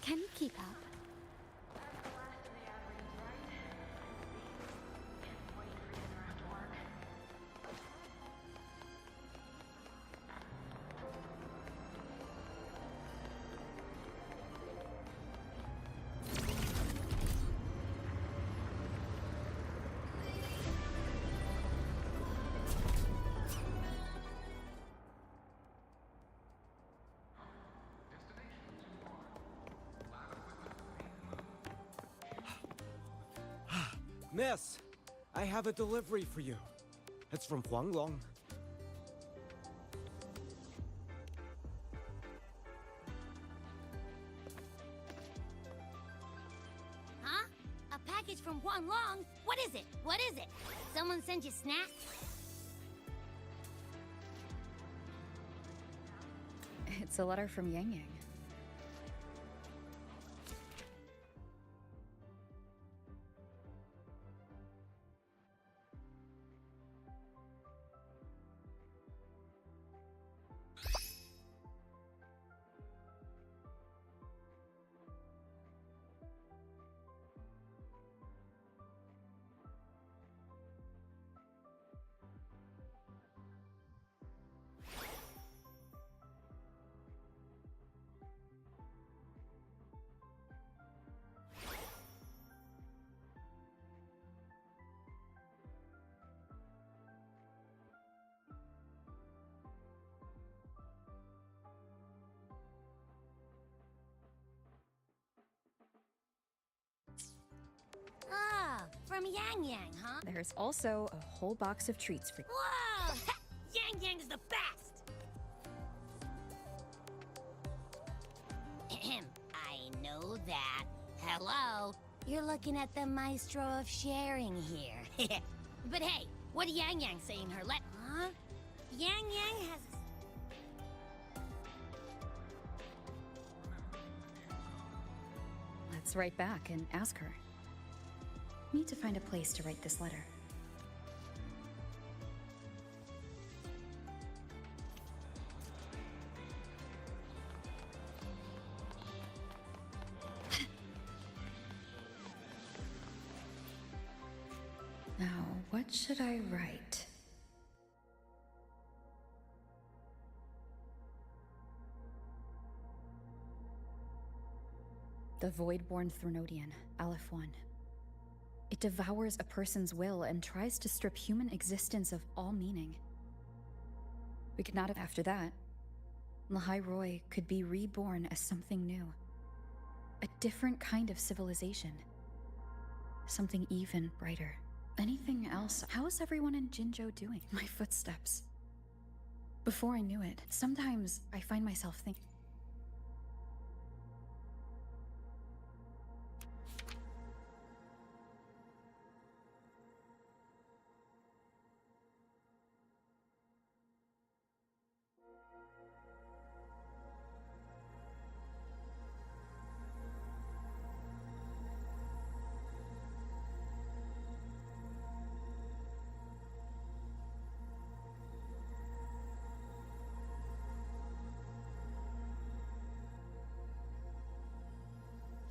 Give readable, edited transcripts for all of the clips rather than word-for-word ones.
Can you keep up? Miss, I have a delivery for you. It's from Huanglong. Huh? A package from Huanglong? What is it? What is it? Someone send you snacks? It's a letter from Yang Yang. Ah, from Yang Yang, huh? There's also a whole box of treats for you. Whoa! Yang Yang's the best! Ahem, I know that. Hello? You're looking at the maestro of sharing here. But hey, what did Yang Yang say in her letter? Huh? Yang Yang has a... Let's write back and ask her. Need to find a place to write this letter. Now, what should I write? The Voidborn Threnodian, Aleph 1. It devours a person's will and tries to strip human existence of all meaning. We could not have after that. Lahai Roy could be reborn as something new. A different kind of civilization. Something even brighter. Anything else? How is everyone in Jinzhou doing? My footsteps. Before I knew it, sometimes I find myself thinking,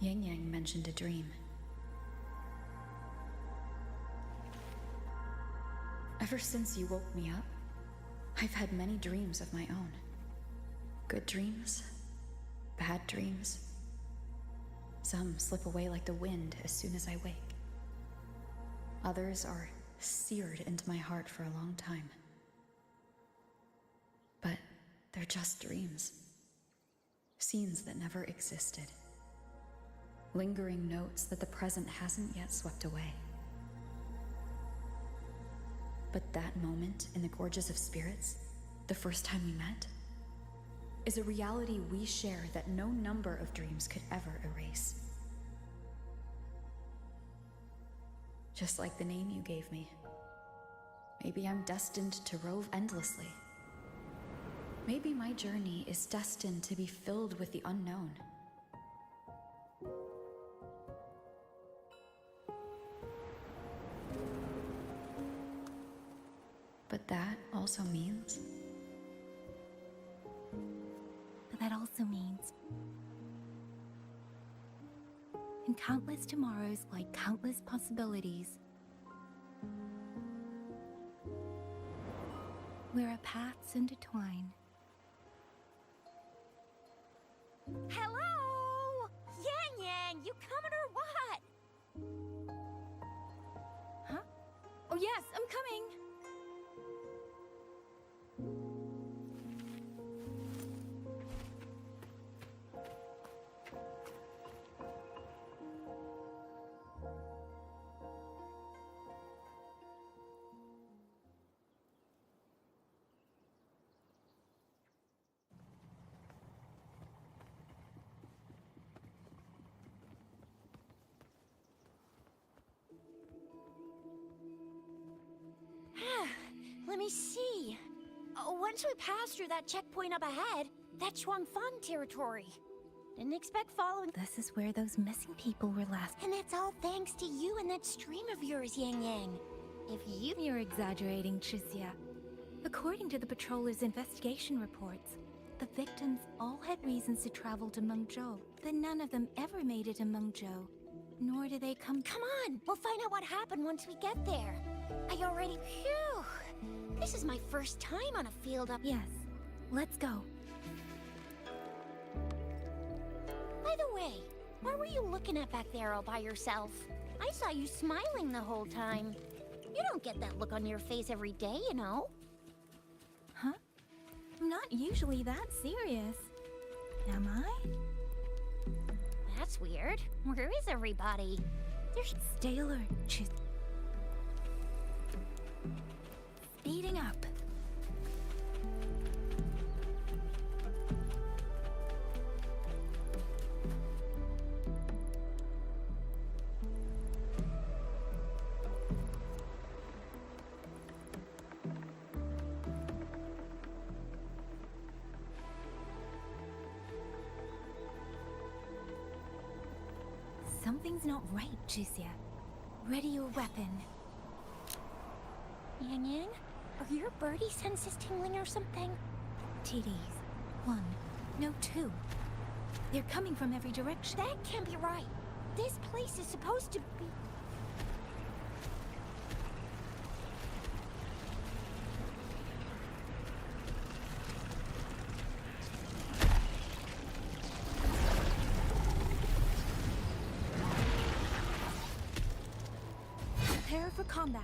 Yang Yang mentioned a dream. Ever since you woke me up, I've had many dreams of my own. Good dreams, bad dreams. Some slip away like the wind as soon as I wake. Others are seared into my heart for a long time. But they're just dreams. Scenes that never existed. Lingering notes that the present hasn't yet swept away. But that moment in the Gorges of Spirits, the first time we met, is a reality we share that no number of dreams could ever erase. Just like the name you gave me. Maybe I'm destined to rove endlessly. Maybe my journey is destined to be filled with the unknown. But that also means... But that also means... and countless tomorrows like countless possibilities. Where our paths intertwine. Hello? Yang Yang, you coming or what? Huh? Oh yes, I'm coming! Let me see. Once we pass through that checkpoint up ahead, that's Shuangfang territory. Didn't expect following. This is where those missing people were last. And that's all thanks to you and that stream of yours, Yang Yang. If You're exaggerating, Chixia. According to the patroller's investigation reports, the victims all had reasons to travel to MENGZHOU, but none of them ever made it to MENGZHOU. Nor do they come. Come on, we'll find out what happened once we get there. I already. Phew. This is my first time on a field up. Yes, let's go. By the way, what were you looking at back there all by yourself? I saw you smiling the whole time. You don't get that look on your face every day, you know. Huh? I'm not usually that serious. Am I? That's weird. Where is everybody? There's stay alert, Speeding up. Something's not right, Chixia. Ready your weapon. Yang Yang, are your birdie senses tingling or something? TDs. 1. No, 2. They're coming from every direction. That can't be right. This place is supposed to be... Prepare for combat.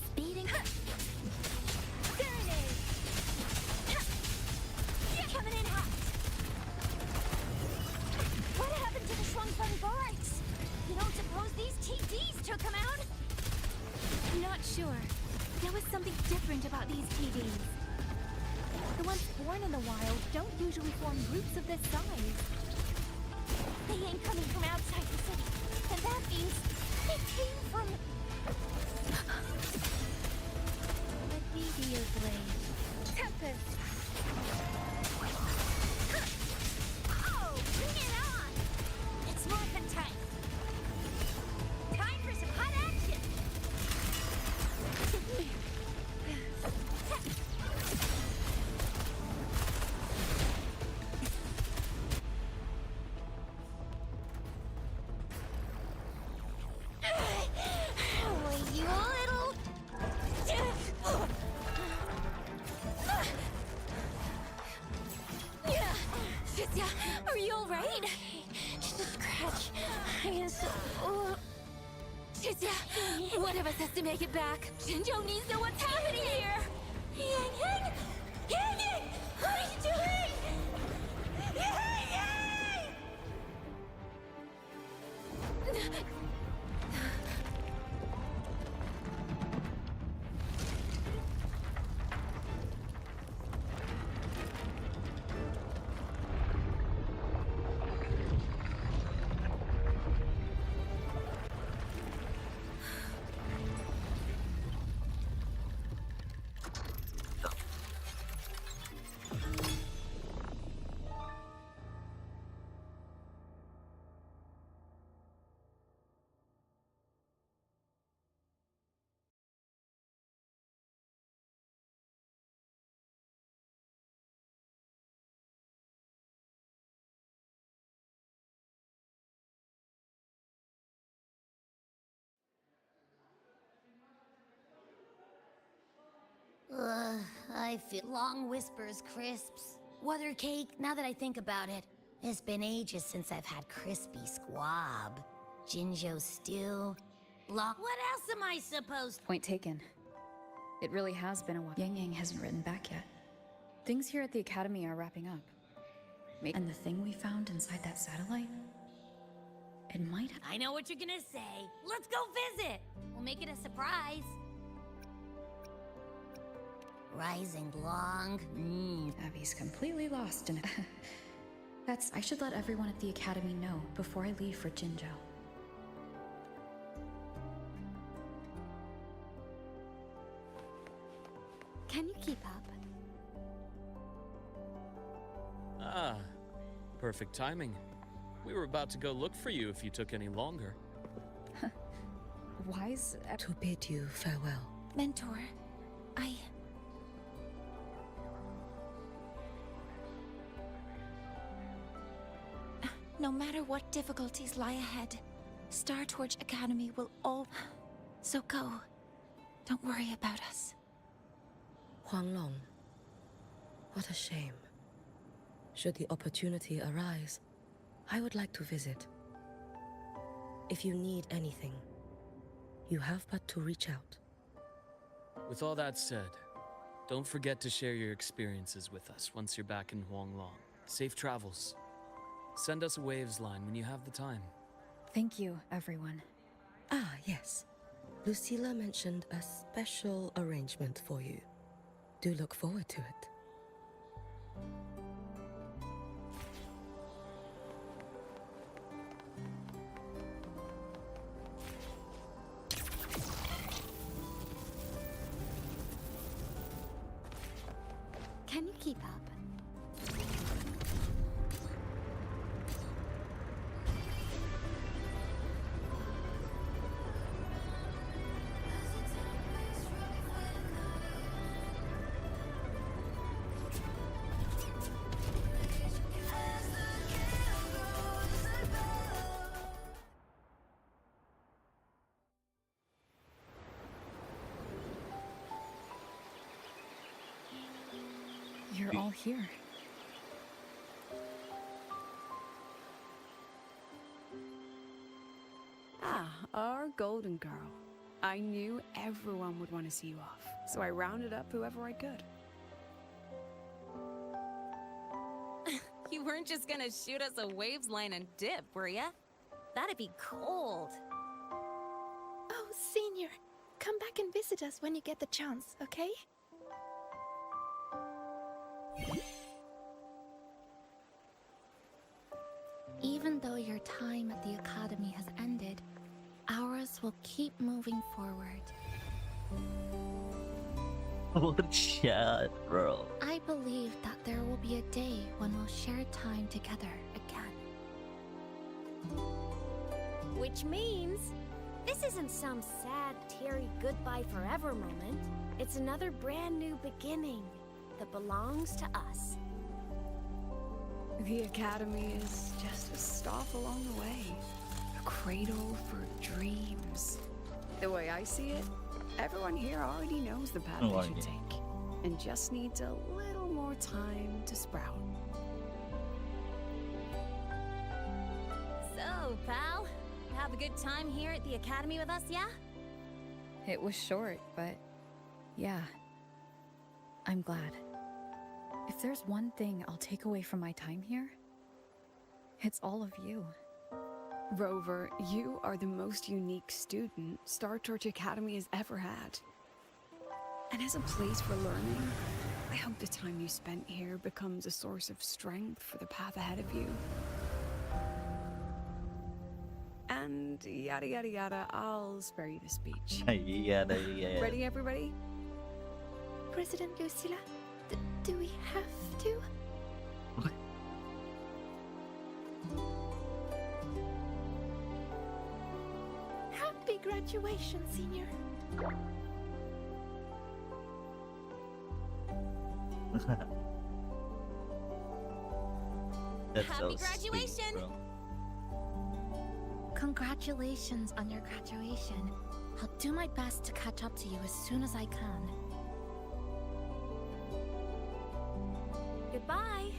Speeding. Serenade! Coming in hot! What happened to the Shuangfang guards? You don't suppose these TDs took them out? Not sure. There was something different about these TVs. The ones born in the wild don't usually form groups of this size. They ain't coming from outside the city. And that means they came from... A meteor blade. Tempest! Oh, bring it on! It's morphin' time. Time for some hot action! You little... Chixia, are you alright? Just a scratch. I am so... Chixia, one of us has to make it back. Jinzhou needs to know what's happening here. Yang Yang! Yang Yang! What are you doing? Yang Yang! I feel long whispers, crisps. Water cake, now that I think about it. It's been ages since I've had crispy squab. Jinzhou stew. What else am I supposed Point taken. It really has been a while. Yang Yang hasn't written back yet. Things here at the Academy are wrapping up. And the thing we found inside that satellite? It might have. I know what you're gonna say. Let's go visit! We'll make it a surprise. Rising long. Abby's completely lost in it. I should let everyone at the Academy know before I leave for Jinzhou. Can you keep up? Ah, perfect timing. We were about to go look for you if you took any longer. Why's To bid you farewell. Mentor, No matter what difficulties lie ahead, Star Torch Academy will all... So go. Don't worry about us. Huanglong. What a shame. Should the opportunity arise, I would like to visit. If you need anything, you have but to reach out. With all that said, don't forget to share your experiences with us once you're back in Huanglong. Safe travels. Send us a waves line when you have the time. Thank you, everyone. Ah, yes. Lucilla mentioned a special arrangement for you. Do look forward to it. Can you keep up? You're all here. Ah, our golden girl. I knew everyone would want to see you off, so I rounded up whoever I could. You weren't just gonna shoot us a waves line and dip, were ya? That'd be cold. Oh, Senior, come back and visit us when you get the chance, okay? Even though your time at the Academy has ended, ours will keep moving forward. Shit, bro. I believe that there will be a day when we'll share time together again. Which means, this isn't some sad, teary goodbye forever moment. It's another brand new beginning that belongs to us. The Academy is just a stop along the way. A cradle for dreams. The way I see it, everyone here already knows the path they should take, and just needs a little more time to sprout. So, pal, have a good time here at the Academy with us, yeah? It was short, but yeah. I'm glad. If there's one thing I'll take away from my time here, it's all of you. Rover, you are the most unique student Star Torch Academy has ever had. And as a place for learning, I hope the time you spent here becomes a source of strength for the path ahead of you. And yada yada yada, I'll spare you the speech. Yeah. Ready, everybody? President Lucilla, do we have to? Happy graduation, Senior. That's Happy so graduation! Sweet, bro. Congratulations on your graduation. I'll do my best to catch up to you as soon as I can. goodbye.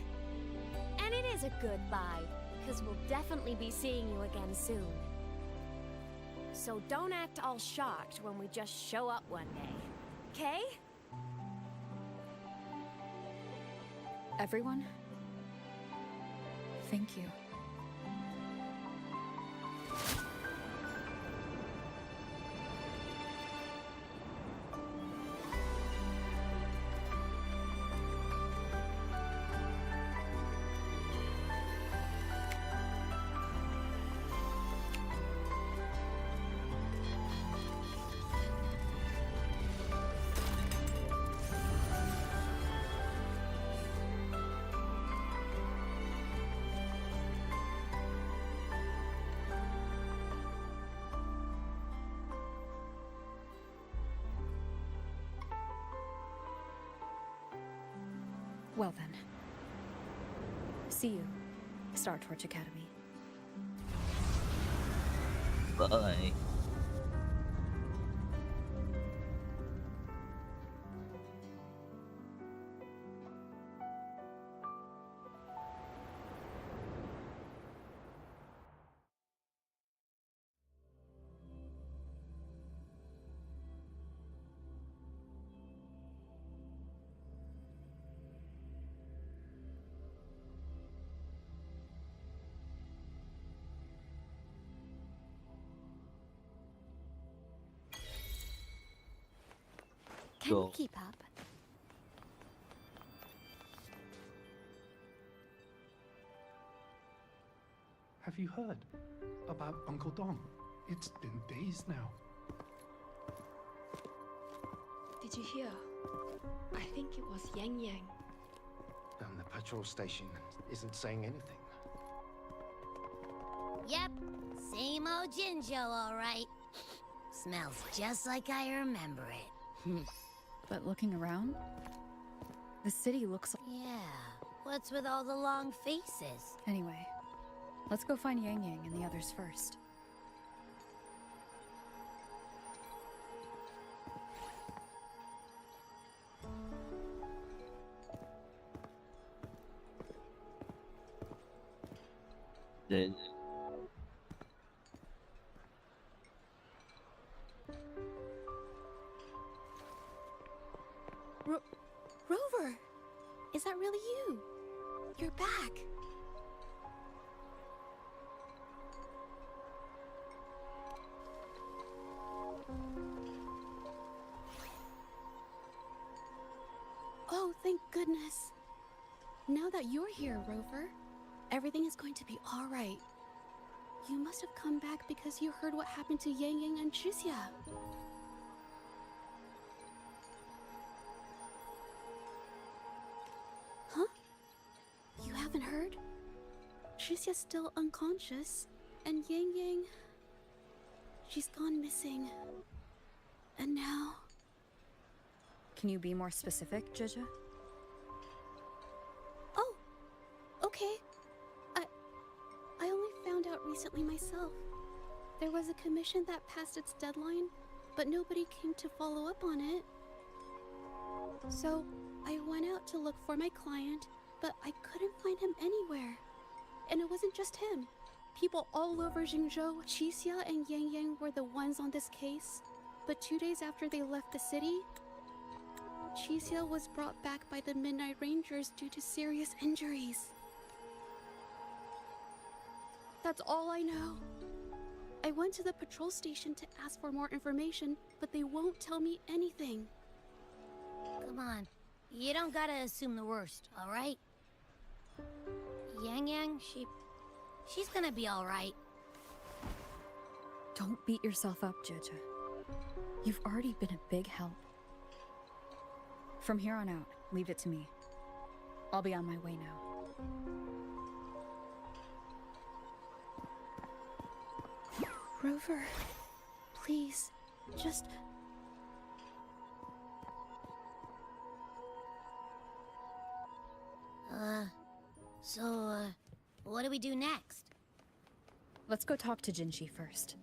And it is a goodbye, because we'll definitely be seeing you again soon. So don't act all shocked when we just show up one day. Okay? Everyone, thank you. Well then. See you, Star Torch Academy. Bye. Can we keep up? Have you heard about Uncle Dom? It's been days now. Did you hear? I think it was Yang Yang. And the patrol station isn't saying anything. Yep, same old Jinzhou, all right. Smells just like I remember it. But looking around, the city looks like... Yeah, what's with all the long faces? Anyway, let's go find Yang Yang and the others first. Then Rover! Is that really you? You're back. Oh, thank goodness. Now that you're here, Rover, everything is going to be all right. You must have come back because you heard what happened to Yang Yang and Chixia. Huh? You haven't heard? Chixia's still unconscious, and Yang Yang... she's gone missing. And now... Can you be more specific, Jizha? Oh, okay. I only found out recently myself. There was a commission that passed its deadline, but nobody came to follow up on it. So, I went out to look for my client, but I couldn't find him anywhere. And it wasn't just him. People all over Jingzhou, Chixia and Yang Yang were the ones on this case. But 2 days after they left the city, Chixia was brought back by the Midnight Rangers due to serious injuries. That's all I know. I went to the patrol station to ask for more information, but they won't tell me anything. Come on, you don't gotta assume the worst, all right? Yang Yang, she's gonna be all right. Don't beat yourself up, Jizha. You've already been a big help. From here on out, leave it to me. I'll be on my way now. Rover, please, just... So, what do we do next? Let's go talk to Jinshi first.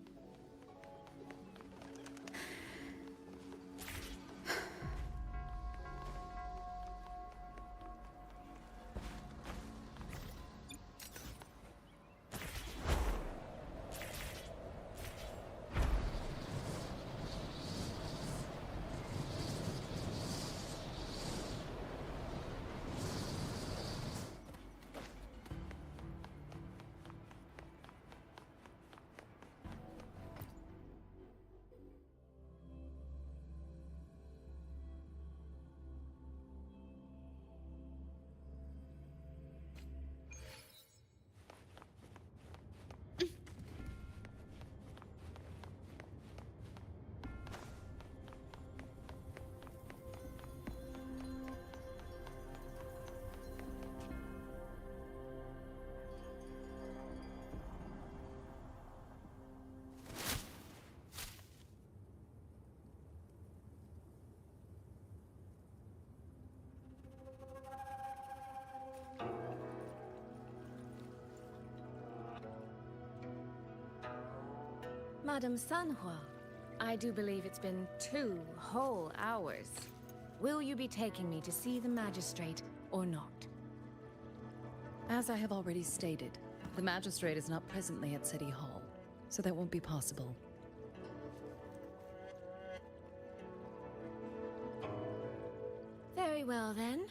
Madame Sanhua, I do believe it's been 2 whole hours. Will you be taking me to see the magistrate or not? As I have already stated, the magistrate is not presently at City Hall, so that won't be possible. Very well then.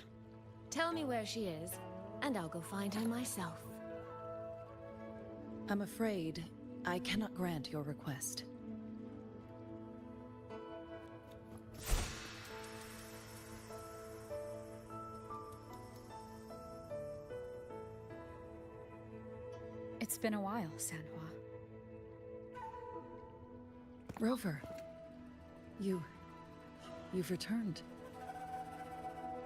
Tell me where she is, and I'll go find her myself. I'm afraid I cannot grant your request. It's been a while, Sanhua. Rover, you've returned.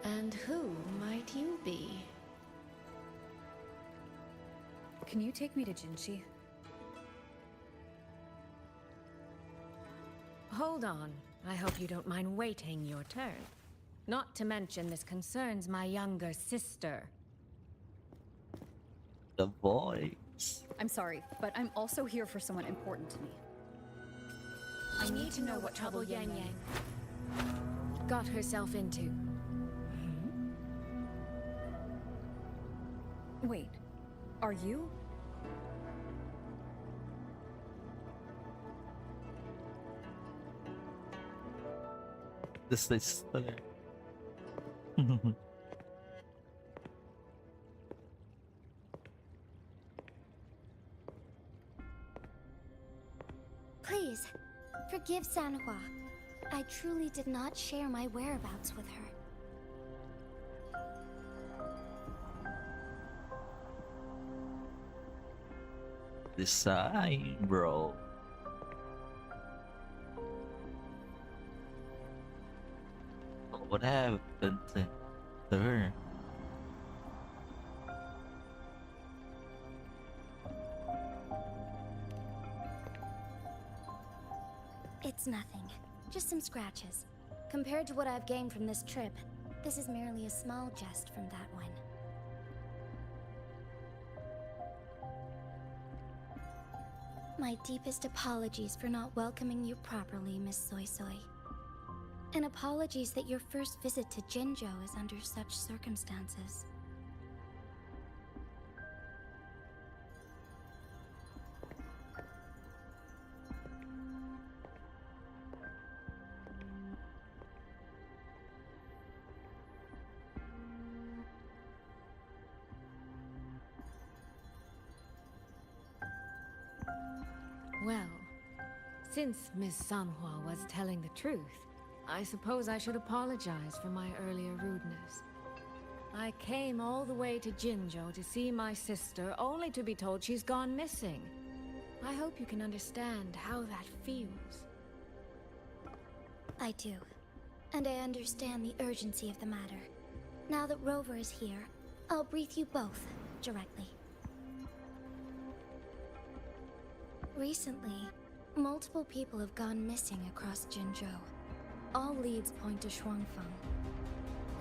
And who might you be? Can you take me to Jinchi? Hold on. I hope you don't mind waiting your turn. Not to mention this concerns my younger sister. The voice. I'm sorry, but I'm also here for someone important to me. I need to know what trouble Yang Yang got herself into. Wait, are you? The sister. Please, forgive Sanhua. I truly did not share my whereabouts with her. Design, bro. What happened to her? It's nothing. Just some scratches. Compared to what I've gained from this trip, this is merely a small jest from that one. My deepest apologies for not welcoming you properly, Miss Soy Soy. And apologies that your first visit to Jinzhou is under such circumstances. Well, since Miss Sanhua was telling the truth, I suppose I should apologize for my earlier rudeness. I came all the way to Jinzhou to see my sister, only to be told she's gone missing. I hope you can understand how that feels. I do. And I understand the urgency of the matter. Now that Rover is here, I'll brief you both directly. Recently, multiple people have gone missing across Jinzhou. All leads point to Shuangfeng.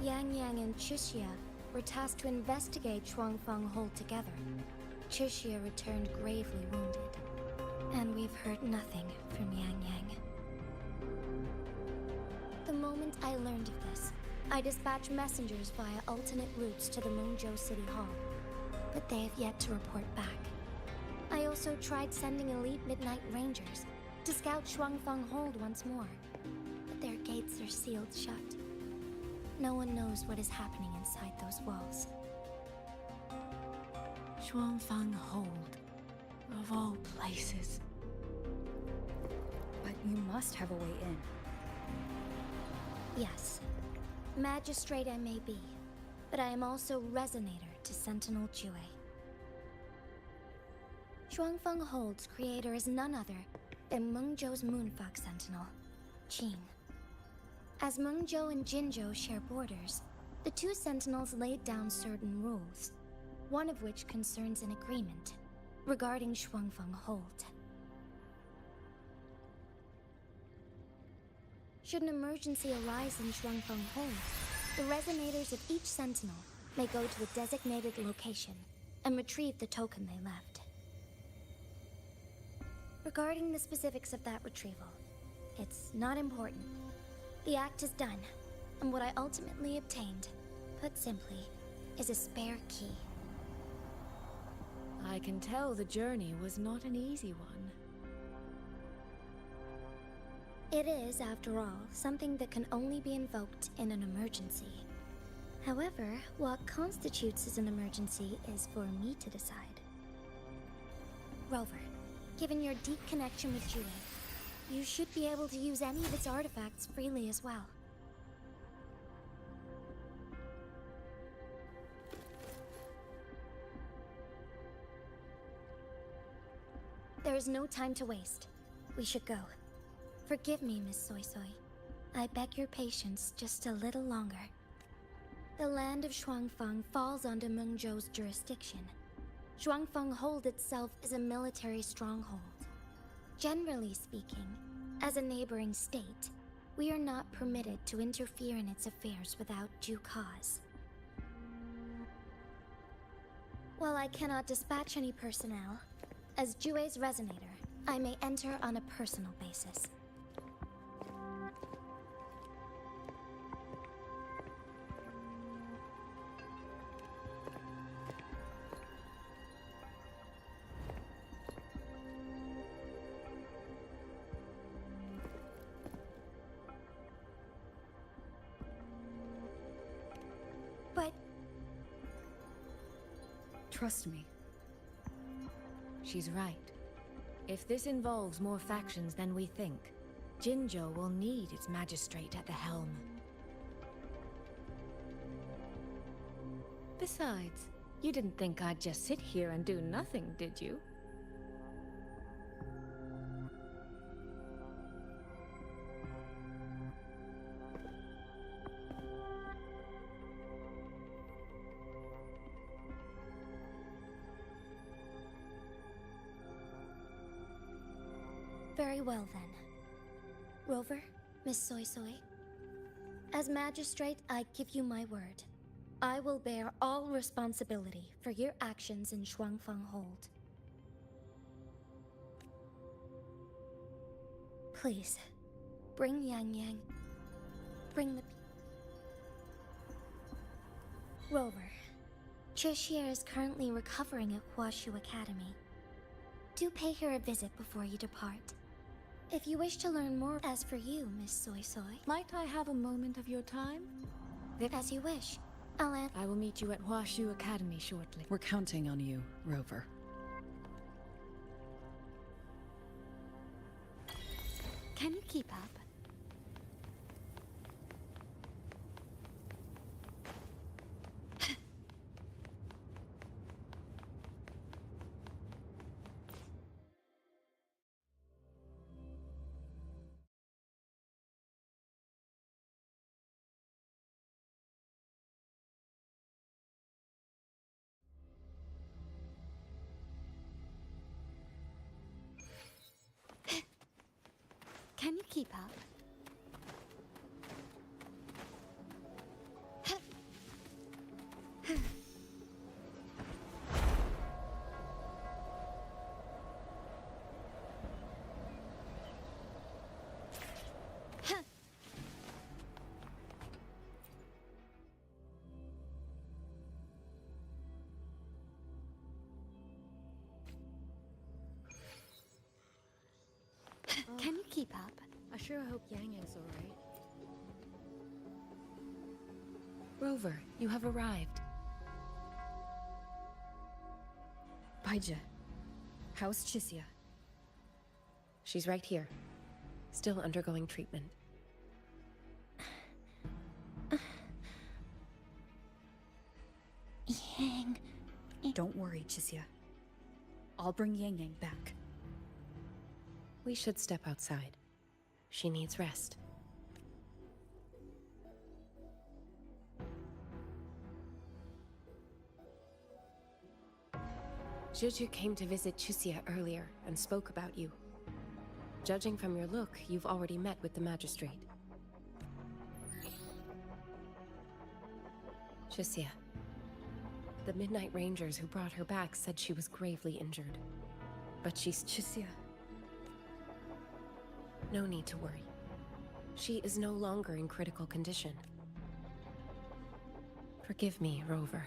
Yang Yang and Chixia were tasked to investigate Shuangfeng Hold together. Chixia returned gravely wounded, and we've heard nothing from Yang Yang. The moment I learned of this, I dispatched messengers via alternate routes to the MENGZHOU City Hall, but they have yet to report back. I also tried sending elite Midnight Rangers to scout Shuangfeng Hold once more, but their gates are sealed shut. No one knows what is happening inside those walls. Shuangfeng Hold, of all places. But you must have a way in. Yes. Magistrate I may be, but I am also Resonator to Sentinel Jue. Shuangfeng Hold's creator is none other than MENGZHOU's Moonfuck Sentinel, Qin. As MENGZHOU and Jinzhou share borders, the two Sentinels laid down certain rules, one of which concerns an agreement regarding Shuangfeng Hold. Should an emergency arise in Shuangfeng Hold, the resonators of each Sentinel may go to a designated location and retrieve the token they left. Regarding the specifics of that retrieval, it's not important. The act is done, and what I ultimately obtained, put simply, is a spare key. I can tell the journey was not an easy one. It is, after all, something that can only be invoked in an emergency. However, what constitutes as an emergency is for me to decide. Rover, given your deep connection with Jue, you should be able to use any of its artifacts freely as well. There is no time to waste. We should go. Forgive me, Miss Soy Soy. I beg your patience just a little longer. The land of Shuangfeng falls under MENGZHOU's jurisdiction. Shuangfeng Hold itself is a military stronghold. Generally speaking, as a neighboring state, we are not permitted to interfere in its affairs without due cause. While I cannot dispatch any personnel, as Jue's resonator, I may enter on a personal basis. But... Trust me. She's right. If this involves more factions than we think, Jinzhou will need its magistrate at the helm. Besides, you didn't think I'd just sit here and do nothing, did you? Very well then. Rover, Miss Soy Soy. As magistrate, I give you my word. I will bear all responsibility for your actions in Shuangfeng Hold. Please, bring Yang Yang. Bring the... Rover, Trishir is currently recovering at Huashu Academy. Do pay her a visit before you depart. If you wish to learn more, as for you, Miss Soy Soy... Might I have a moment of your time? As you wish. I will meet you at Huashu Academy shortly. We're counting on you, Rover. Can you keep up? Can you keep up? Can you keep up? I sure hope Yang Yang's alright. Rover, you have arrived. Baija, how's Chisia? She's right here, still undergoing treatment. Yang... Don't worry, Chisia. I'll bring Yang Yang back. We should step outside. She needs rest. Juju came to visit Chisia earlier and spoke about you. Judging from your look, you've already met with the magistrate. Chisia. The Midnight Rangers who brought her back said she was gravely injured. But she's... Chisia, No need to worry. She is no longer in critical condition. Forgive me, Rover.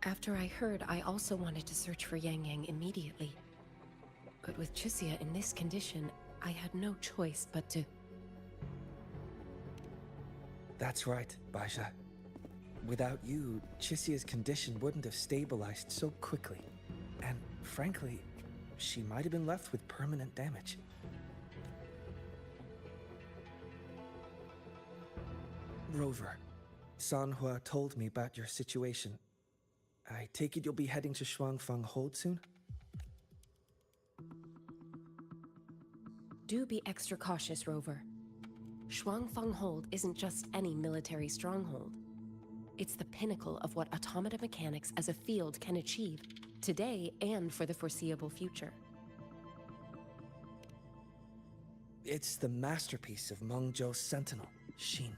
After I heard, I also wanted to search for Yang Yang immediately. But with Chixia in this condition, I had no choice but to... That's right, Baisha. Without you, Chixia's condition wouldn't have stabilized so quickly. And frankly, she might have been left with permanent damage. Rover, Sanhua told me about your situation. I take it you'll be heading to Shuangfang Hold soon? Do be extra cautious, Rover. Shuangfang Hold isn't just any military stronghold. It's the pinnacle of what automata mechanics as a field can achieve, today and for the foreseeable future. It's the masterpiece of MENGZHOU's sentinel, Xin.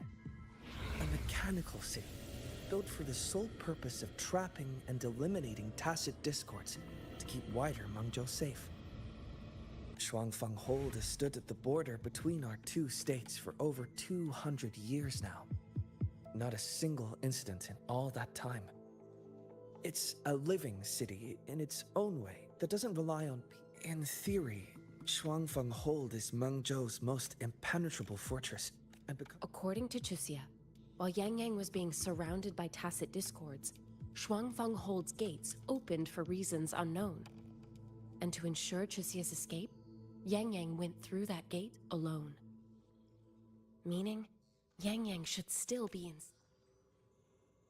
A mechanical city, built for the sole purpose of trapping and eliminating tacit discords to keep wider MENGZHOU safe. Shuangfang Hold has stood at the border between our two states for over 200 years now. Not a single incident in all that time. It's a living city in its own way that doesn't rely on... In theory, Shuangfang Hold is MENGZHOU's most impenetrable fortress, and according to Chixia, while Yang Yang was being surrounded by tacit discords, Shuangfang Hold's gates opened for reasons unknown. And to ensure Chixia's escape, Yang Yang went through that gate alone. Meaning, Yang Yang should still be in...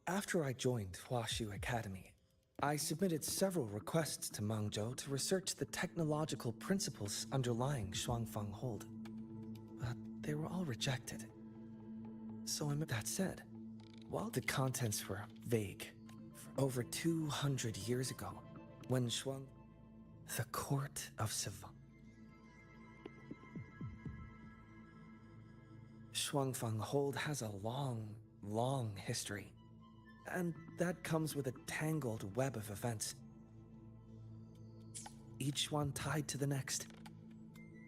After I joined Huaxu Academy, I submitted several requests to MENGZHOU to research the technological principles underlying Shuangfang Hold. But they were all rejected. So that said, while the contents were vague, over 200 years ago, when the court of Savant, Shuangfang Hold has a long history. And that comes with a tangled web of events, each one tied to the next.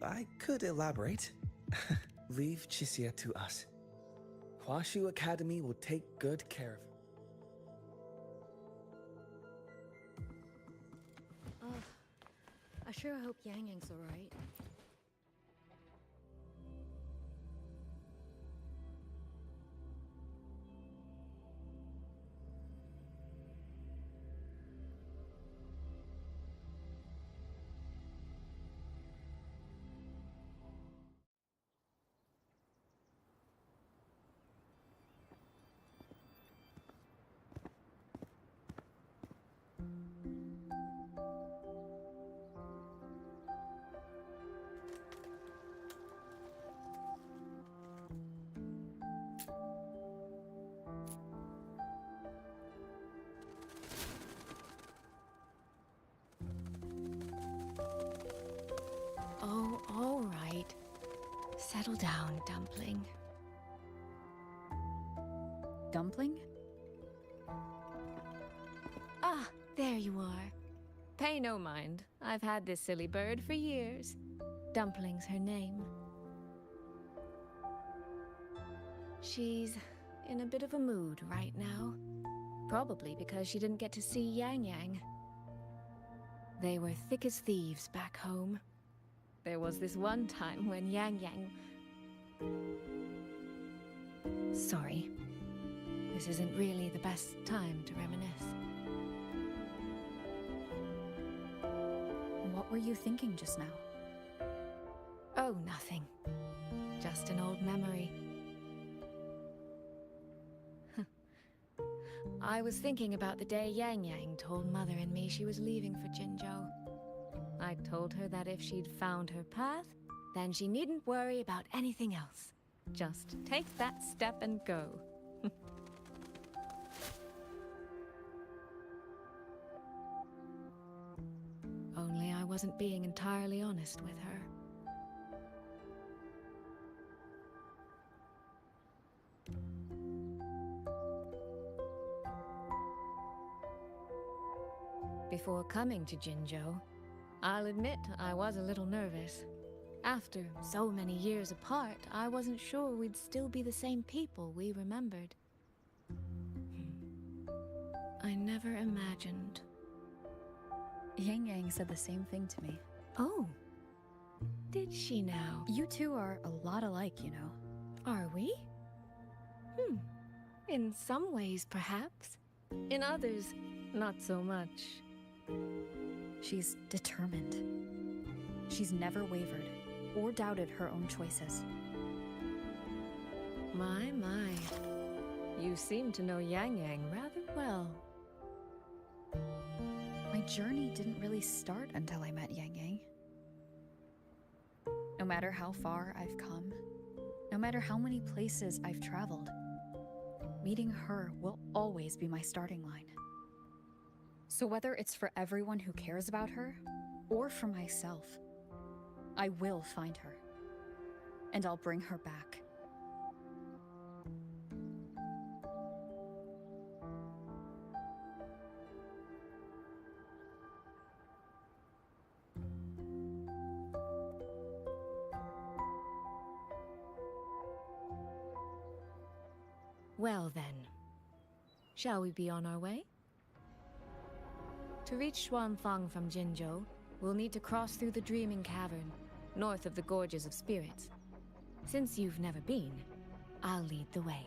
I could elaborate. Leave Chixia to us. Huaxu Academy will take good care of her. I sure hope Yang Yang's alright. Oh, all right. Settle down, Dumpling. Dumpling? Ah, there you are. Pay no mind. I've had this silly bird for years. Dumpling's her name. She's in a bit of a mood right now. Probably because she didn't get to see Yang Yang. They were thick as thieves back home. There was this one time when Yang Yang... Sorry. This isn't really the best time to reminisce. What were you thinking just now? Oh, nothing. Just an old memory. I was thinking about the day Yang Yang told Mother and me she was leaving for Jinzhou. I told her that if she'd found her path, then she needn't worry about anything else. Just take that step and go. Only I wasn't being entirely honest with her. Before coming to Jinzhou, I'll admit I was a little nervous. After so many years apart, I wasn't sure we'd still be the same people we remembered. I never imagined. Yang Yang said the same thing to me. Oh. Did she now? You two are a lot alike, you know. Are we? In some ways, perhaps. In others, not so much. She's determined. She's never wavered or doubted her own choices. My. You seem to know Yang Yang rather well. My journey didn't really start until I met Yang Yang. No matter how far I've come, no matter how many places I've traveled, meeting her will always be my starting line. So whether it's for everyone who cares about her, or for myself, I will find her. And I'll bring her back. Well then, shall we be on our way? To reach Xuanfang from Jinzhou, we'll need to cross through the Dreaming Cavern, north of the Gorges of Spirits. Since you've never been, I'll lead the way.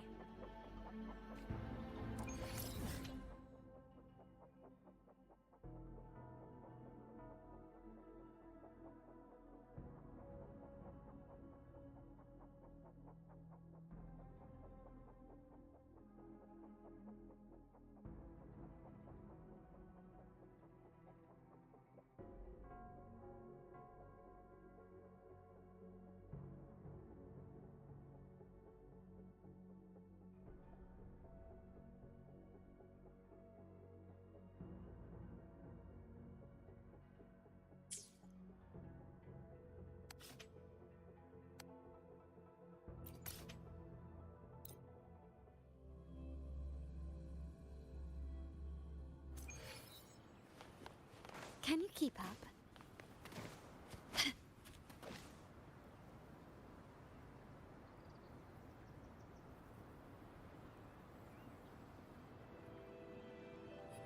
Can you keep up?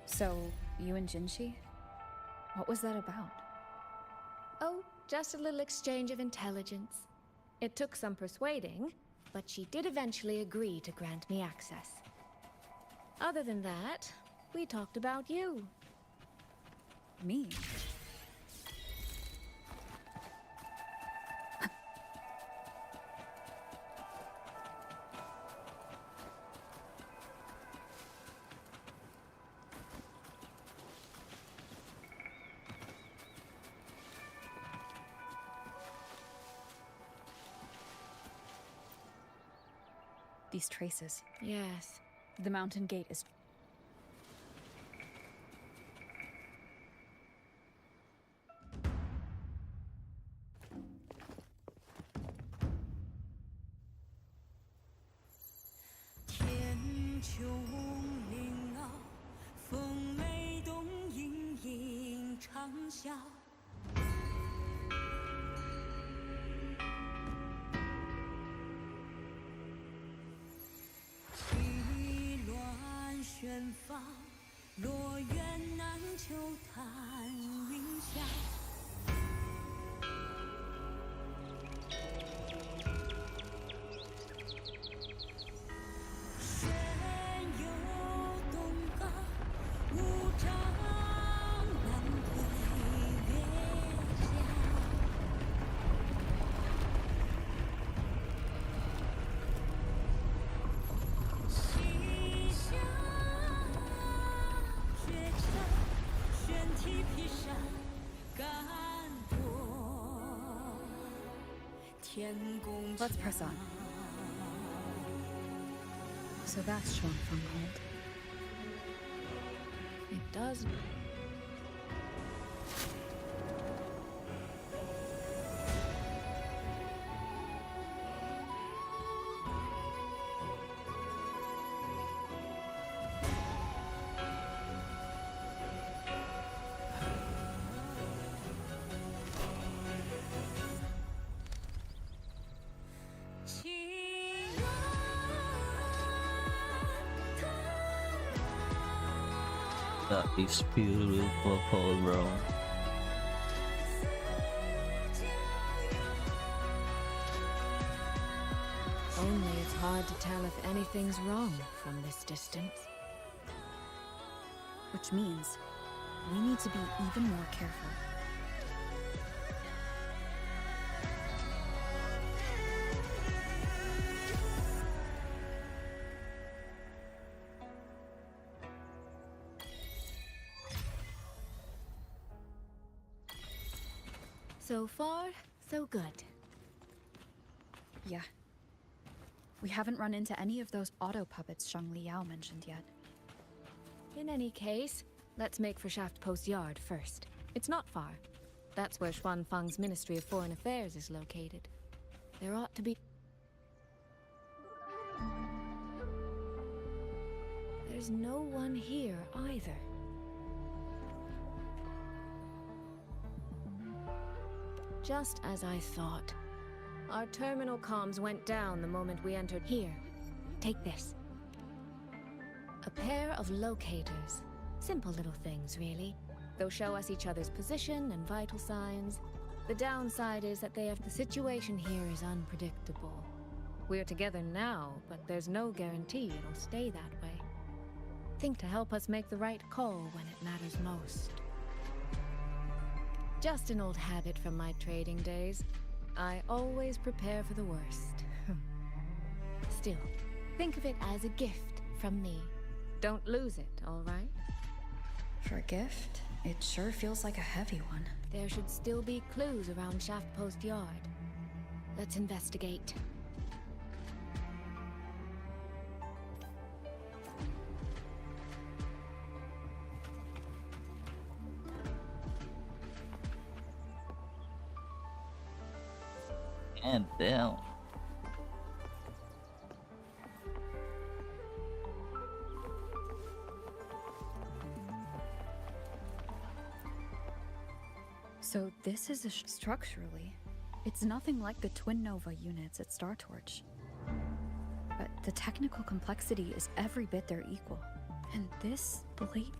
So, you and Jinshi? What was that about? Oh, just a little exchange of intelligence. It took some persuading, but she did eventually agree to grant me access. Other than that, we talked about you. Me? These traces. Yes. The mountain gate is... Let's press on. So that's Xuanfang Hold. It does. That is beautiful, bro. Only it's hard to tell if anything's wrong from this distance. Which means we need to be even more careful. So far, so good. Yeah. We haven't run into any of those auto puppets Shang Liao mentioned yet. In any case, let's make for Shaft Post Yard first. It's not far. That's where Xuanfang's Ministry of Foreign Affairs is located. There ought to be... There's no one here either. Just as I thought. Our terminal comms went down the moment we entered here. Take this. A pair of locators. Simple little things, really. They'll show us each other's position and vital signs. The downside is that the situation here is unpredictable. We're together now, but there's no guarantee it'll stay that way. Think to help us make the right call when it matters most. Just an old habit from my trading days. I always prepare for the worst. Still, think of it as a gift from me. Don't lose it, all right? For a gift, it sure feels like a heavy one. There should still be clues around Shaft Post Yard. Let's investigate. And down. So this is structurally, it's nothing like the Twin Nova units at Star Torch. But the technical complexity is every bit their equal. And this blade...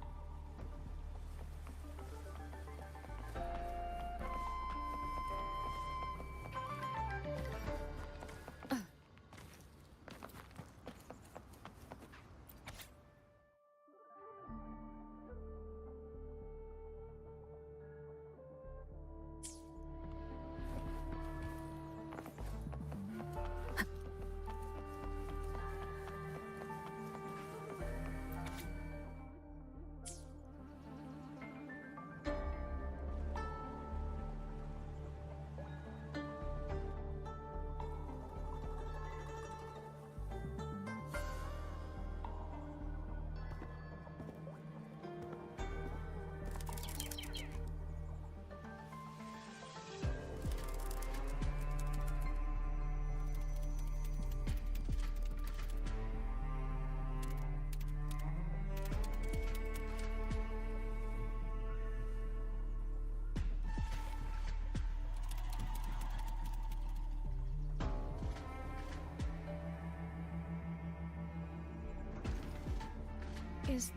Is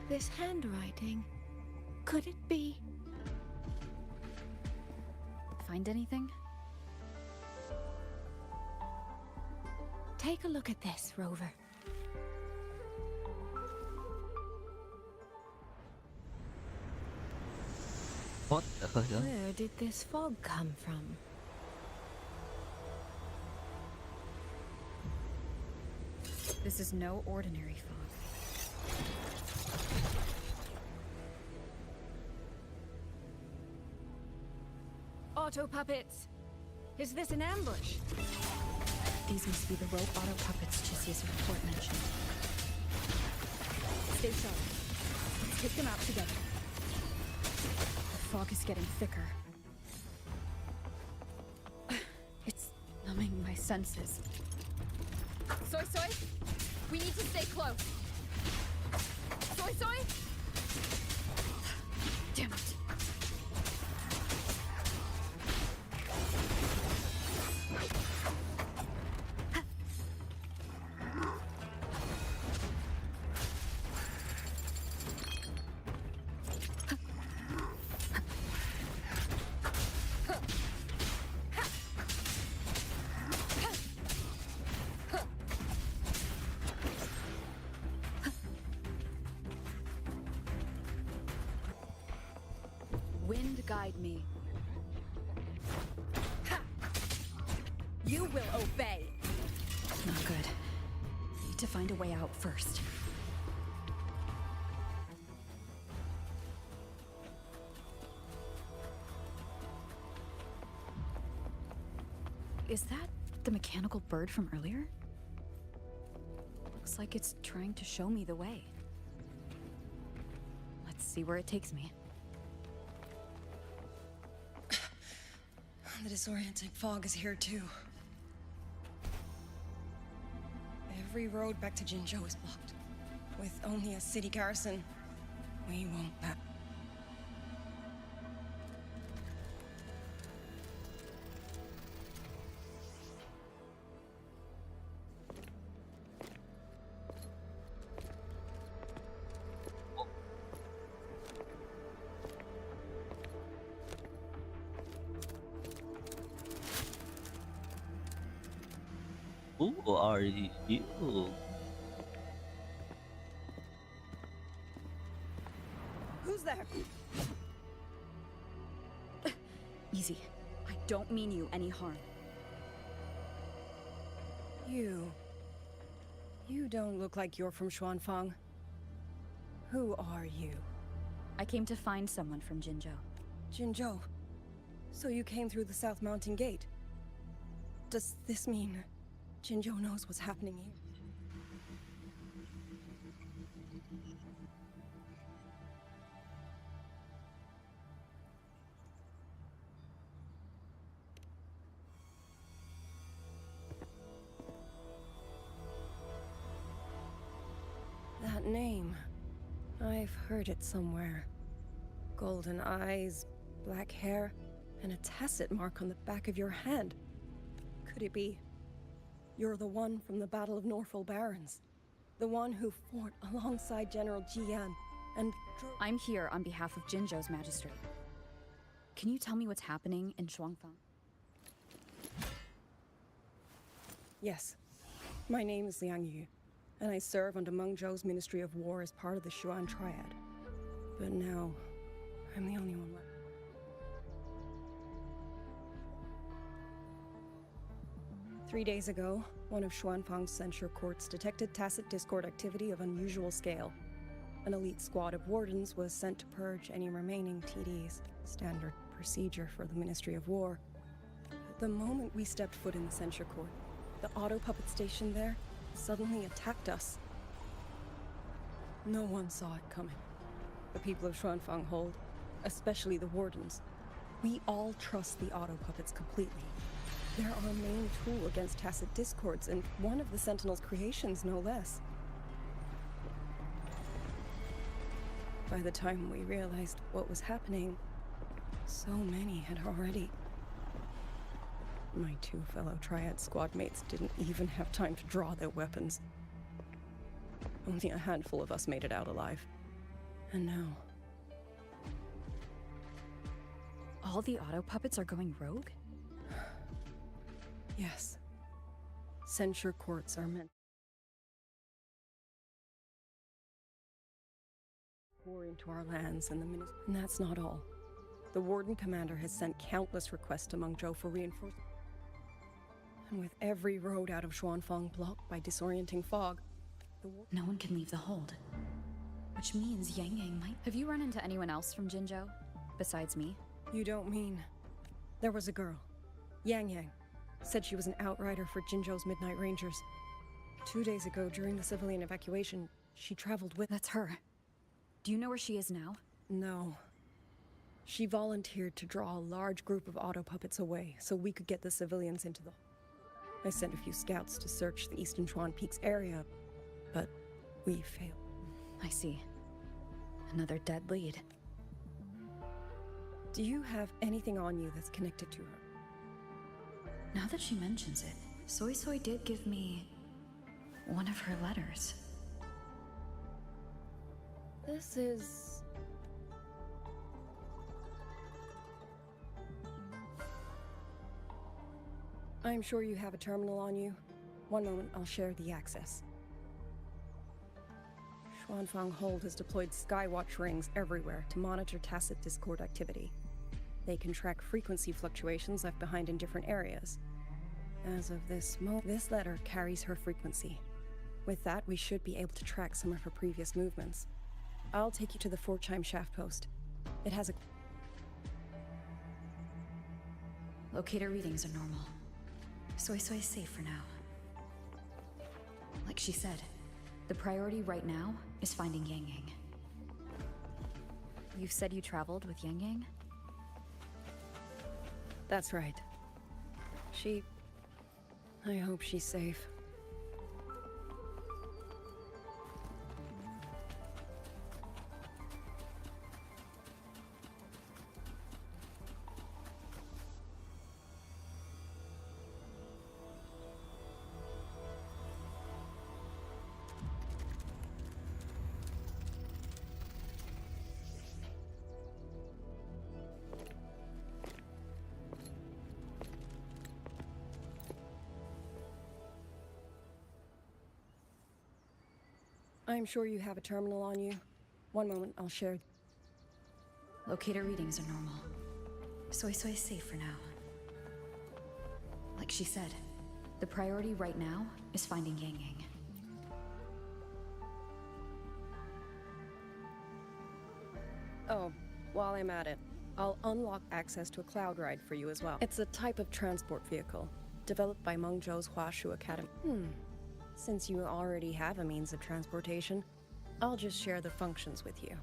this handwriting? Could it be? Find anything? Take a look at this, Rover. What the hell? Where did this fog come from? This is no ordinary fog. Auto puppets! Is this an ambush? These must be the rope auto puppets Chisia's report mentioned. Stay sharp. Let's take them out together. The fog is getting thicker. It's numbing my senses. Soy Soy, we need to stay close. Soy Soy? Damn it. guide me. Ha! You will obey! Not good. Need to find a way out first. Is that the mechanical bird from earlier? Looks like it's trying to show me the way. Let's see where it takes me. The disorienting fog is here too. Every road back to Jinzhou is blocked. With only a city garrison, we won't pass. Who are you? Who's there? Easy. I don't mean you any harm. You don't look like you're from Xuanfang. Who are you? I came to find someone from Jinzhou. Jinzhou? So you came through the South Mountain Gate? Does this mean Jinzhou knows what's happening here? That name. I've heard it somewhere. Golden eyes, black hair, and a tacit mark on the back of your hand. Could it be? You're the one from the Battle of Norfolk Barrens. The one who fought alongside General Jian and... I'm here on behalf of Jinzhou's magistrate. Can you tell me what's happening in Xuanfang? Yes. My name is Liang Yu, and I serve under MENGZHOU's Ministry of War as part of the Xuan Triad. But now, I'm the only one left. Three days ago, one of Xuanfang's censure courts detected tacit discord activity of unusual scale. An elite squad of wardens was sent to purge any remaining TDs, standard procedure for the Ministry of War. The moment we stepped foot in the censure court, the auto puppet station there suddenly attacked us. No one saw it coming. The people of Xuanfang hold, especially the wardens. We all trust the auto puppets completely. They're our main tool against tacit discords, and one of the Sentinel's creations, no less. By the time we realized what was happening, so many had already. My two fellow Triad squad mates didn't even have time to draw their weapons. Only a handful of us made it out alive. And now... All the auto puppets are going rogue? Yes. Censure courts are meant to pour into our lands and the ministry. And that's not all. The Warden Commander has sent countless requests to MENGZHOU for reinforcement. And with every road out of Xuanfang blocked by disorienting fog, no one can leave the hold. Which means Yang Yang might... Have you run into anyone else from Jinzhou? Besides me? You don't mean... There was a girl. Yang Yang. Said she was an outrider for Jinzhou's Midnight Rangers. 2 days ago, during the civilian evacuation, she traveled with... That's her. Do you know where she is now? No. She volunteered to draw a large group of auto puppets away so we could get the civilians into the... I sent a few scouts to search the Eastern Chuan Peaks area, but we failed. I see. Another dead lead. Do you have anything on you that's connected to her? Now that she mentions it, Soy Soy did give me one of her letters. This is... I'm sure you have a terminal on you. One moment, I'll share the access. Xuanfang Hold has deployed Skywatch rings everywhere to monitor tacit discord activity. They can track frequency fluctuations left behind in different areas. As of this this letter carries her frequency. With that, we should be able to track some of her previous movements. I'll take you to the 4-chime shaft post. It has a... Locator readings are normal. Soy is safe for now. Like she said, the priority right now is finding Yang Yang. You said you traveled with Yang Yang? That's right. I hope she's safe. I'm sure you have a terminal on you. One moment, I'll share. Locator readings are normal. Soy is safe for now. Like she said, the priority right now is finding Yang Yang. Oh, while I'm at it, I'll unlock access to a cloud ride for you as well. It's a type of transport vehicle, developed by MENGZHOU's MENGZHOU Academy. Since you already have a means of transportation, I'll just share the functions with you.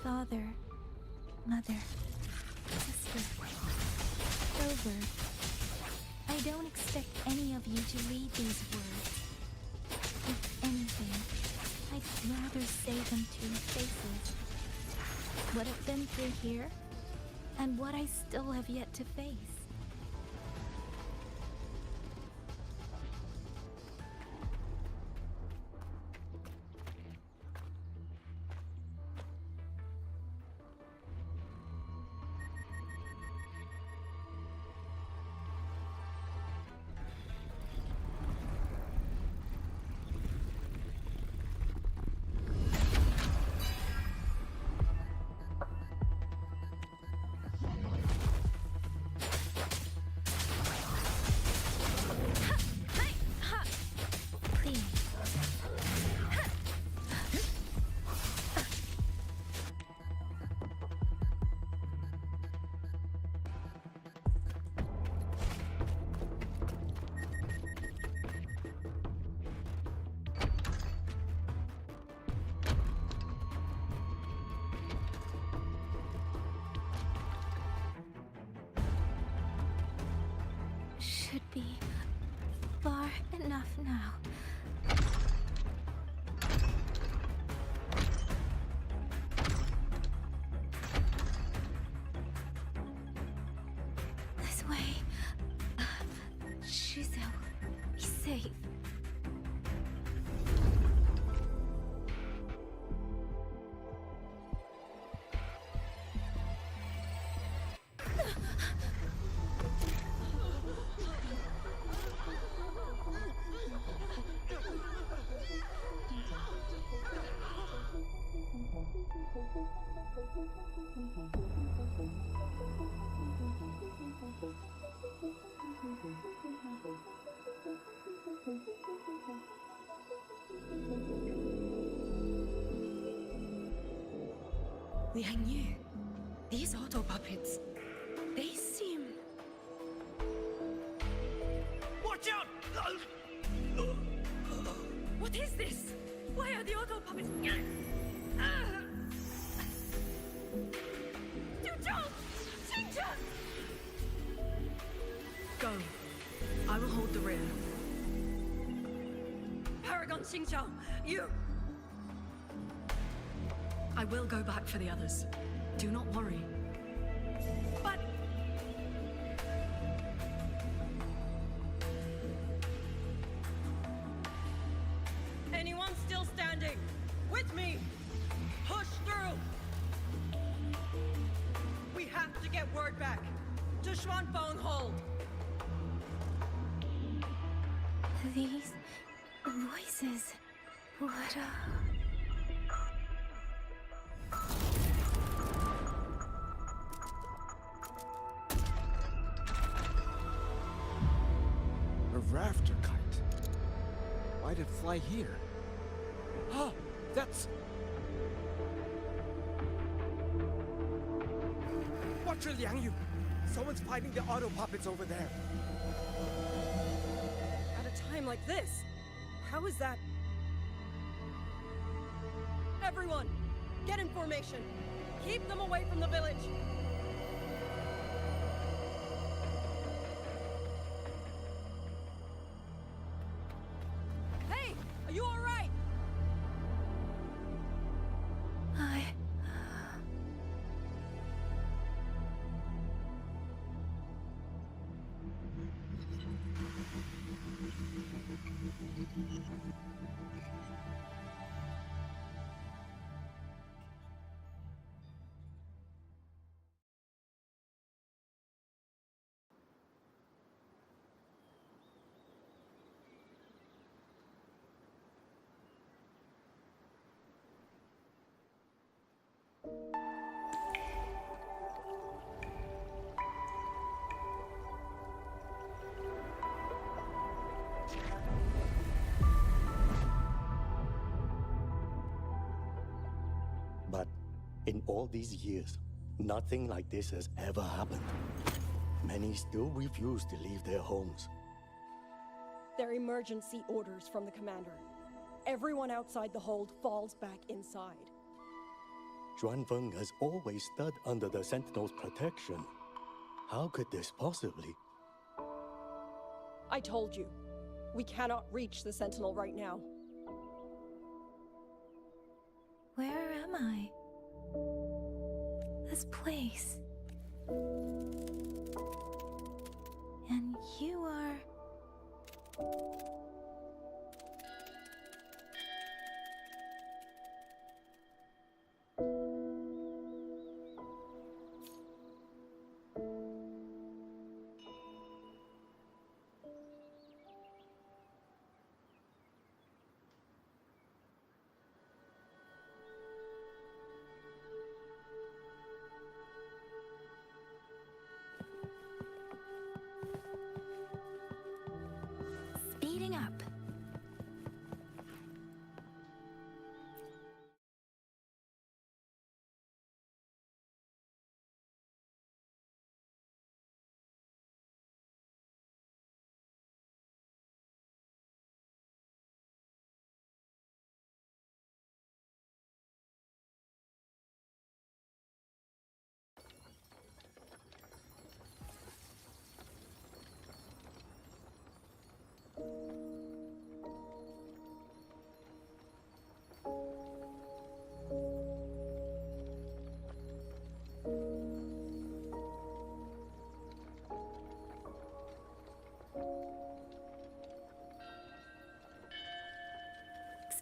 Father, Mother, Sister, Grover, I don't expect any of you to read these words. If anything, I'd rather say them to your faces. What I've been through here, and what I still have yet to face. Should be far enough now. This way. Shizuo, be safe. Liang Yu, these auto puppets, they seem... Watch out! What is this? Why are the auto puppets... go. I will hold the rear. Paragon Xingzhou, you... I will go back for the others. Do not worry. But... Anyone still standing? With me! Push through! We have to get word back. To Xuanfeng Hold! These voices. What A rafter kite. Why'd it fly here? Ah, that's... Watch your Liang Yu! Someone's fighting the auto puppets over there. At a time like this, how is that? Everyone, get in formation. Keep them away from the village. Hey, are you all right? But in all these years, nothing like this has ever happened. Many still refuse to leave their homes. They're emergency orders from the commander. Everyone outside the hold falls back inside. Xuanfeng has always stood under the Sentinel's protection. How could this possibly? I told you, we cannot reach the Sentinel right now. Where am I? This place. And you are... Speeding up.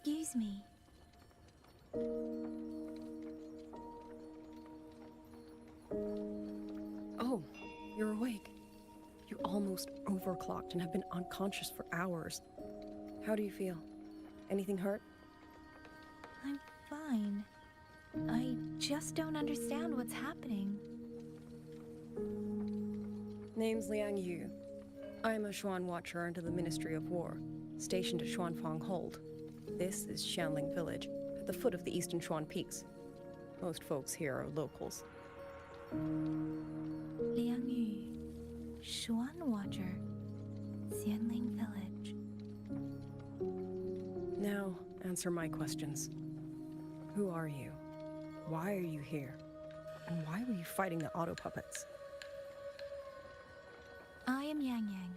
Excuse me. Oh, you're awake. You almost overclocked and have been unconscious for hours. How do you feel? Anything hurt? I'm fine. I just don't understand what's happening. Name's Liang Yu. I'm a Xuan Watcher under the Ministry of War, stationed at Xuanfeng Hold. This is Xianling Village, at the foot of the Eastern Xuan Peaks. Most folks here are locals. Liang Yu, Xuan Watcher, Xianling Village. Now, answer my questions. Who are you? Why are you here? And why were you fighting the auto puppets? I am Yang Yang,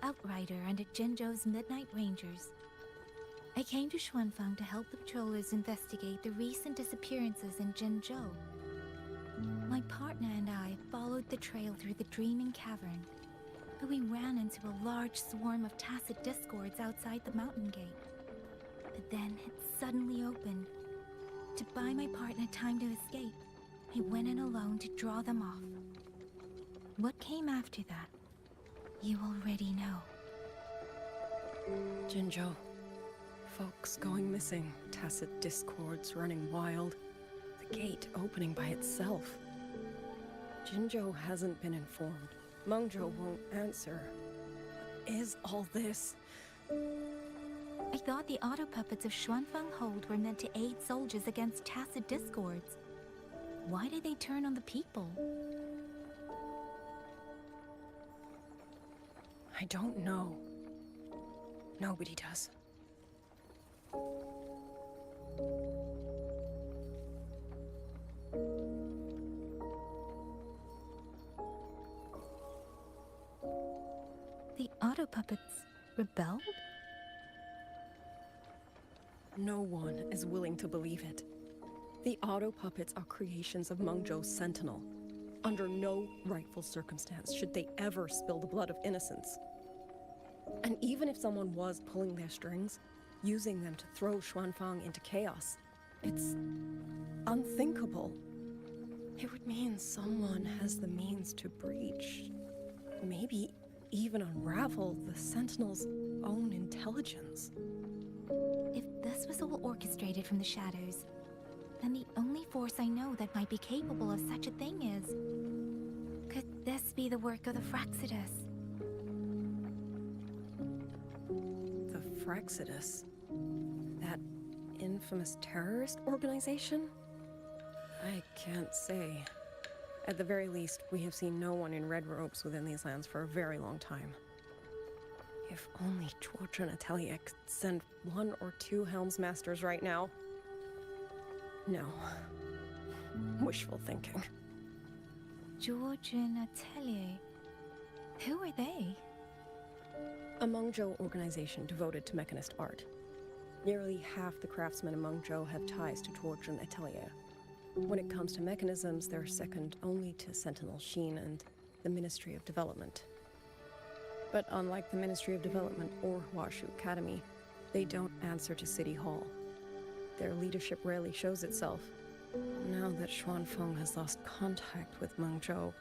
outrider under Jinzhou's Midnight Rangers. I came to Xuanfang to help the patrollers investigate the recent disappearances in Jinzhou. My partner and I followed the trail through the Dreaming Cavern, but we ran into a large swarm of tacit discords outside the mountain gate. But then it suddenly opened. To buy my partner time to escape, I went in alone to draw them off. What came after that, you already know. Jinzhou. Folks going missing, tacit discords running wild, the gate opening by itself. Jinzhou hasn't been informed. MENGZHOU won't answer. What is all this? I thought the auto puppets of Xuanfang Hold were meant to aid soldiers against tacit discords. Why did they turn on the people? I don't know. Nobody does. The auto puppets rebelled? No one is willing to believe it. The auto puppets are creations of MENGZHOU's Sentinel. Under no rightful circumstance should they ever spill the blood of innocents. And even if someone was pulling their strings, using them to throw Xuanfang into chaos, it's unthinkable. It would mean someone has the means to breach, maybe even unravel the Sentinel's own intelligence. If this was all orchestrated from the shadows, then the only force I know that might be capable of such a thing is... Could this be the work of the Fraxidus? The Fraxidus? That infamous terrorist organization? I can't say. At the very least, we have seen no one in red robes within these lands for a very long time. If only George and Atelier could send 1 or 2 Helmsmasters right now. No. Wishful thinking. George and Atelier? Who are they? A MENGZHOU organization devoted to mechanist art. Nearly half the craftsmen in MENGZHOU have ties to George and Atelier. When it comes to mechanisms, they're second only to Sentinel Sheen and the Ministry of Development. But unlike the Ministry of Development or Huashu Academy, they don't answer to City Hall. Their leadership rarely shows itself. Now that Xuanfang has lost contact with MENGZHOU,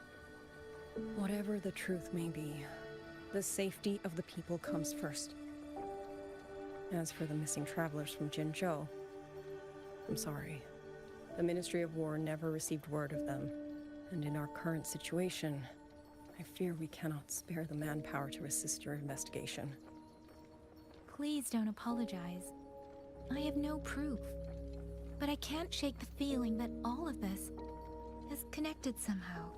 whatever the truth may be, the safety of the people comes first. As for the missing travelers from Jinzhou, I'm sorry. The Ministry of War never received word of them, and in our current situation, I fear we cannot spare the manpower to assist your investigation. Please don't apologize. I have no proof, but I can't shake the feeling that all of this is connected somehow.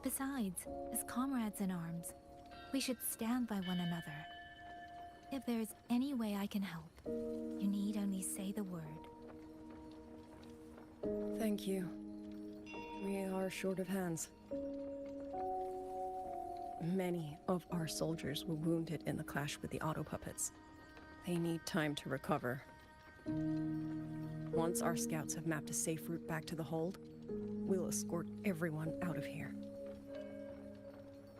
Besides, as comrades in arms, we should stand by one another. If there is any way I can help, you need only say the word. Thank you. We are short of hands. Many of our soldiers were wounded in the clash with the auto puppets. They need time to recover. Once our scouts have mapped a safe route back to the hold, we'll escort everyone out of here.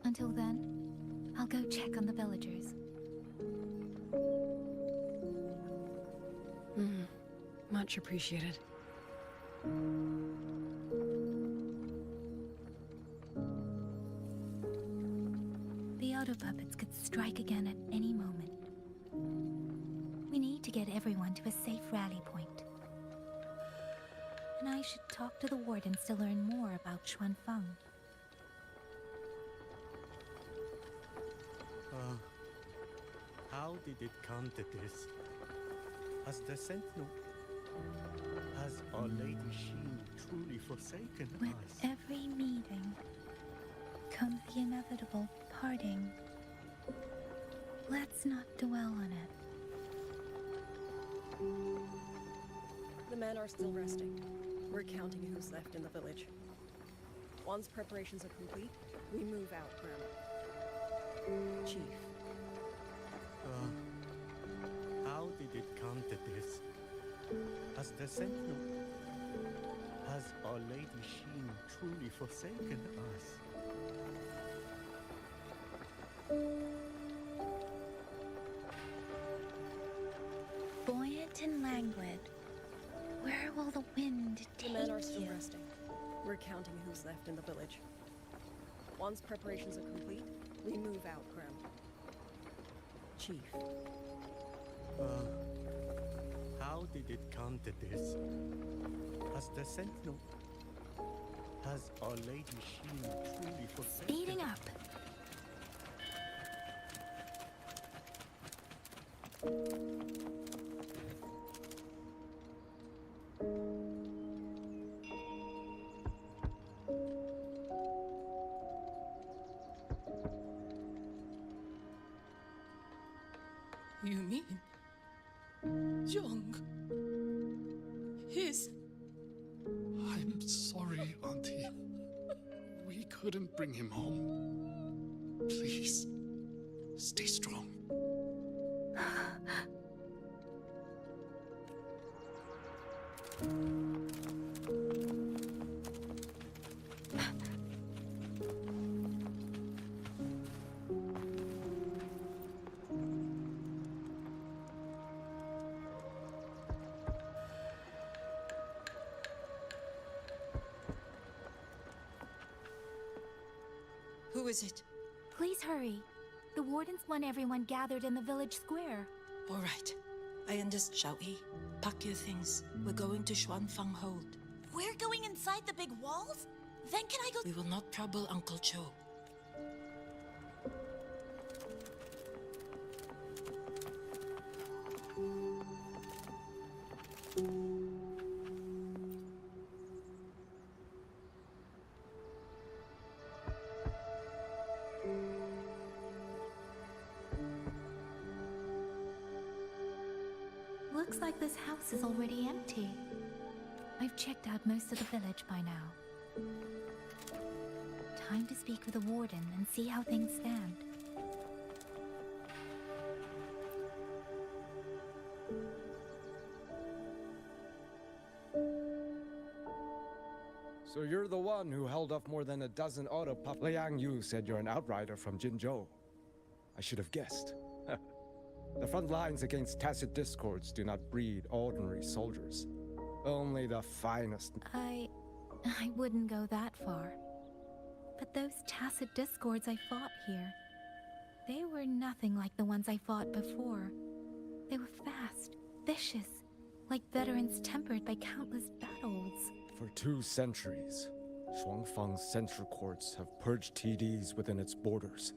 Until then, I'll go check on the villagers. Much appreciated. The auto puppets could strike again at any moment. We need to get everyone to a safe rally point. And I should talk to the wardens to learn more about Xuanfang. How did it come to this? Has the Sentinel... Has Our Lady Sheen truly forsaken With us? every meeting comes the inevitable parting. Let's not dwell on it. The men are still resting. We're counting who's left in the village. Once preparations are complete, we move out, Grandma. Chief. How did it come to this? As the Sentinel, has Our Lady Sheen truly forsaken us? Buoyant and languid, where will the wind take The men are still you? resting. We're counting who's left in the village. Once preparations are complete, we move out, Grim. Chief. How did it come to this? As the Sentinel, has Our Lady Sheen truly forsaken? Speeding up. You mean Young? His. I'm sorry, Auntie. We couldn't bring him home. Please, stay strong. Who is it? Please hurry. The wardens want everyone gathered in the village square. All right. I understand. Shall we? Pack your things. We're going to Xuanfang Hold. We're going inside the big walls? Then can I go? We will not trouble Uncle Cho. Looks like this house is already empty. I've checked out most of the village by now. Time to speak with the warden and see how things stand. So you're the one who held off more than a dozen auto pup. Liang Yu said you're an outrider from Jinzhou. I should have guessed. The front lines against tacit discords do not breed ordinary soldiers. Only the finest. I wouldn't go that far. But those tacit discords I fought here, they were nothing like the ones I fought before. They were fast, vicious, like veterans tempered by countless battles. For 2 centuries, Shuangfang's censure courts have purged TDs within its borders.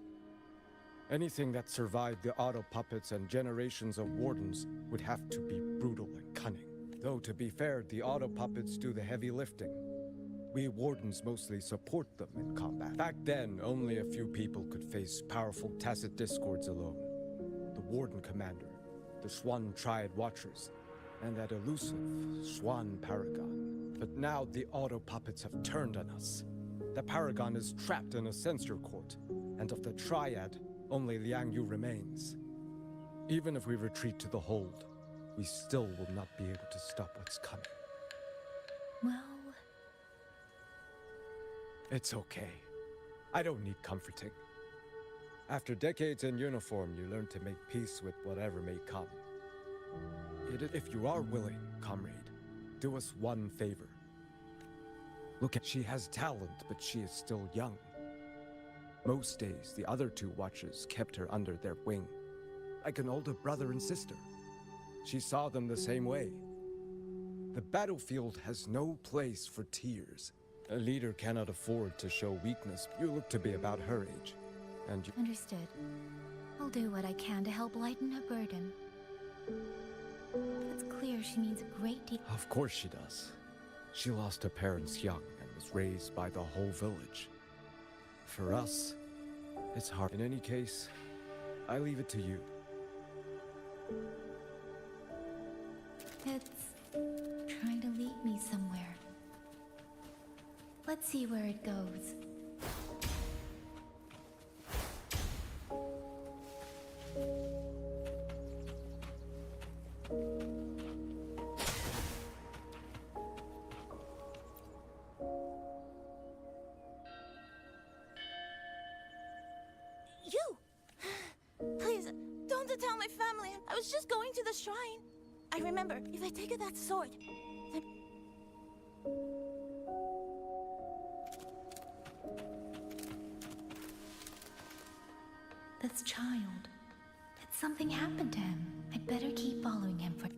Anything that survived the auto puppets and generations of wardens would have to be brutal and cunning. Though to be fair, the auto puppets do the heavy lifting. We wardens mostly support them in combat. Back then, only a few people could face powerful tacit discords alone. The warden commander, the Xuan Triad Watchers, and that elusive Xuan Paragon. But now the auto puppets have turned on us. The Paragon is trapped in a censure court, and of the Triad, only Liang Yu remains. Even if we retreat to the hold, we still will not be able to stop what's coming. Well... It's okay. I don't need comforting. After decades in uniform, you learn to make peace with whatever may come. If you are willing, comrade, do us one favor. Look at, she has talent, but she is still young. Most days, the other 2 watchers kept her under their wing, like an older brother and sister. She saw them the same way. The battlefield has no place for tears. A leader cannot afford to show weakness. You look to be about her age, and you... Understood. I'll do what I can to help lighten her burden. It's clear she means a great deal. Of course she does. She lost her parents young and was raised by the whole village. For us, it's hard. In any case, I leave it to you. It's trying to lead me somewhere. Let's see where it goes. I was just going to the shrine. I remember, if I take that sword, then... This child. Did something happen to him? I'd better keep following him for...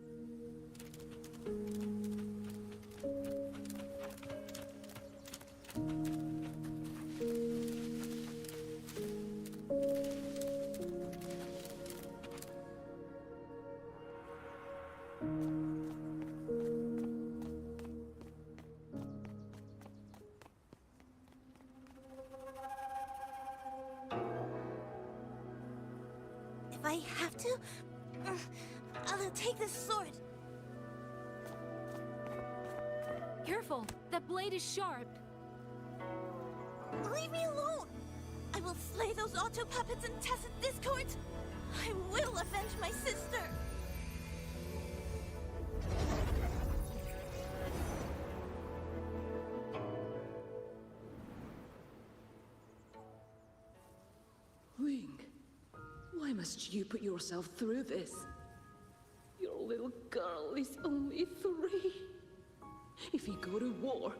If I have to, I'll take this sword. Careful! That blade is sharp! Leave me alone! I will slay those auto puppets and tacit discords! I will avenge my sister! Wing, why must you put yourself through this? Your little girl is only 3. If you go to war...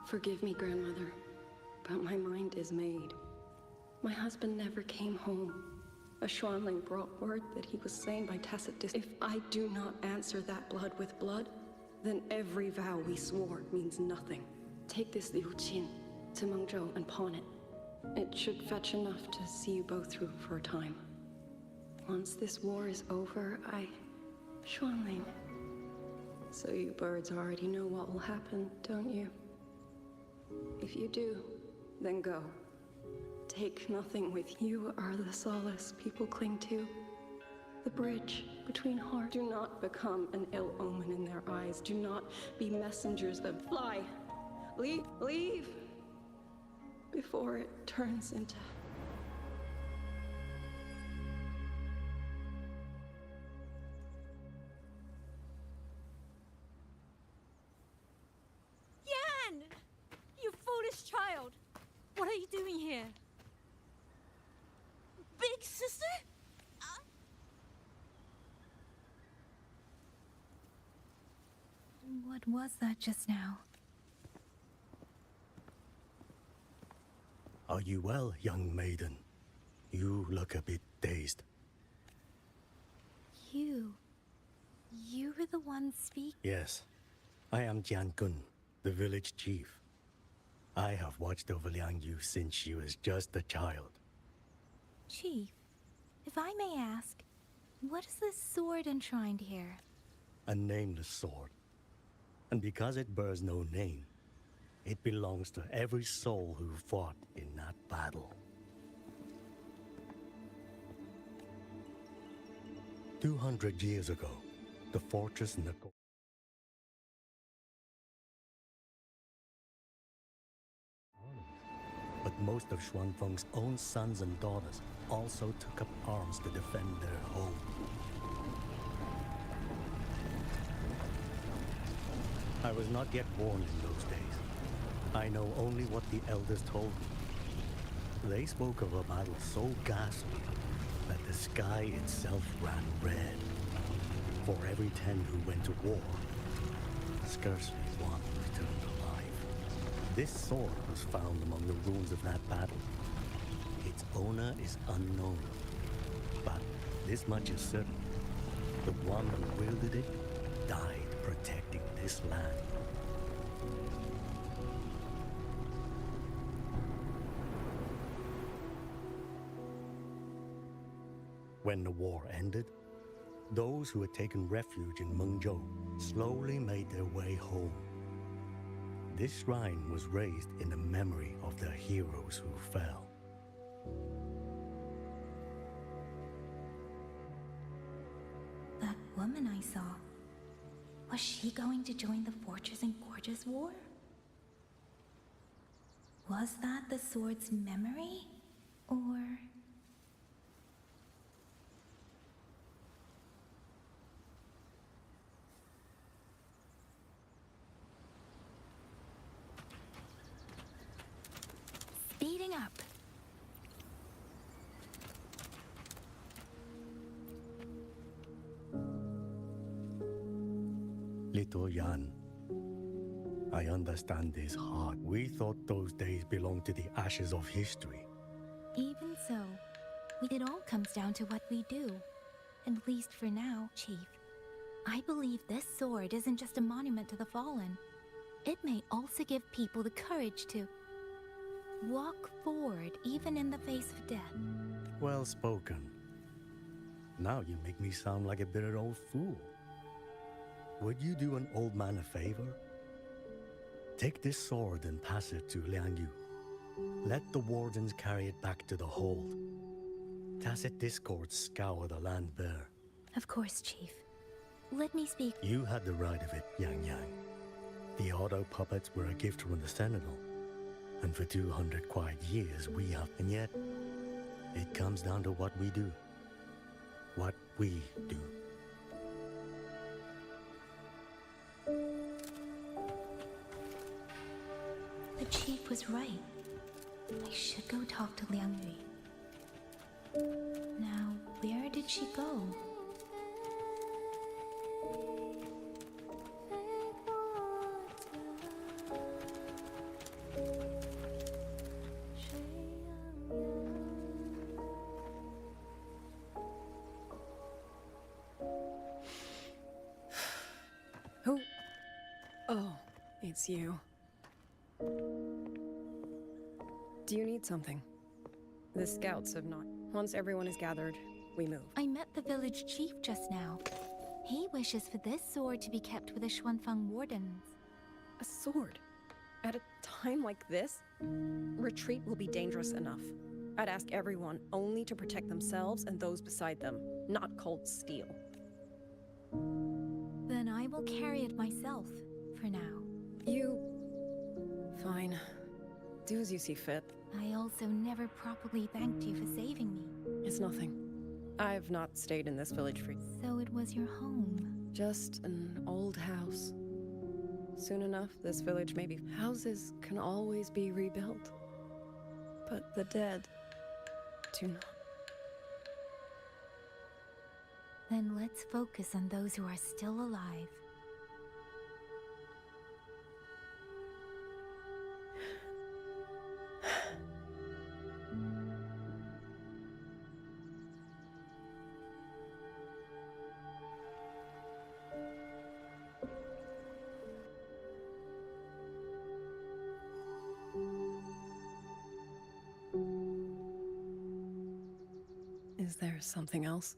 Forgive me, grandmother, but my mind is made. My husband never came home. A Xuanling brought word that he was slain by tacit discord. If I do not answer that blood with blood, then every vow we swore means nothing. Take this Liu Qin to MENGZHOU and pawn it. It should fetch enough to see you both through for a time. Once this war is over, Xuanling. So you birds already know what will happen, don't you? If you do, then go. Take nothing with you are the solace people cling to. The bridge between hearts. Do not become an ill omen in their eyes. Do not be messengers of fly. Leave! Before it turns into... Yan! You foolish child! What are you doing here? Big sister? What was that just now? Are you well, young maiden? You look a bit dazed. You were the one speaking? Yes, I am Jian Gun, the village chief. I have watched over Liang Yu since she was just a child. Chief, if I may ask, what is this sword enshrined here? A nameless sword. And because it bears no name, it belongs to every soul who fought in that battle. 200 years ago, the fortress in the... But most of Xuanfeng's own sons and daughters also took up arms to defend their home. I was not yet born in those days. I know only what the elders told me. They spoke of a battle so ghastly that the sky itself ran red. For every 10 who went to war, scarcely one returned alive. This sword was found among the ruins of that battle. Its owner is unknown, but this much is certain. The one who wielded it died protecting this land. When the war ended, those who had taken refuge in MENGZHOU slowly made their way home. This shrine was raised in the memory of the heroes who fell. That woman I saw, was she going to join the Fortress and Gorges War? Was that the sword's memory? Or... Speeding up. Little Yan. I understand his heart. We thought those days belonged to the ashes of history. Even so, it all comes down to what we do. At least for now, Chief. I believe this sword isn't just a monument to the fallen. It may also give people the courage to walk forward even in the face of death. Well spoken. Now you make me sound like a bitter old fool. Would you do an old man a favor? Take this sword and pass it to Liang Yu. Let the wardens carry it back to the hold. Tacit discords scour the land bare. Of course, Chief. Let me speak. You had the right of it, Yang Yang. The auto puppets were a gift from the Sentinel. And for 200 quiet years we have. And yet, it comes down to what we do. What we do. The Chief was right. I should go talk to Liang Yui. Now, where did she go? Who? Oh, it's you. Do you need something? The scouts have not. Once everyone is gathered, we move. I met the village chief just now. He wishes for this sword to be kept with the Xuanfang wardens. A sword? At a time like this? Retreat will be dangerous enough. I'd ask everyone only to protect themselves and those beside them, not cold steel. Then I will carry it myself, for now. Fine. Do as you see fit. I also never properly thanked you for saving me. It's nothing. I've not stayed in this village for... So it was your home? Just an old house. Soon enough, this village may be... Houses can always be rebuilt. But the dead do not. Then let's focus on those who are still alive. Is there something else?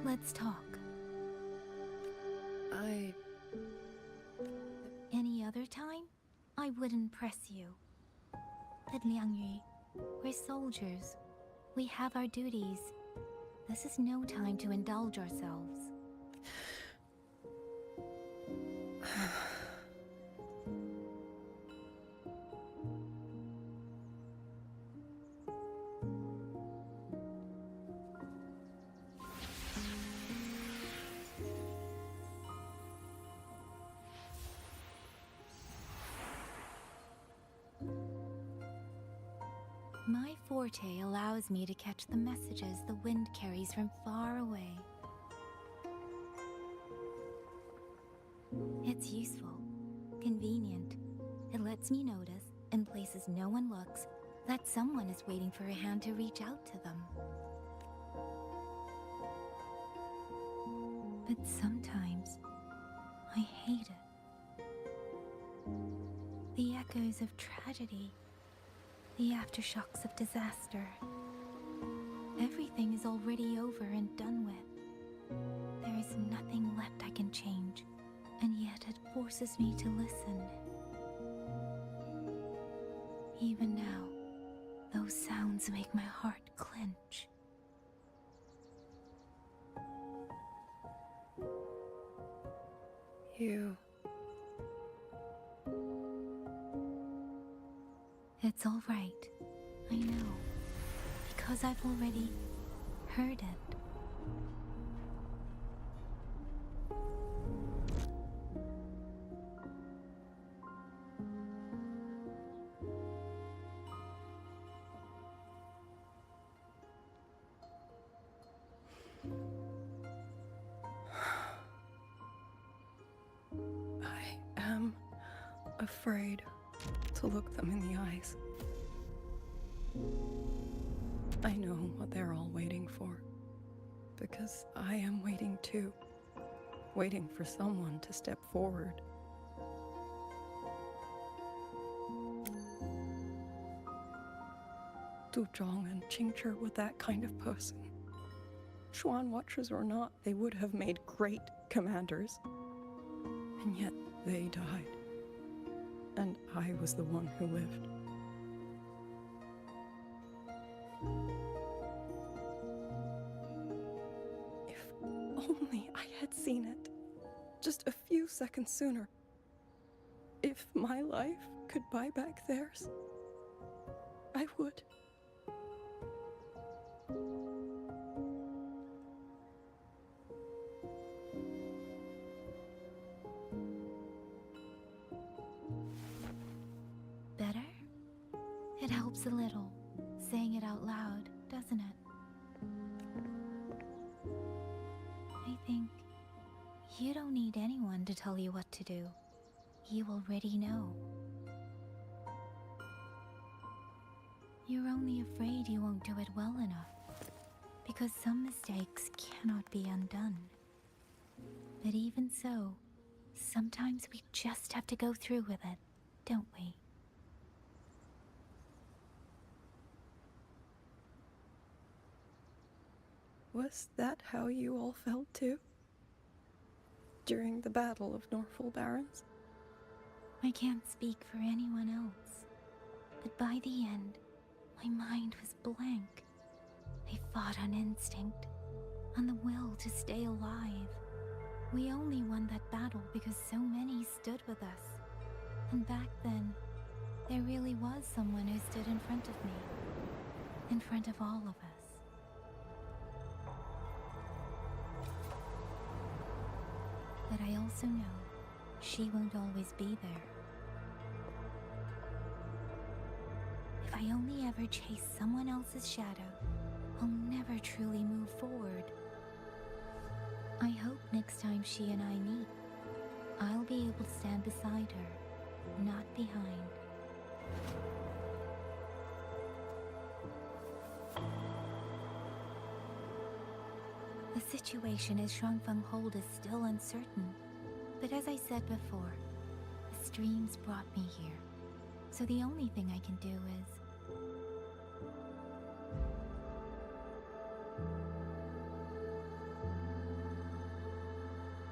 Let's talk. Any other time, I wouldn't press you. But Liang Yu, we're soldiers. We have our duties. This is no time to indulge ourselves. My forte allows me to catch the messages the wind carries from far away. It's useful, convenient. It lets me notice, in places no one looks, that someone is waiting for a hand to reach out to them. But sometimes, I hate it. The echoes of tragedy. The aftershocks of disaster. Everything is already over and done with. There is nothing left I can change, and yet it forces me to listen. Even now, those sounds make my heart clench. It's all right. I know. Because I've already heard it. I am afraid to look them in the eyes. I know what they're all waiting for, because I am waiting too. Waiting for someone to step forward. Du Zhong and Qingzhi were that kind of person. Xuan Watchers or not, they would have made great commanders. And yet they died. And I was the one who lived. If only I had seen it. Just a few seconds sooner. If my life could buy back theirs, I would. Better? It helps a little, saying it out loud, doesn't it? I think you don't need anyone to tell you what to do. You already know. You're only afraid you won't do it well enough, because some mistakes cannot be undone. But even so, sometimes we just have to go through with it, don't we? Was that how you all felt too? During the Battle of Norfolk Barrens? I can't speak for anyone else, but by the end, my mind was blank. I fought on instinct, on the will to stay alive. We only won that battle because so many stood with us. And back then, there really was someone who stood in front of me. In front of all of us. But I also know she won't always be there. If I only ever chase someone else's shadow, I'll never truly move forward. I hope next time she and I meet, I'll be able to stand beside her, not behind. The situation as Shuangfeng Hold is still uncertain, but as I said before, the streams brought me here, so the only thing I can do is...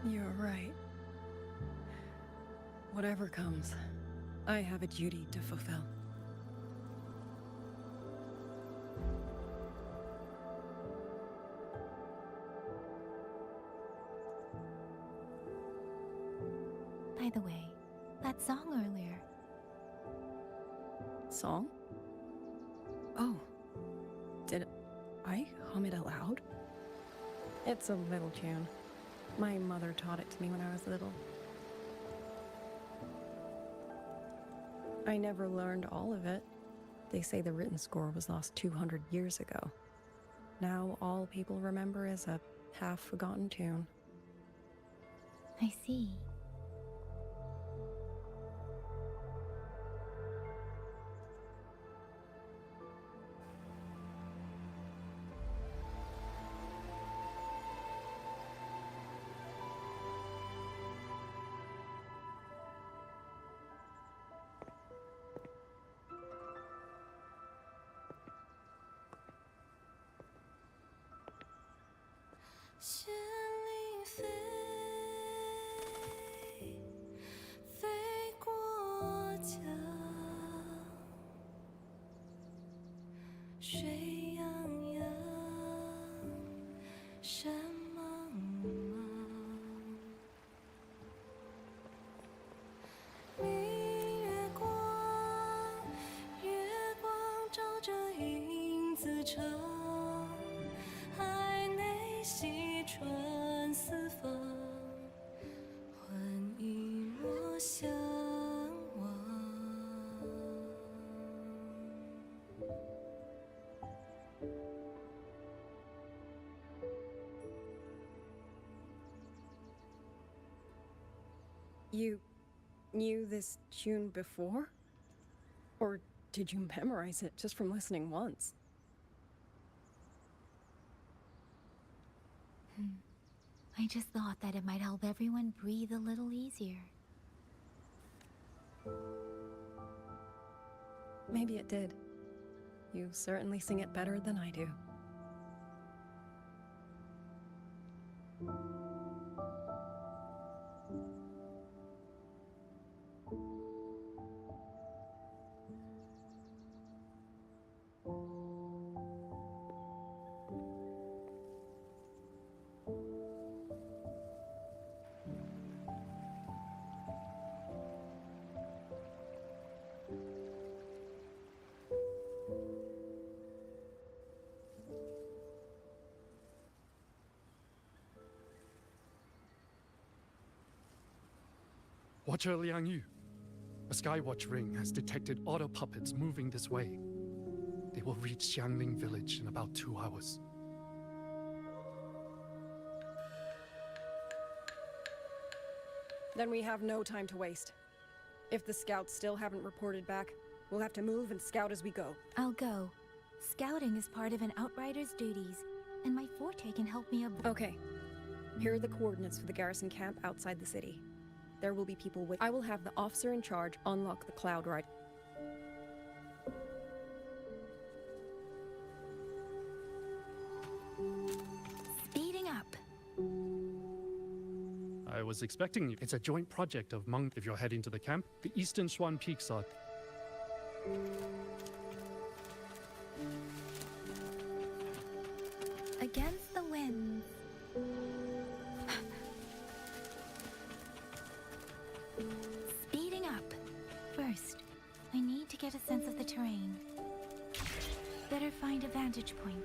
You're right. Whatever comes, I have a duty to fulfill. By the way, that song earlier. Song? Oh. Did I hum it aloud? It's a little tune. My mother taught it to me when I was little. I never learned all of it. They say the written score was lost 200 years ago. Now all people remember is a half-forgotten tune. I see. You knew this tune before? Or did you memorize it just from listening once? I just thought that it might help everyone breathe a little easier. Maybe it did. You certainly sing it better than I do. Watcher Liang Yu. A Skywatch ring has detected auto puppets moving this way. They will reach Xiangling village in about 2 hours. Then we have no time to waste. If the scouts still haven't reported back, we'll have to move and scout as we go. I'll go. Scouting is part of an outrider's duties, and my forte can help me Okay. Here are the coordinates for the garrison camp outside the city. There will be people with. I will have the officer in charge unlock the cloud ride. Speeding up. I was expecting you. It's a joint project of Meng. If you're heading to the camp, the eastern Swan Peaks are... Against the winds. Speeding up. First, I need to get a sense of the terrain. Better find a vantage point.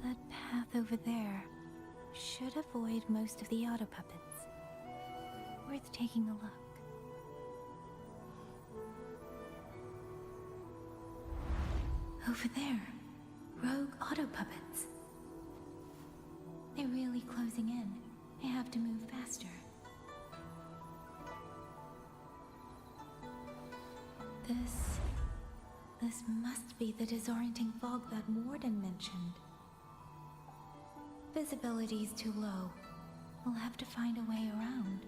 That path over there should avoid most of the auto puppets. Worth taking a look. Over there, rogue auto puppets. They're really closing in. I have to move faster. This must be the disorienting fog that Warden mentioned. Visibility's too low. We'll have to find a way around.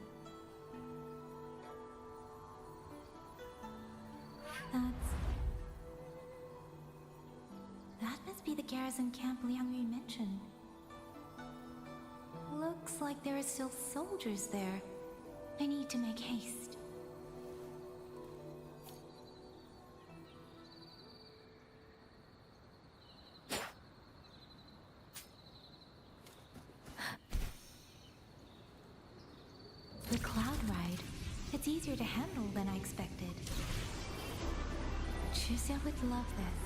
That must be the garrison camp Liang Yu mentioned. Looks like there are still soldiers there. I need to make haste. The cloud ride. It's easier to handle than I expected. Chuzia would love this.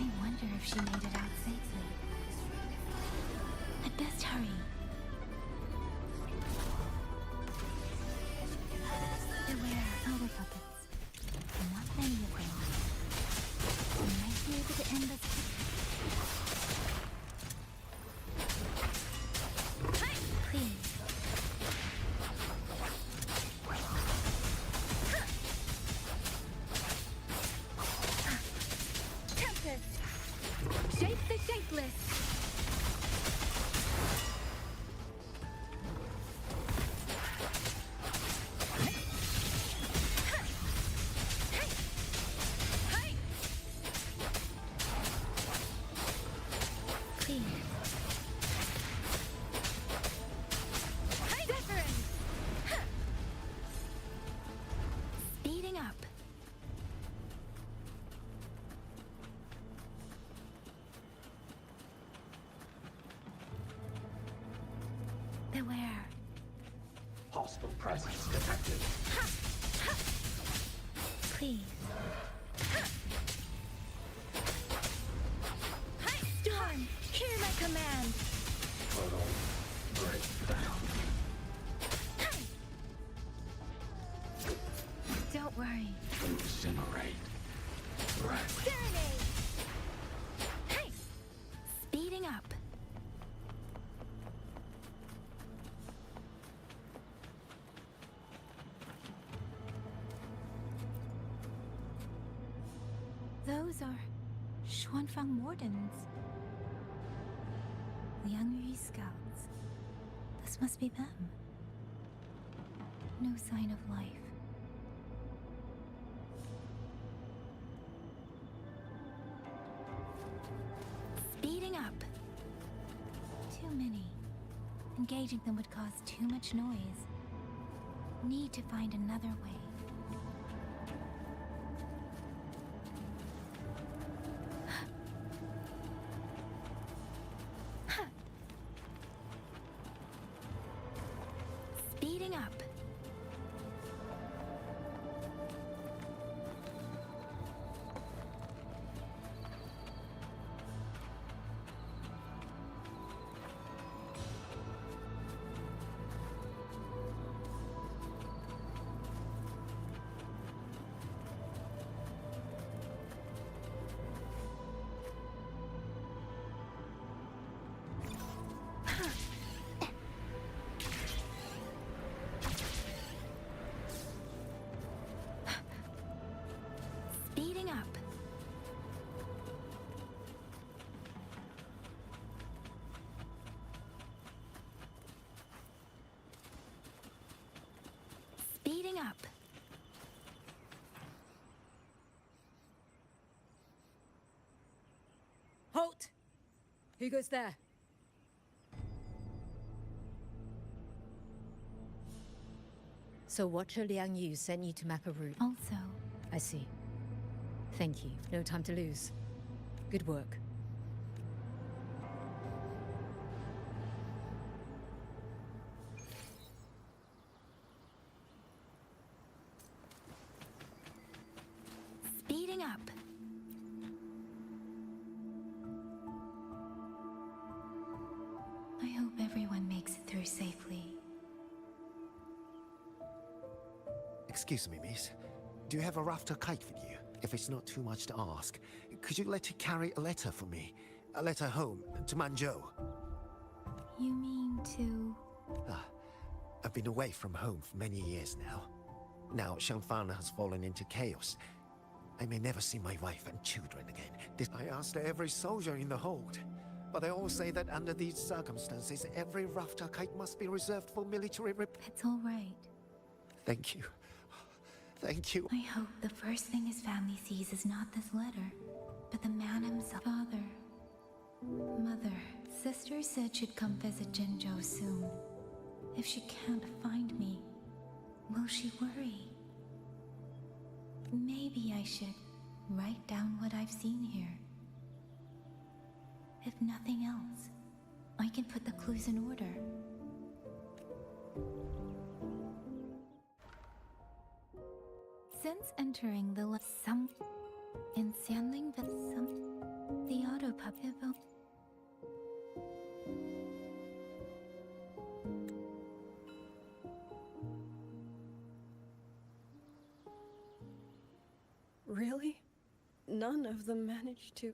I wonder if she made it out safely. I'd best hurry. Beware auto puppets. Not many of them. I might be able to end this quickly. Please. Shape the shapeless! Beware. Hostile presence detected. Please. Storm, hear my command. Portal breakdown. Don't worry. Incinerate. Right. Serenade. Hey! Speeding up. Those are Xuanfang Wardens. Liang Yu scouts. This must be them. No sign of life. Speeding up. Too many. Engaging them would cause too much noise. Need to find another way. Speeding up. Speeding up. Speeding up. Halt! Who goes there? So Watcher Liang Yu sent you to map a route. Also, I see. Thank you. No time to lose. Good work. speeding up. I hope everyone makes it through safely. Excuse me, miss. Do you have a rafter kite with you? If it's not too much to ask, could you let it carry a letter for me? A letter home, to MENGZHOU. You mean to... I've been away from home for many years now. Now Shangfan has fallen into chaos. I may never see my wife and children again. I asked every soldier in the hold, but they all say that under these circumstances, every rafter kite must be reserved for military It's all right. Thank you. Thank you. I hope the first thing his family sees is not this letter, but the man himself. Father. Mother. Sister said she'd come visit Jinzhou soon. If she can't find me, will she worry? Maybe I should write down what I've seen here. If nothing else, I can put the clues in order. Since entering the in Xianling the auto puppet. Really? None of them managed to...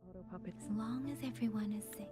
Auto puppet. As long as everyone is safe.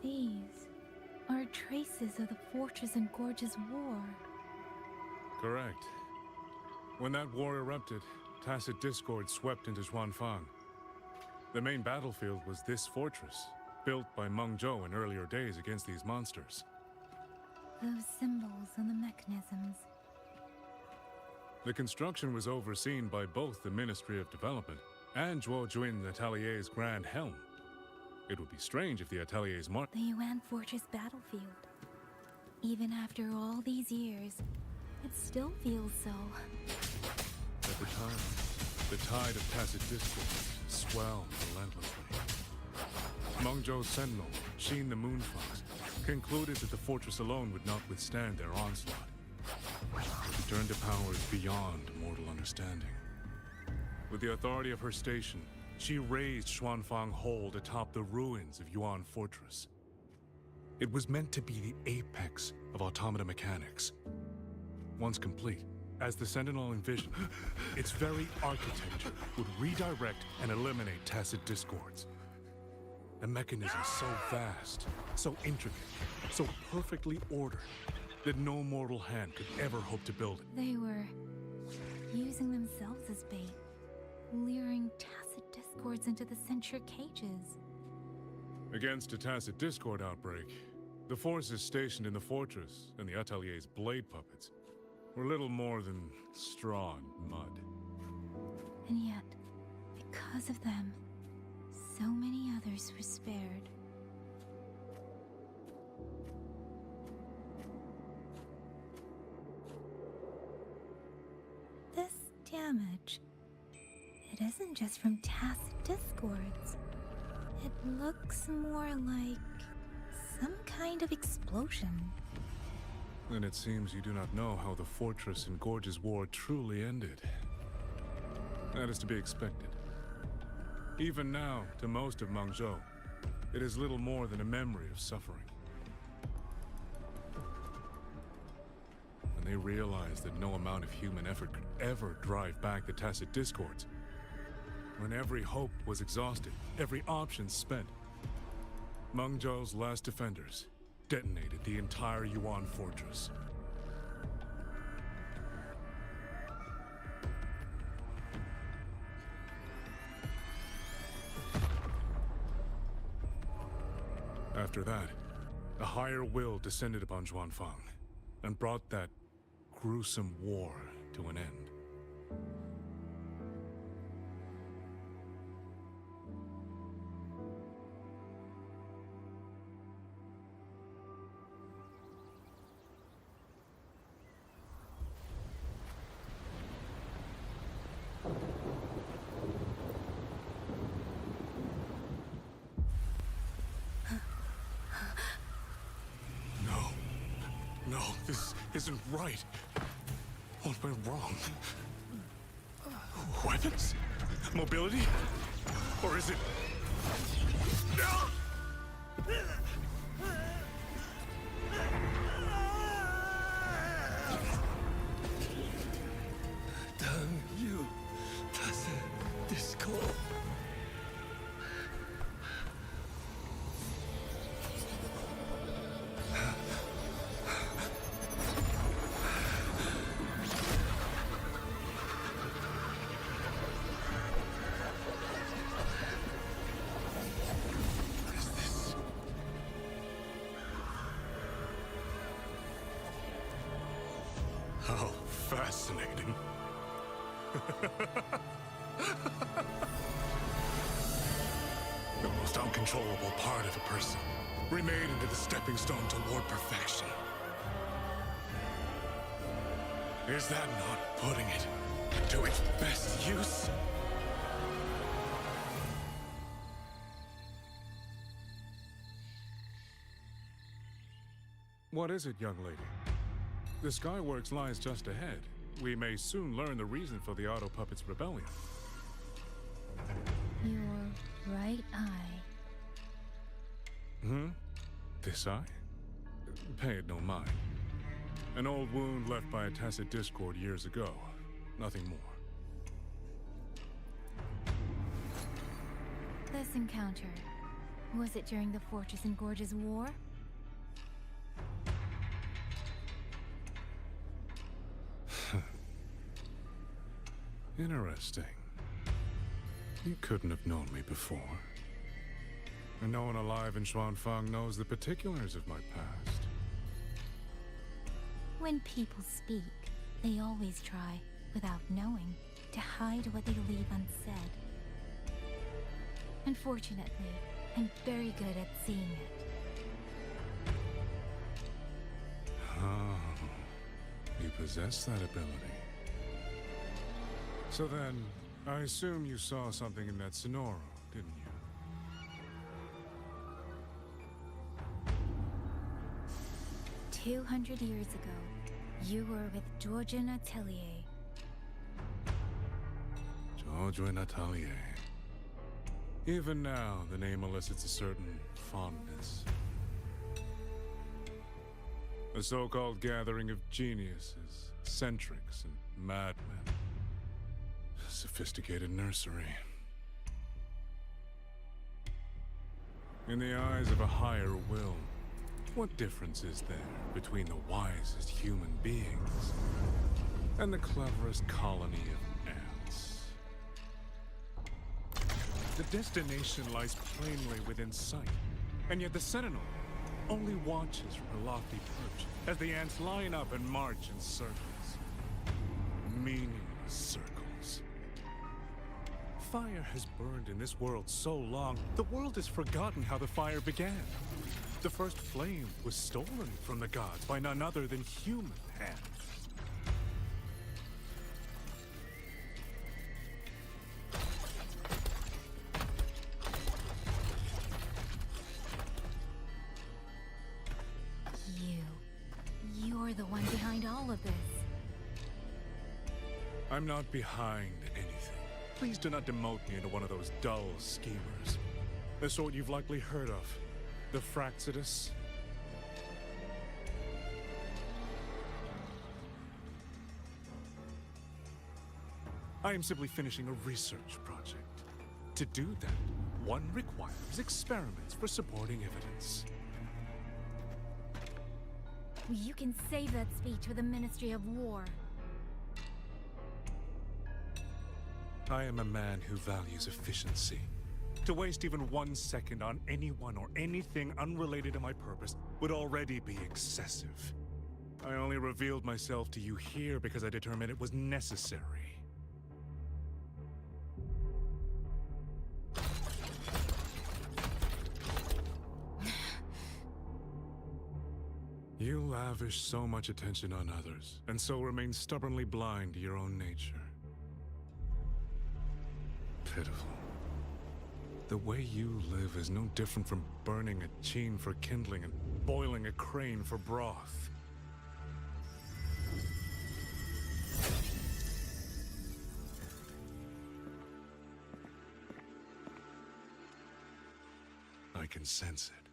These are traces of the Fortress and Gorge's war. Correct. When that war erupted, tacit discord swept into Xuanfang. The main battlefield was this fortress, built by MENGZHOU in earlier days against these monsters. Those symbols and the mechanisms. The construction was overseen by both the Ministry of Development and Zhuo Jun's Atelier's Grand Helm. It would be strange if the Atelier's mark. The Yuan Fortress battlefield. Even after all these years, it still feels so. At the time, the tide of tacit discord swelled relentlessly. MENGZHOU's sentinel, Sheen the Moonfox, concluded that the fortress alone would not withstand their onslaught. She turned to powers beyond mortal understanding. With the authority of her station, she raised Xuanfang Hold atop the ruins of Yuan Fortress. It was meant to be the apex of automata mechanics. Once complete, as the Sentinel envisioned, its very architecture would redirect and eliminate tacit discords. A mechanism so vast, so intricate, so perfectly ordered, that no mortal hand could ever hope to build it. They were using themselves as bait, luring tacit discords into the censure cages. Against a tacit discord outbreak, the forces stationed in the fortress and the Atelier's blade puppets were little more than straw and mud. And yet, because of them, so many others were spared. This damage, it isn't just from tacit discords. It looks more like some kind of explosion. Then it seems you do not know how the Fortress and Gorge's war truly ended. That is to be expected. Even now, to most of MENGZHOU, it is little more than a memory of suffering. When they realized that no amount of human effort could ever drive back the tacit discords, when every hope was exhausted, every option spent, MENGZHOU's last defenders detonated the entire Yuan Fortress. After that, a higher will descended upon Xuanfang and brought that gruesome war to an end. No, this isn't right. What went wrong? Weapons? Mobility? Or is it... Damn you, tacit discord. How fascinating. The most uncontrollable part of a person, remade into the stepping stone toward perfection. Is that not putting it to its best use? What is it, young lady? The Skyworks lies just ahead. We may soon learn the reason for the Auto Puppet's rebellion. Your right eye. This eye? Pay it no mind. An old wound left by a tacit discord years ago. Nothing more. This encounter, Was it during the Fortress and Gorges War? Interesting. You couldn't have known me before. And no one alive in Xuanfang knows the particulars of my past. When people speak, they always try, without knowing, to hide what they leave unsaid. Unfortunately, I'm very good at seeing it. Oh, you possess that ability. So then, I assume you saw something in that Sonoro, didn't you? 200 years ago, you were with Georgian Atelier. Georgian Atelier. Even now, the name elicits a certain fondness. A so-called gathering of geniuses, eccentrics, and madmen. A sophisticated nursery. In the eyes of a higher will, what difference is there between the wisest human beings and the cleverest colony of ants? The destination lies plainly within sight, and yet the Sentinel only watches from her lofty perch as the ants line up and march in circles. Meaningless circles. Fire has burned in this world so long, the world has forgotten how the fire began. The first flame was stolen from the gods by none other than human hands. You're the one behind all of this. I'm not behind anything. Please do not demote me into one of those dull schemers. The sort you've likely heard of. The Fraxidus. I am simply finishing a research project. To do that, one requires experiments for supporting evidence. You can save that speech for the Ministry of War. I am a man who values efficiency. To waste even 1 second on anyone or anything unrelated to my purpose would already be excessive. I only revealed myself to you here because I determined it was necessary. You lavish so much attention on others, and so remain stubbornly blind to your own nature. Pitiful. The way you live is no different from burning a chine for kindling and boiling a crane for broth. I can sense it.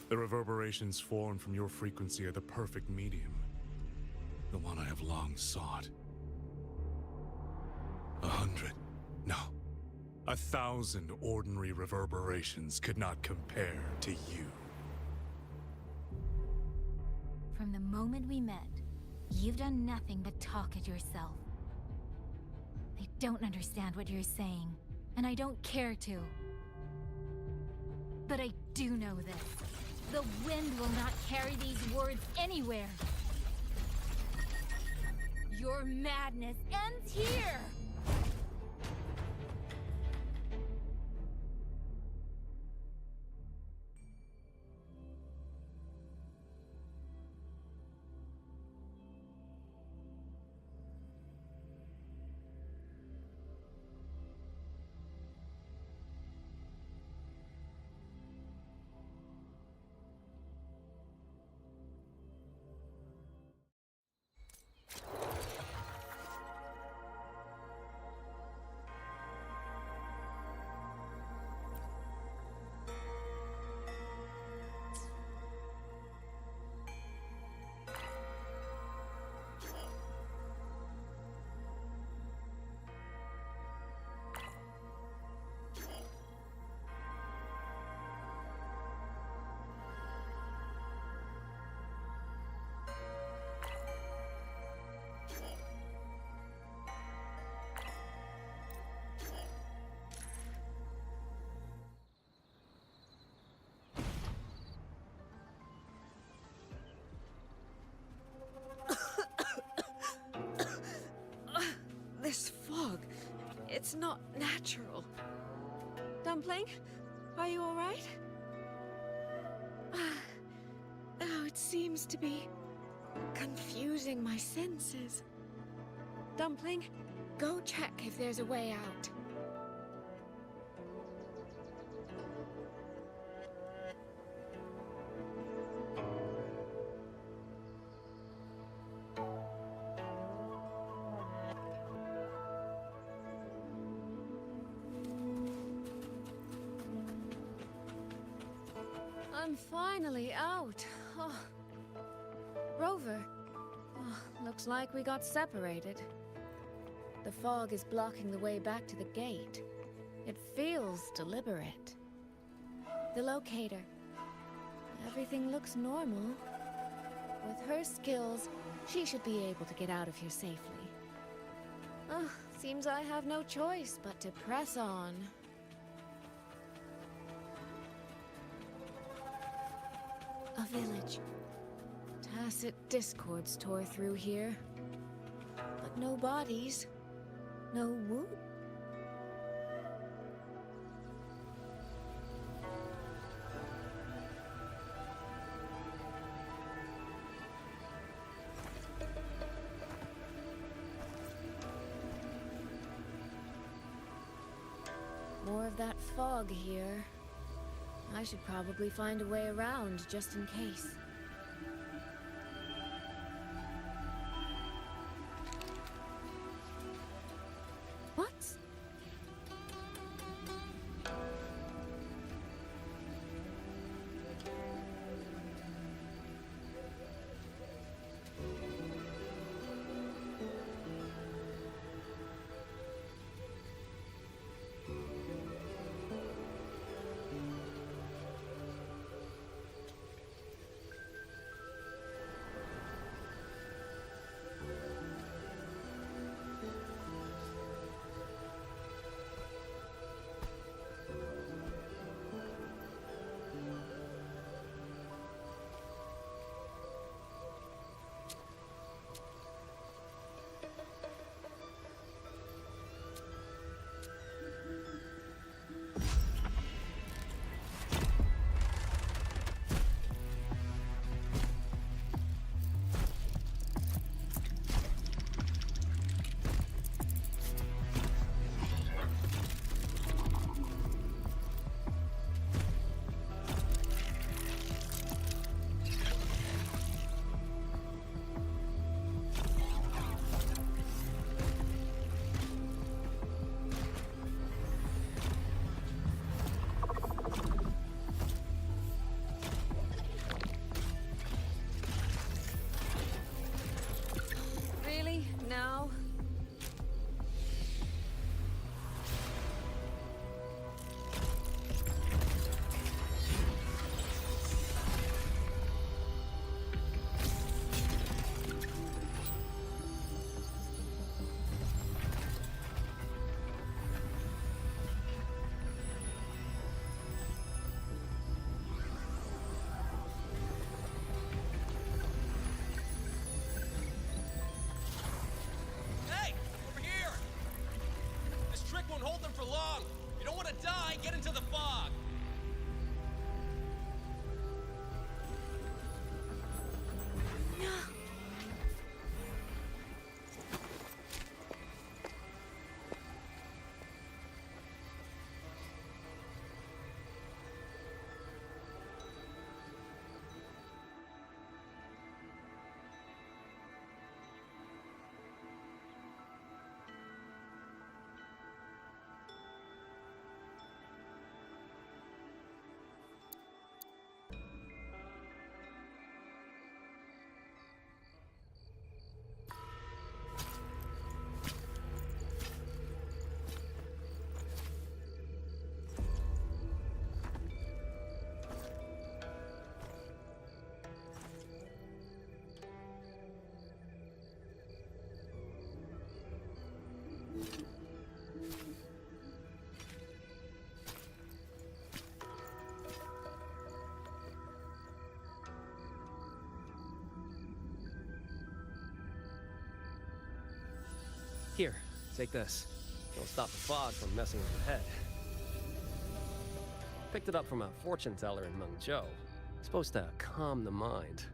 The reverberations formed from your frequency are the perfect medium. The one I have long sought. 100, no, 1,000 ordinary reverberations could not compare to you. From the moment we met, you've done nothing but talk at yourself. I don't understand what you're saying, and I don't care to. But I do know this. The wind will not carry these words anywhere. Your madness ends here! not natural. Dumpling, are you all right? Oh, it seems to be confusing my senses. Dumpling, go check if there's a way out. I'm finally out. Oh. Rover. Oh, looks like we got separated. The fog is blocking the way back to the gate. It feels deliberate. The locator. Everything looks normal. With her skills, she should be able to get out of here safely. Seems I have no choice but to press on. A village. Tacit discords tore through here. But no bodies. No wound. More of that fog here. I should probably find a way around just in case. What? Now? Won't hold them for long. You don't want to die, get into the fog. Here, take this. It'll stop the fog from messing with your head. Picked it up from a fortune teller in MENGZHOU. Supposed to calm the mind.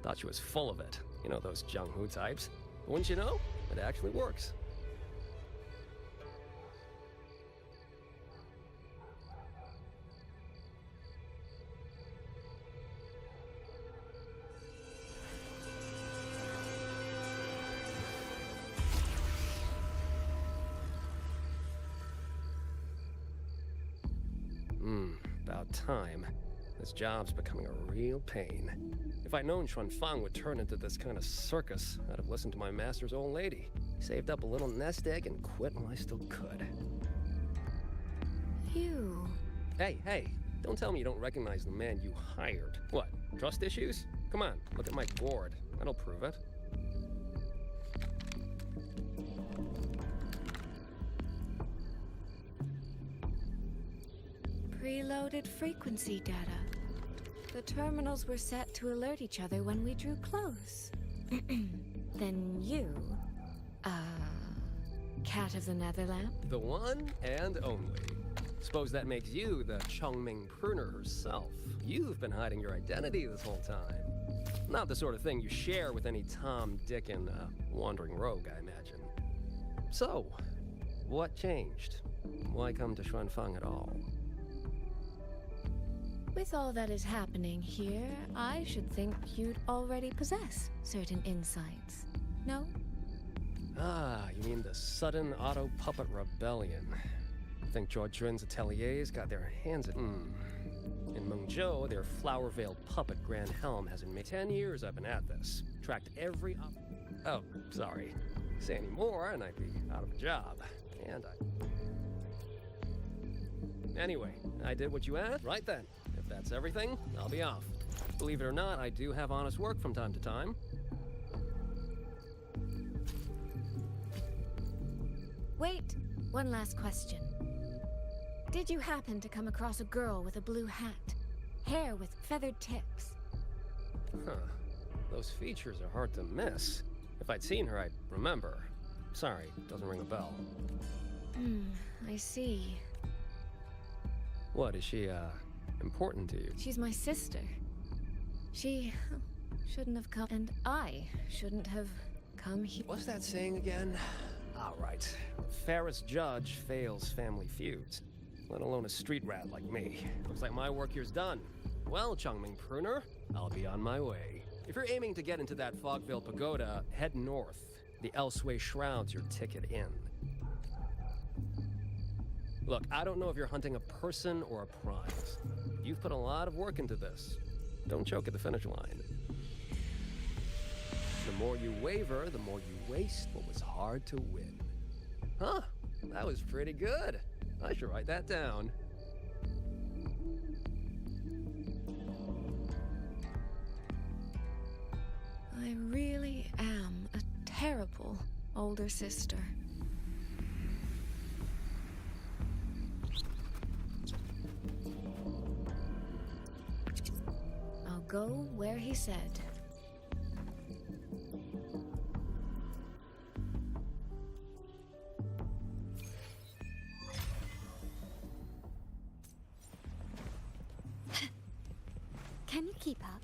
Thought she was full of it. You know those GOOOOOO types. But wouldn't you know? It actually works. About time. This job's becoming a real pain. If I'd known Xuanfang would turn into this kind of circus, I'd have listened to my master's old lady. Saved up a little nest egg and quit while I still could. You... Hey, don't tell me you don't recognize the man you hired. What, trust issues? Come on, look at my gourd. That'll prove it. Preloaded frequency data. The terminals were set to alert each other when we drew close. Then you, cat of the Netherland? The one and only. Suppose that makes you the Chongming pruner herself. You've been hiding your identity this whole time. Not the sort of thing you share with any Tom, Dick, and wandering rogue, I imagine. So, what changed? Why come to Xuanfang at all? With all that is happening here, I should think you'd already possess certain insights. No? Ah, you mean the sudden auto-puppet rebellion. Think Zhuojuan's ateliers got their hands at... In MENGZHOU, their flower-veiled puppet Grand Helm hasn't made 10 years I've been at this. Tracked every Oh, sorry. Say any more and I'd be out of a job. And Anyway, I did what you asked. Right then. If that's everything, I'll be off. Believe it or not, I do have honest work from time to time. Wait, one last question. Did you happen to come across a girl with a blue hat? Hair with feathered tips? Huh. Those features are hard to miss. If I'd seen her, I'd remember. Sorry, doesn't ring a bell. I see. What, is she, important to you? She's my sister. She shouldn't have come, and I shouldn't have come here. What's that saying again? All right. Fairest judge fails family feuds, let alone a street rat like me. Looks like my work here's done. Well, Chongming pruner, I'll be on my way. If you're aiming to get into that Fogvale pagoda, head north. The Elseway shrouds your ticket in. Look, I don't know if you're hunting a person or a prize. You've put a lot of work into this. Don't choke at the finish line. The more you waver, the more you waste what was hard to win. Huh, that was pretty good. I should write that down. I really am a terrible older sister. I'll go where he said. Can you keep up?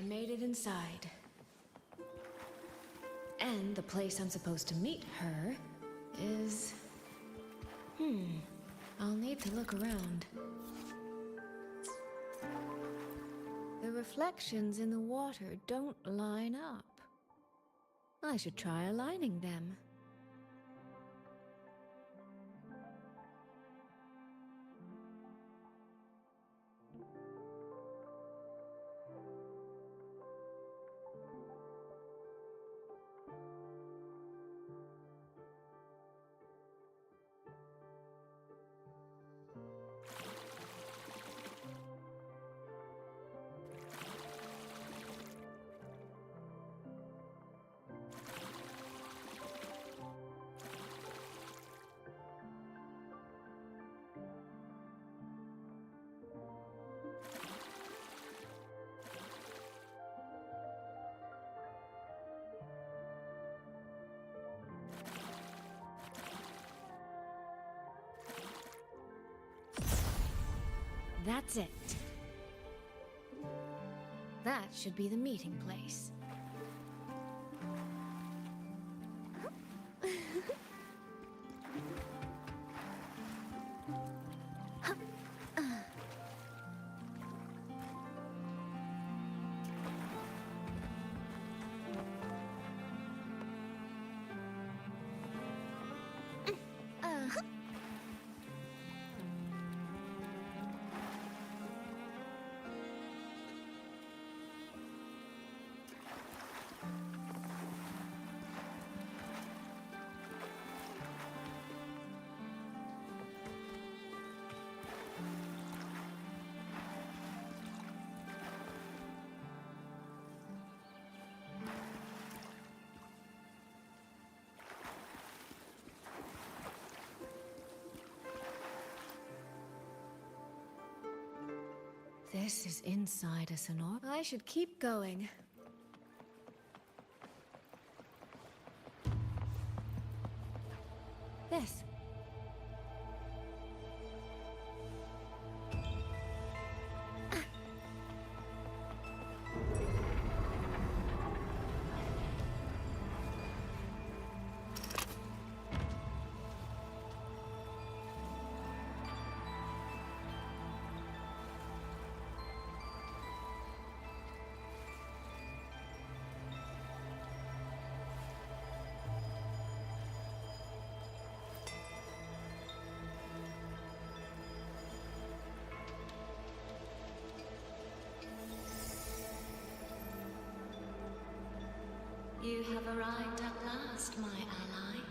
made it inside. And the place I'm supposed to meet her is... I'll need to look around. The reflections in the water don't line up. I should try aligning them. That's it. That should be the meeting place. This is inside a sonor. I should keep going. This. You have arrived at last, my ally.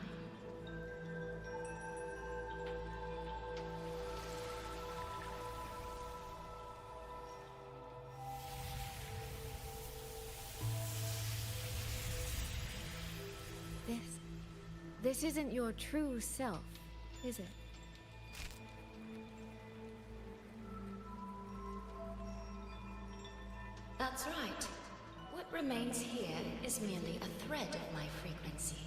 This isn't your true self, is it? That's right. What remains here is merely a thread of my frequency.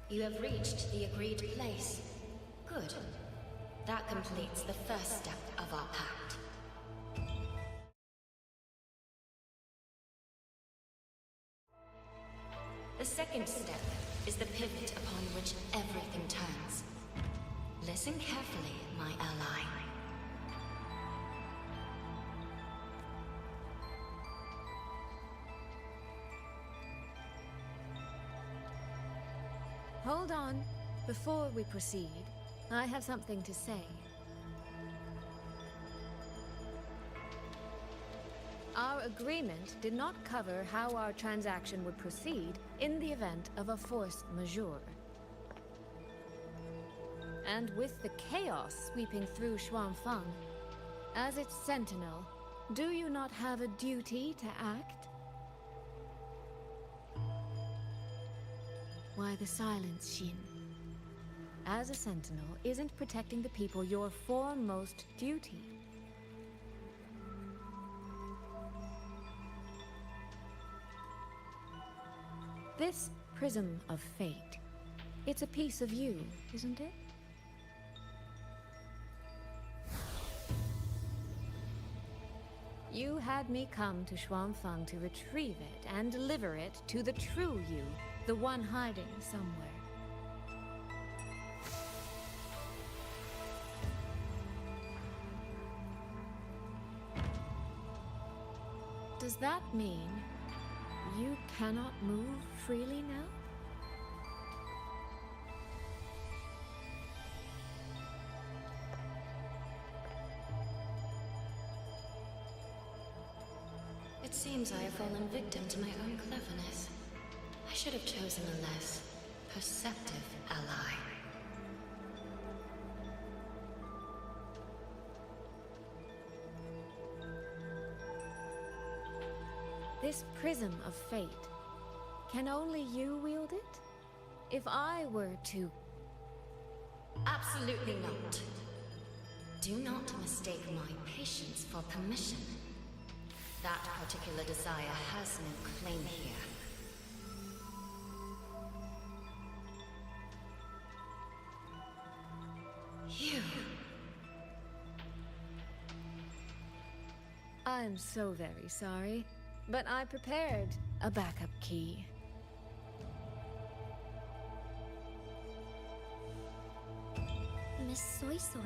You have reached the agreed place. Good. That completes the first step of our pact. The second step is the pivot upon which everything turns. Listen carefully, my ally. Hold on. Before we proceed, I have something to say. Our agreement did not cover how our transaction would proceed in the event of a force majeure. And with the chaos sweeping through Xuanfang, as its sentinel, do you not have a duty to act? Why the silence, Xin? As a sentinel, isn't protecting the people your foremost duty? This prism of fate, it's a piece of you, isn't it? had me come to Xuanfang to retrieve it and deliver it to the true you, the one hiding somewhere. Does that mean you cannot move freely now? It seems I have fallen victim to my own cleverness. I should have chosen a less perceptive ally. This prism of fate, can only you wield it? If I were to... Absolutely not. Do not mistake my patience for permission. That particular desire has no claim here. You... I'm so very sorry, but I prepared a backup key. Miss Soy Soy,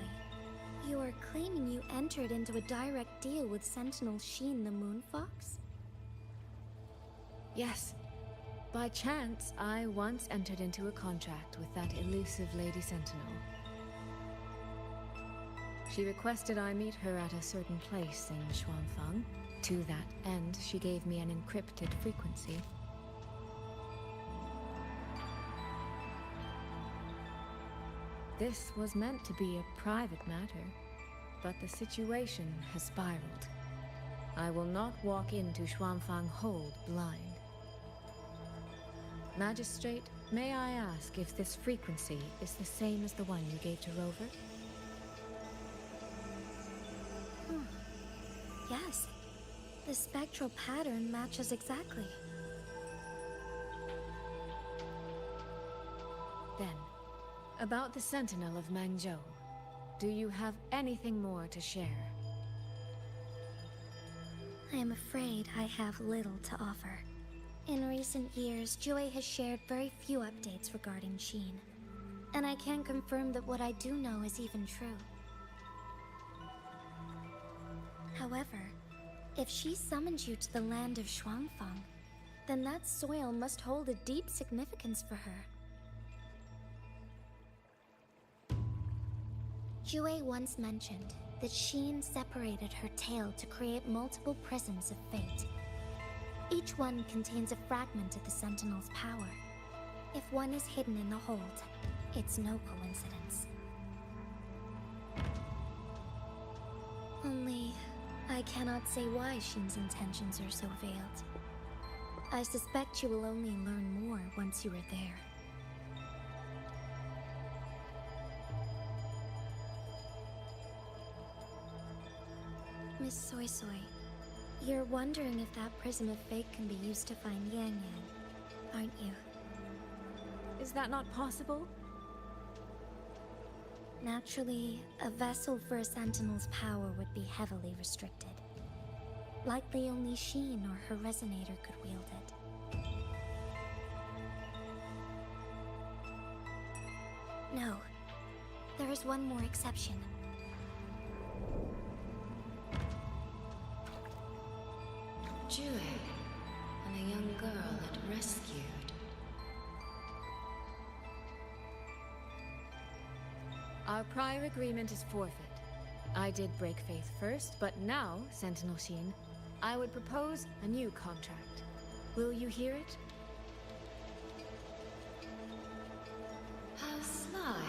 you are claiming you entered into a direct deal with Sentinel Sheen the Moon Fox? Yes. By chance, I once entered into a contract with that elusive Lady Sentinel. She requested I meet her at a certain place in Xuanfang. To that end, she gave me an encrypted frequency. This was meant to be a private matter, but the situation has spiraled. I will not walk into Xuanfang Hold blind. Magistrate, may I ask if this frequency is the same as the one you gave to Rover? Yes. The spectral pattern matches exactly. Then, about the Sentinel of MENGZHOU, do you have anything more to share? I am afraid I have little to offer. In recent years, Jue has shared very few updates regarding Sheen, and I can't confirm that what I do know is even true. However, if she summons you to the land of Xuanfang, then that soil must hold a deep significance for her. Jue once mentioned that Sheen separated her tail to create multiple prisms of fate. Each one contains a fragment of the Sentinel's power. If one is hidden in the hold, it's no coincidence. Only, I cannot say why Sheen's intentions are so veiled. I suspect you will only learn more once you are there. Miss Soy Soy, you're wondering if that prism of fate can be used to find Yang Yang, aren't you? Is that not possible? Naturally, a vessel for a Sentinel's power would be heavily restricted. Likely only Sheen or her resonator could wield it. No. There is one more exception. Jue, and a young girl it rescued. Our prior agreement is forfeit. I did break faith first, but now, Sentinel Sheen, I would propose a new contract. Will you hear it? How sly.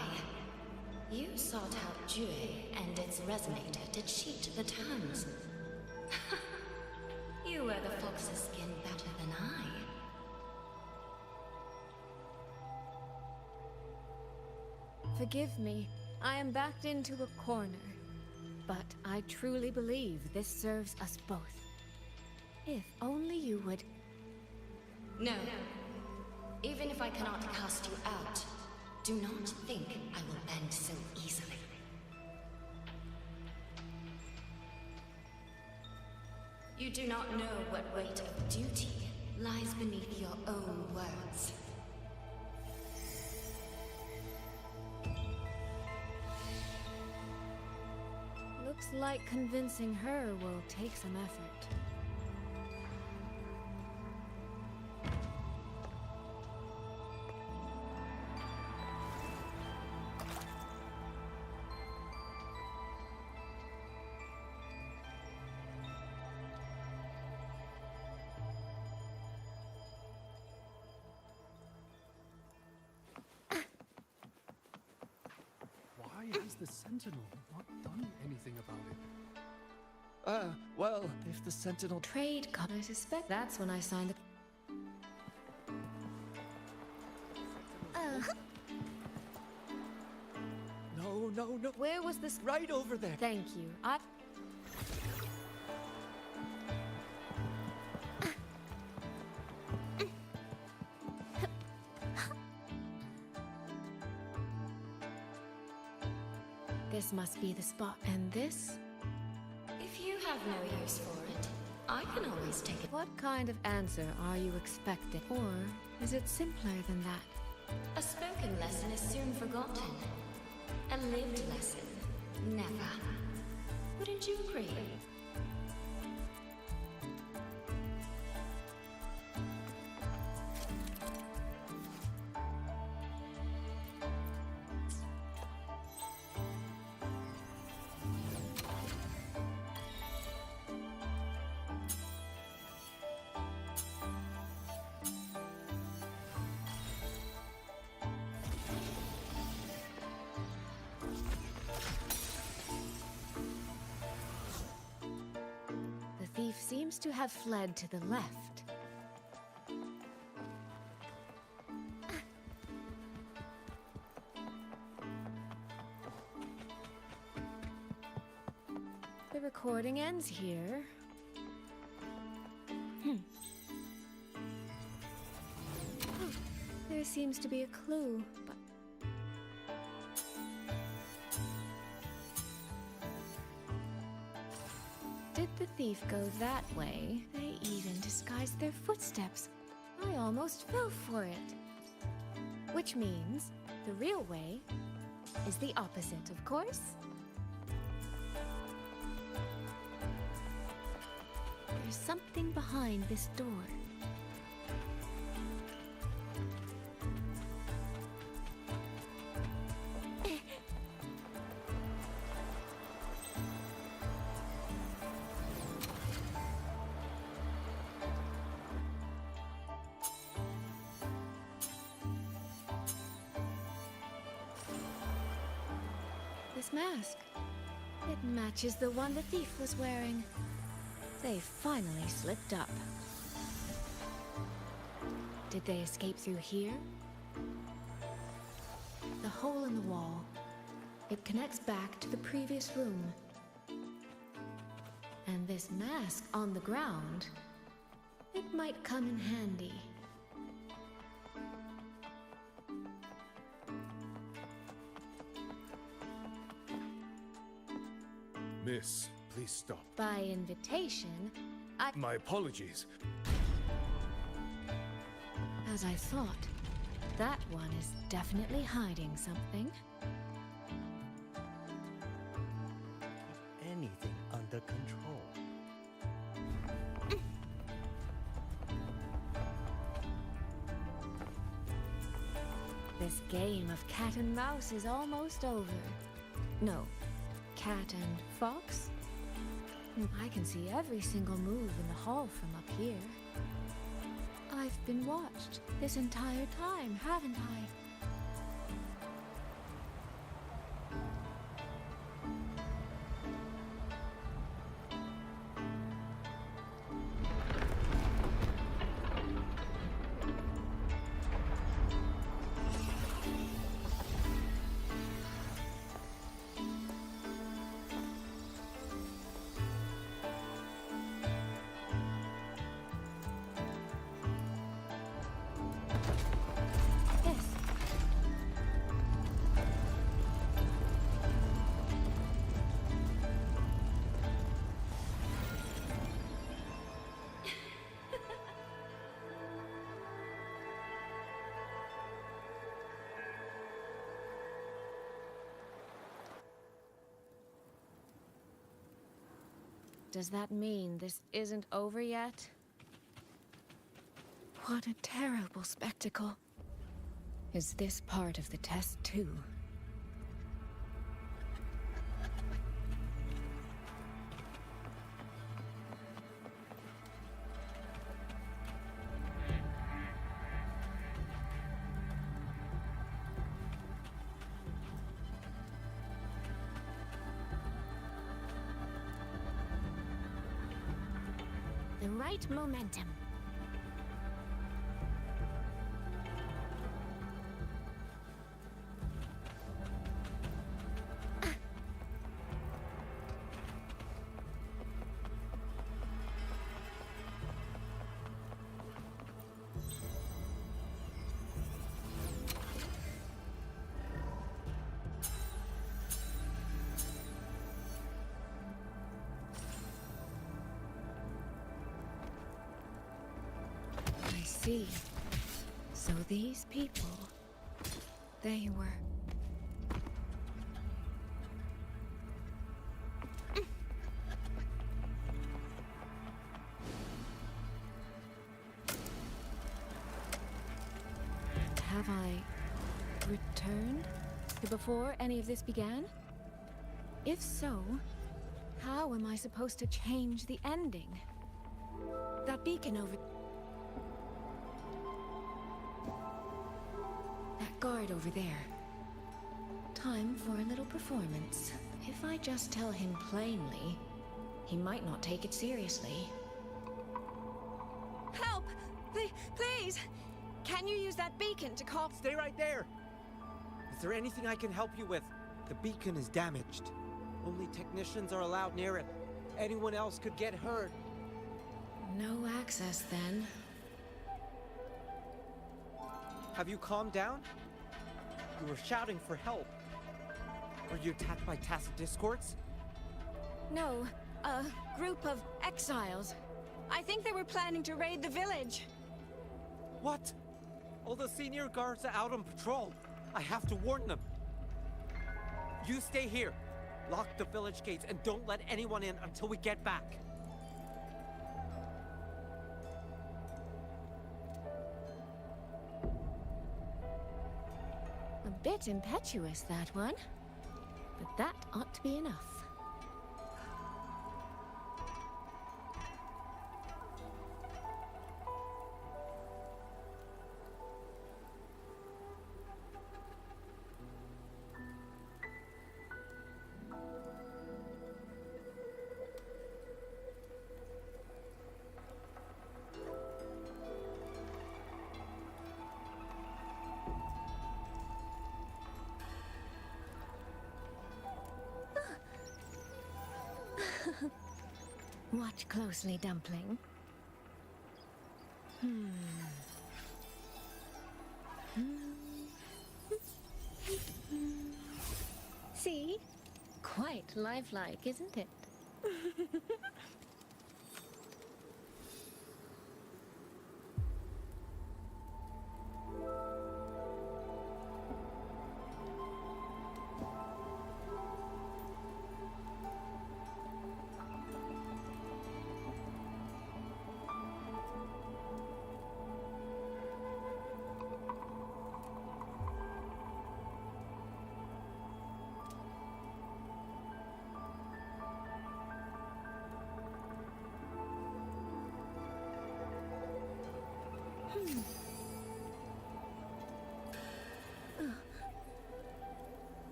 You sought out Jue and its resonator to cheat the terms. You wear the fox's skin better than I. Forgive me, I am backed into a corner. But I truly believe this serves us both. If only you would... No. Even if I cannot cast you out, do not think I will bend so easily. You You do not know what weight of duty lies beneath your own words. Looks like convincing her will take some effort. Why has the Sentinel not done anything about it? Well, if the Sentinel... Trade cut. I suspect that's when I signed the... No. Where was this? Right over there. Thank you. This must be the spot. And this? If you have no use for it, I can always take it. What kind of answer are you expecting? Or is it simpler than that? A spoken lesson is soon forgotten. A lived lesson, never. Wouldn't you agree? The thief seems to have fled to the left. The recording ends here. There seems to be a clue, but... Did the thief go that way? They even disguised their footsteps. I almost fell for it. Which means the real way is the opposite, of course. There's something behind this door. This mask. It matches the one the thief was wearing. They finally slipped up. Did they escape through here? The hole in the wall. It connects back to the previous room. And this mask on the ground, it might come in handy. Miss, please stop. By invitation, My apologies. As I thought, that one is definitely hiding something. Anything under control. This game of cat and mouse is almost over. No, cat and fox? I can see every single move in the hall from up here. I've been watched this entire time, haven't I? Does that mean this isn't over yet? What a terrible spectacle. Is this part of the test too? The right momentum. I see. So these people, they were... Have I returned to before any of this began? If so, how am I supposed to change the ending? That beacon over... That guard over there. Time for a little performance. If I just tell him plainly, he might not take it seriously. Help! Please! Can you use that beacon to call— Stay right there! Is there anything I can help you with? The beacon is damaged. Only technicians are allowed near it. Anyone else could get hurt. No access, then. Have you calmed down? You were shouting for help. Were you attacked by tacit discords? No, a group of exiles. I think they were planning to raid the village. What? All the senior guards are out on patrol. I have to warn them. You stay here. Lock the village gates and don't let anyone in until we get back. A bit impetuous, that one. But that ought to be enough. Watch closely, Dumpling. See? Quite lifelike, isn't it?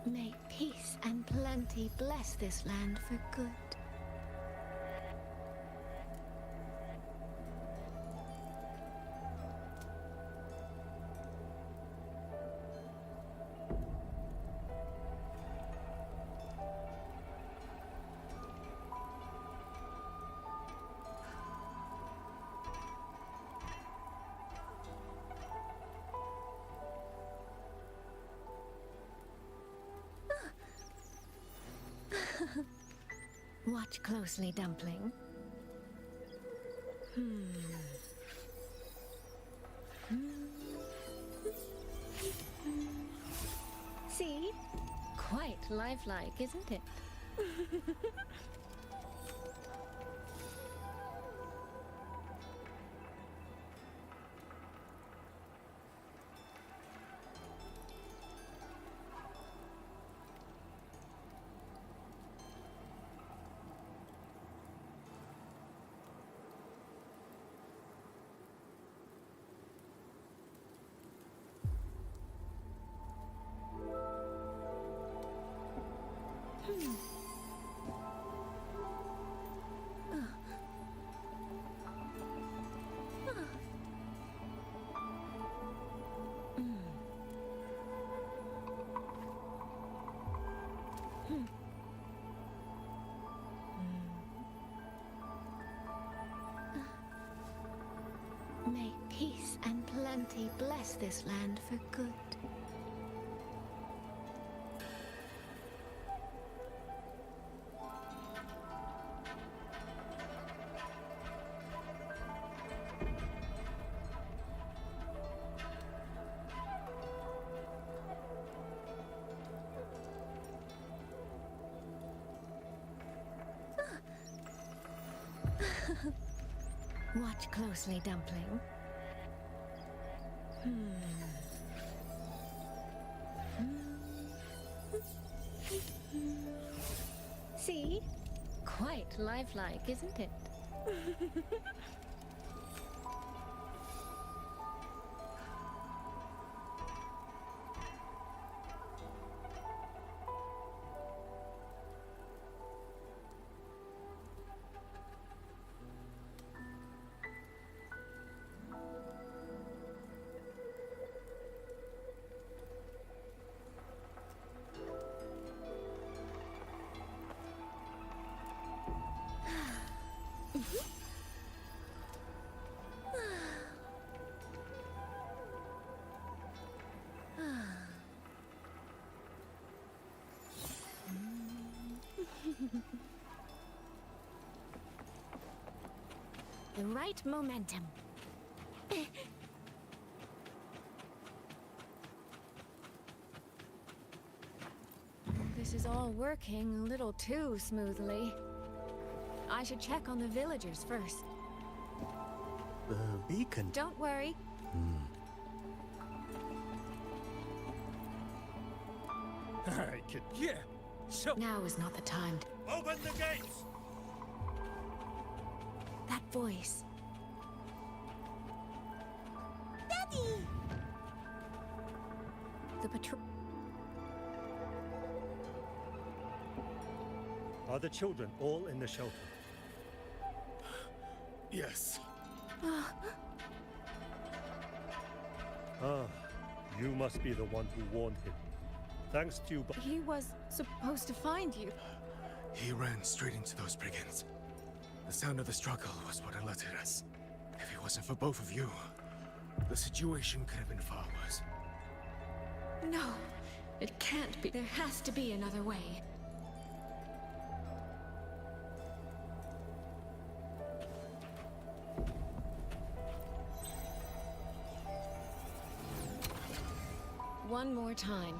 May peace and plenty bless this land for good. Watch closely, Dumpling. See? Quite lifelike, isn't it? May peace and plenty bless this land for good. Watch closely, Dumpling. See? Quite lifelike, isn't it? The right momentum. This is all working a little too smoothly. I should check on the villagers first. The beacon. Don't worry. I could. Yeah. So now is not the time. Open the gates. That voice. Daddy! The patrol. Are the children all in the shelter? Yes. Ah, you must be the one who warned him. Thanks to you, but He was supposed to find you. He ran straight into those brigands. The sound of the struggle was what alerted us. If it wasn't for both of you, the situation could have been far worse. No, it can't be. There has to be another way. One more time.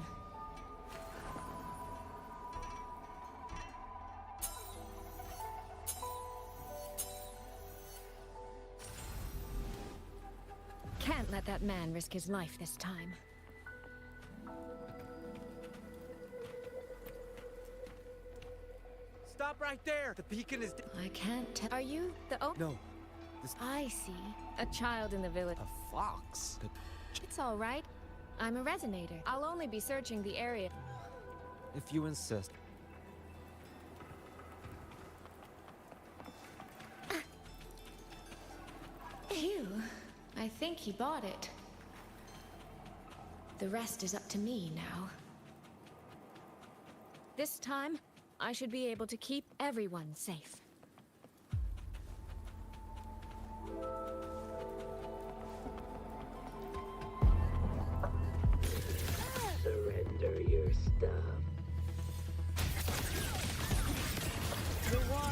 Can't let that man risk his life this time. Stop right there. The beacon is. I can't tell. Are you the No. I see. A child in the village. A fox. It's all right. I'm a resonator. I'll only be searching the area. If you insist. Phew. I think he bought it. The rest is up to me now. This time, I should be able to keep everyone safe. Surrender your stuff. The one.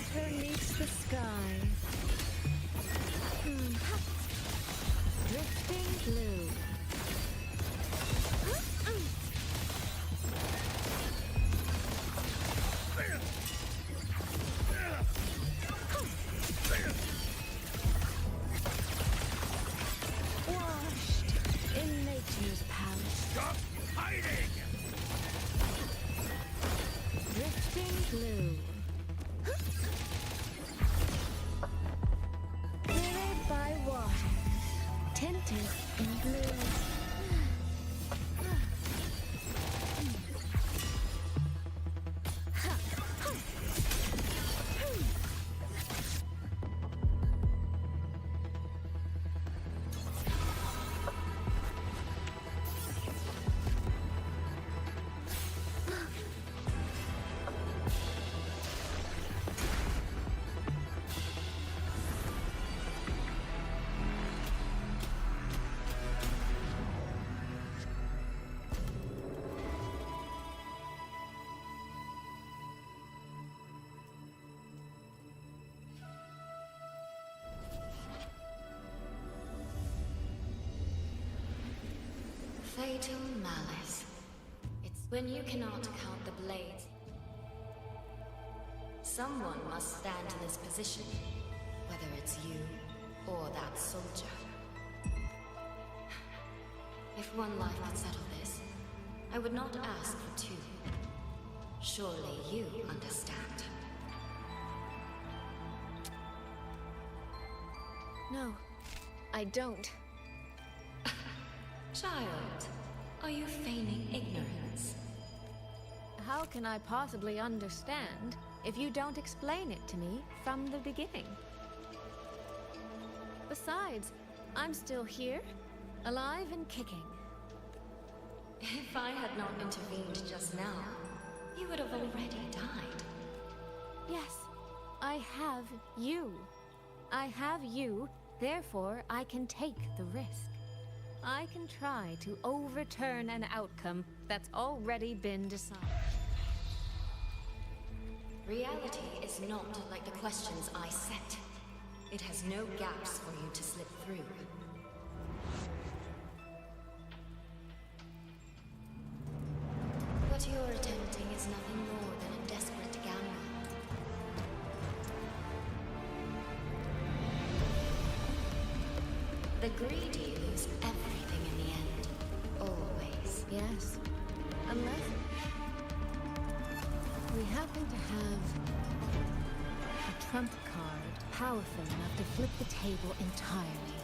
waiting! Drifting blue. Mirrored by water. Tinted in blue. Fatal malice. It's when you cannot count the blades. Someone must stand in this position, whether it's you or that soldier. If one life could settle this, I would not ask for two. Surely you understand. No, I don't. Child, are you feigning ignorance? How can I possibly understand if you don't explain it to me from the beginning? Besides, I'm still here, alive and kicking. If I had not intervened just now, you would have already died. Yes, I have you. I have you, therefore I can take the risk. I can try to overturn an outcome that's already been decided. Reality is not like the questions I set. It has no gaps for you to slip through. What you're attempting is nothing more than a desperate gamble. The greedy lose everything in the end. Always. Yes, unless we happen to have a trump card powerful enough to flip the table entirely.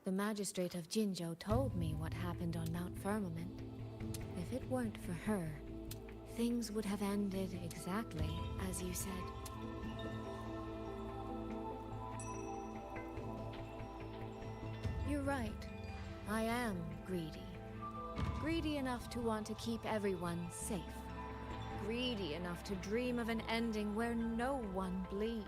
The magistrate of Jinzhou told me what happened on Mount Firmament. If it weren't for her, things would have ended exactly as you said. You're right. I am greedy. Greedy enough to want to keep everyone safe. Greedy enough to dream of an ending where no one bleeds.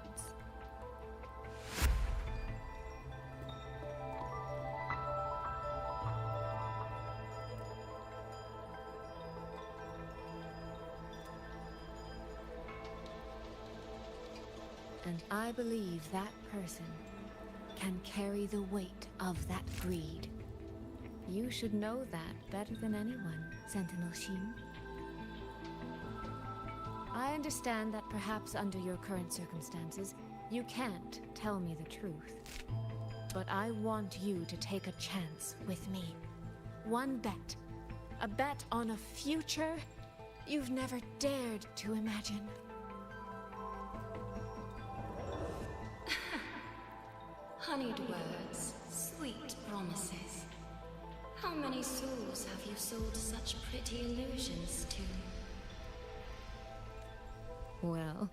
And I believe that person can carry the weight of that greed. You should know that better than anyone, Sentinel Xin. I understand that perhaps under your current circumstances, you can't tell me the truth. But I want you to take a chance with me. One bet. A bet on a future you've never dared to imagine. Honeyed words, sweet promises. How many souls have you sold such pretty illusions to? Well,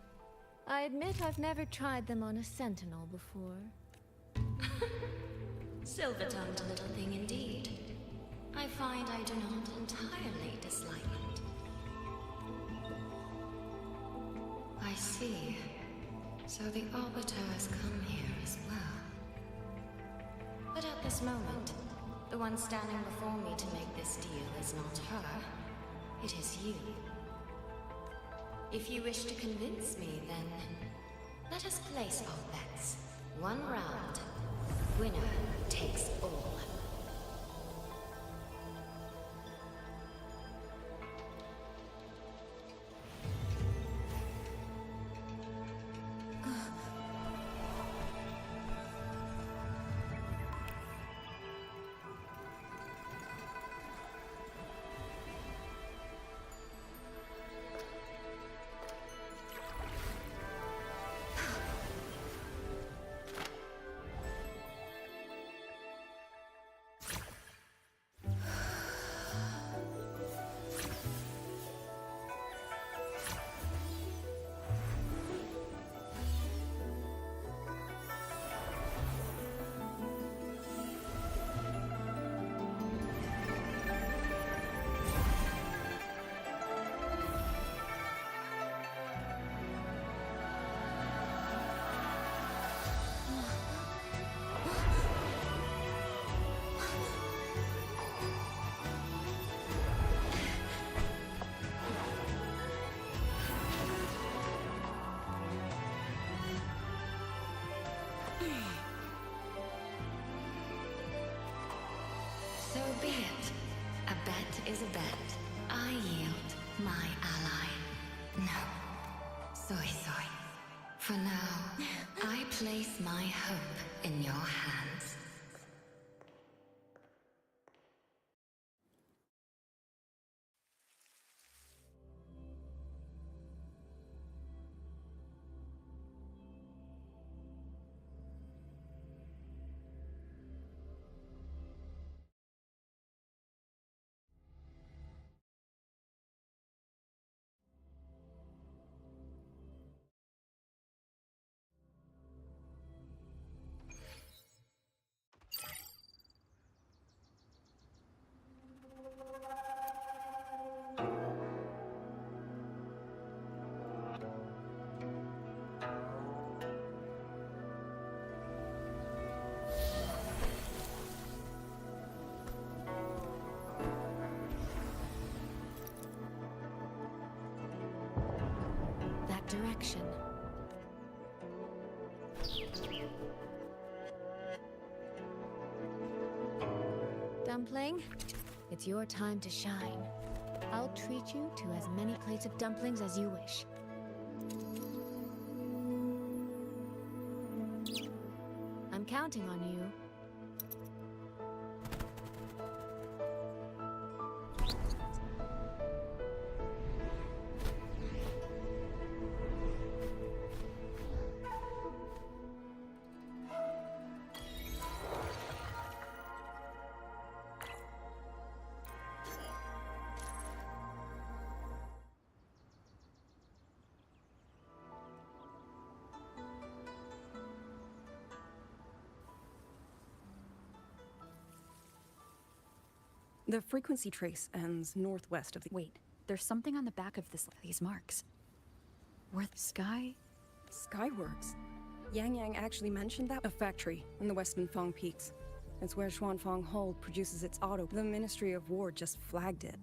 I admit I've never tried them on a sentinel before. Silver-tongued little thing indeed. I find I do not entirely dislike it. I see. So the Arbiter has come here as well. But at this moment, the one standing before me to make this deal is not her. It is you. If you wish to convince me, then let us place our bets. One round. Winner takes all. So be it. A bet is a bet. I yield my ally. No. Soy. For now, I place my hope in your hands. Direction. Dumpling, it's your time to shine. I'll treat you to as many plates of dumplings as you wish. I'm counting on you. The frequency trace ends northwest of the— Wait, there's something on the back of these marks. Skyworks. Yang actually mentioned that. A factory in the Western Fang Peaks. It's where Xuanfang Hold produces its auto. The Ministry of War just flagged it.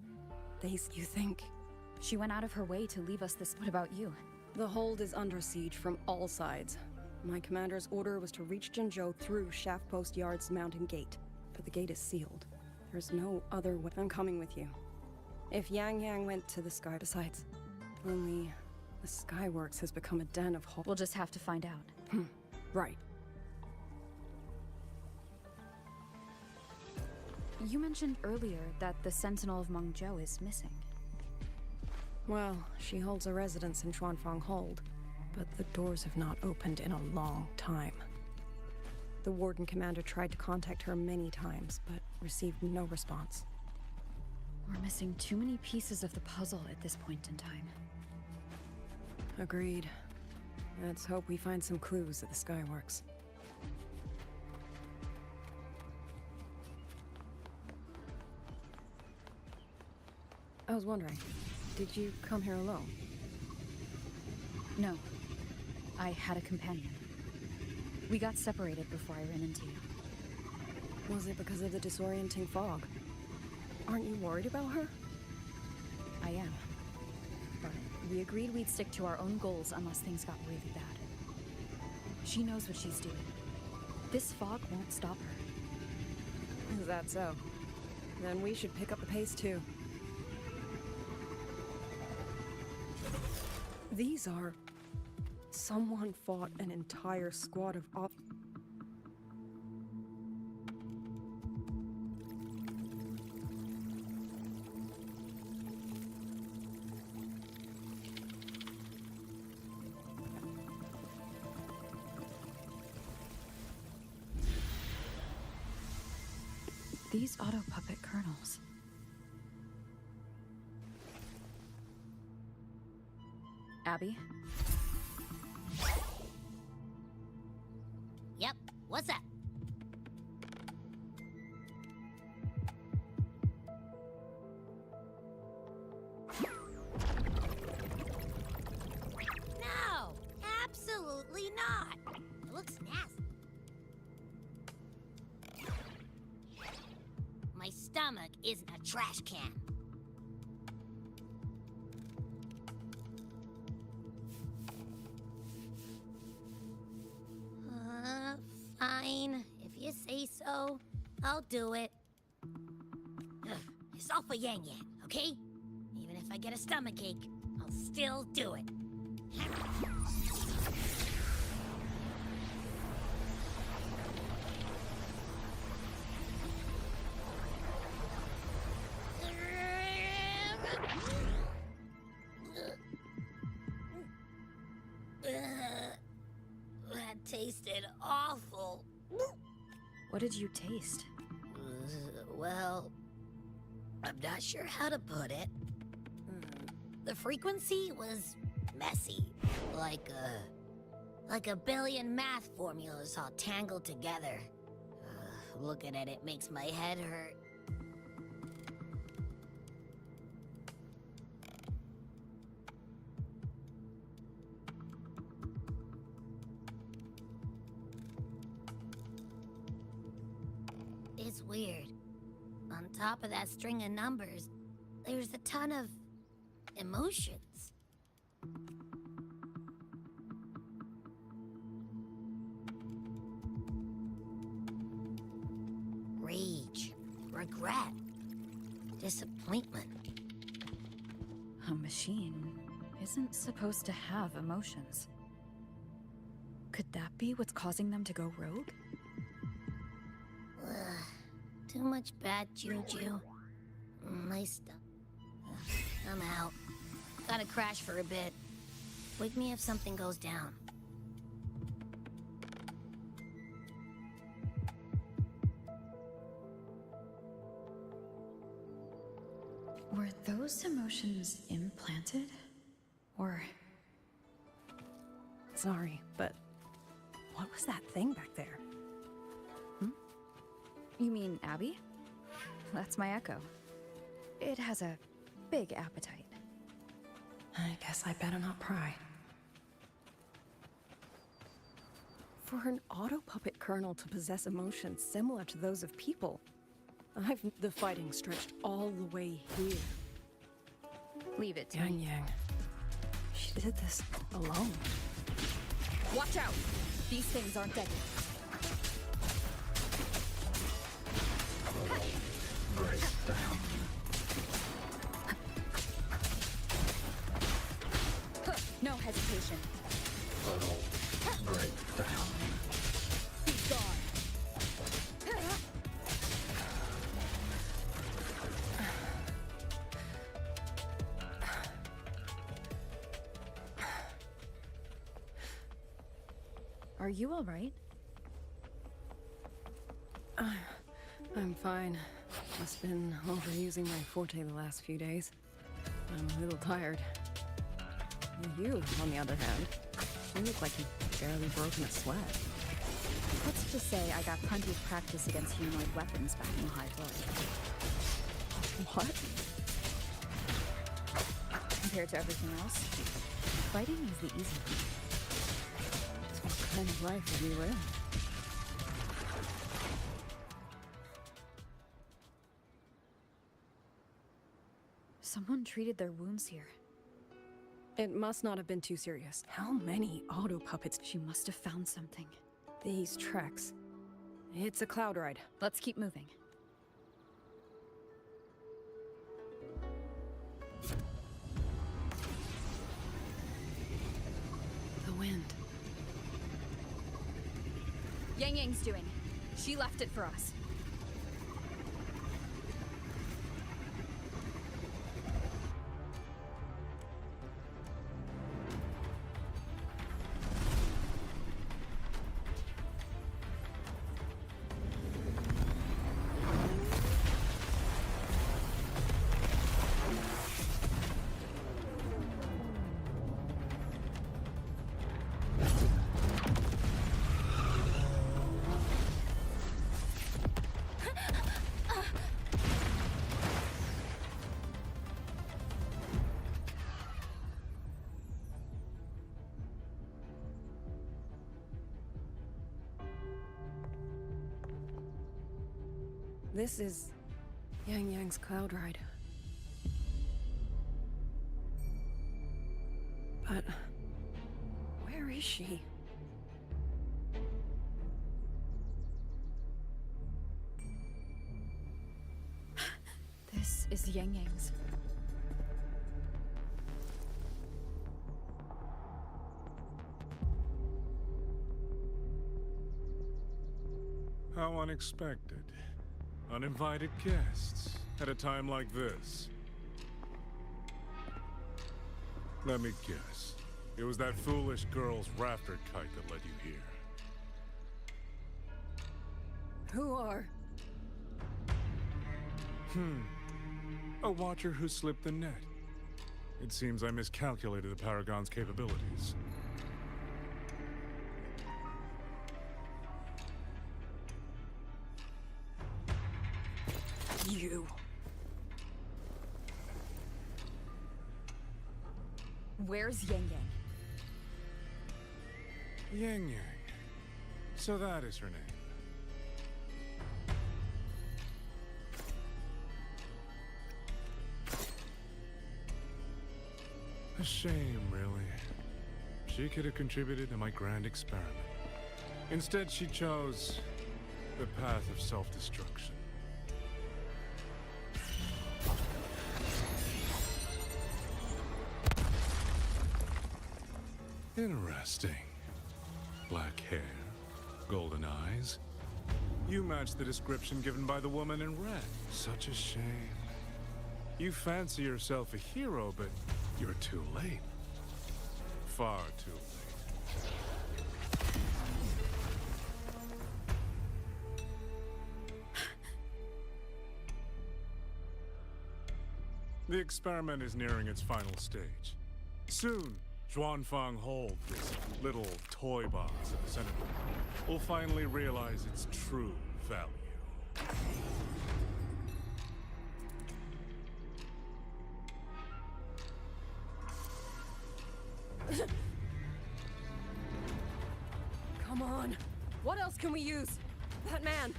You think? She went out of her way to leave us this. What about you? The hold is under siege from all sides. My commander's order was to reach Jinzhou through Shaft Post Yard's mountain gate, but the gate is sealed. There's no other way. I'm coming with you. If Yang went to the sky, besides, only the Skyworks has become a den of We'll just have to find out. Right. You mentioned earlier that the Sentinel of MENGZHOU is missing. Well, she holds a residence in Xuanfang Hold, but the doors have not opened in a long time. The Warden Commander tried to contact her many times, but received no response. We're missing too many pieces of the puzzle at this point in time. Agreed. Let's hope we find some clues at the Skyworks. I was wondering, did you come here alone? No. I had a companion. We got separated before I ran into you. Was it because of the disorienting fog? Aren't you worried about her? I am. But we agreed we'd stick to our own goals unless things got really bad. She knows what she's doing. This fog won't stop her. Is that so? Then we should pick up the pace too. These are... Someone fought an entire squad of These auto puppet colonels. Abby? Yep, what's up? No, absolutely not. It looks nasty. My stomach isn't a trash can. Fine. If you say so, I'll do it. Ugh, it's all for Yang Yang, okay? Even if I get a stomachache, I'll still do it. That tasted awful. What did you taste? Well, I'm not sure how to put it. The frequency was messy, like a billion math formulas all tangled together. Looking at it makes my head hurt. It's weird. On top of that string of numbers, there's a ton of emotions. Rage, regret, disappointment. A machine isn't supposed to have emotions. Could that be what's causing them to go rogue? Too much bad juju. My stuff. I'm out. Gotta crash for a bit. Wake me if something goes down. Were those emotions implanted? Or... Sorry, but what was that thing back there? You mean Abby? That's my echo. It has a big appetite. I guess I better not pry. For an auto-puppet colonel to possess emotions similar to those of people, the fighting stretched all the way here. Leave it to Yang me. Yang. She did this alone. Watch out! These things aren't deadly. Break down. No hesitation. Puddle. Break down. Be gone. Are you all right? I'm fine. Just been overusing my forte the last few days. I'm a little tired. You, on the other hand, you look like you've barely broken a sweat. What's to say I got plenty of practice against humanoid weapons back in the High Flood? What? Compared to everything else, fighting is the easy one. So what kind of life have you lived? Someone treated their wounds here. It must not have been too serious. How many auto puppets? She must have found something. These tracks. It's a cloud ride. Let's keep moving. The wind. Yang Yang's doing. She left it for us. This is Yang Yang's cloud ride. But where is she? This is Yang Yang's. How unexpected. Uninvited guests at a time like this. Let me guess. It was that foolish girl's rafter kite that led you here. Who are? A watcher who slipped the net. It seems I miscalculated the Paragon's capabilities. You. Where's Yang Yang? Yang Yang. So that is her name. A shame, really. She could have contributed to my grand experiment. Instead, she chose the path of self-destruction. Interesting. Black hair, golden eyes. You match the description given by the woman in red. Such a shame. You fancy yourself a hero, but you're too late. Far too late. The experiment is nearing its final stage. Soon, Xuanfang Hold, this little toy box at the center, will finally realize its true value. Come on. What else can we use? That man.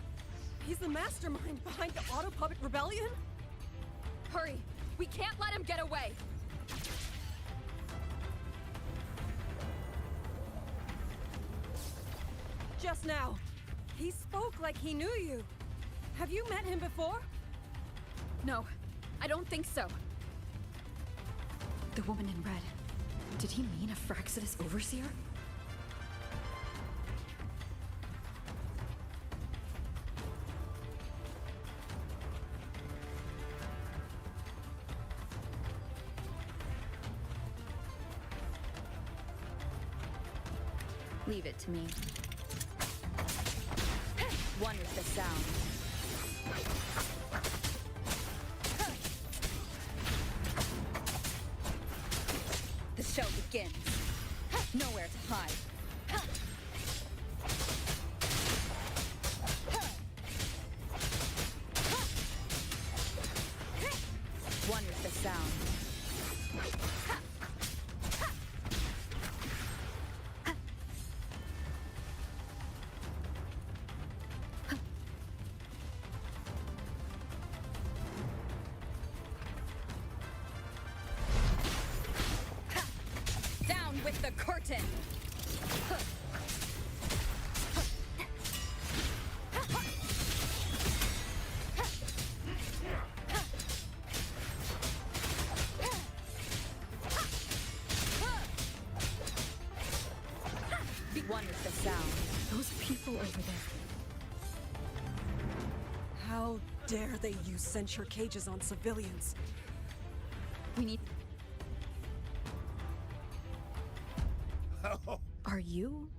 He's the mastermind behind the Auto Puppet Rebellion? Hurry! We can't let him get away! Just now. He spoke like he knew you. Have you met him before? No, I don't think so. The woman in red. Did he mean a Fraxidus overseer? Leave it to me. Wonders the sound. The show begins. Nowhere to hide. Wonders the sound. Down with the curtain! Wonders the sound. Those people over there. How dare they use censure cages on civilians? We need... Are you?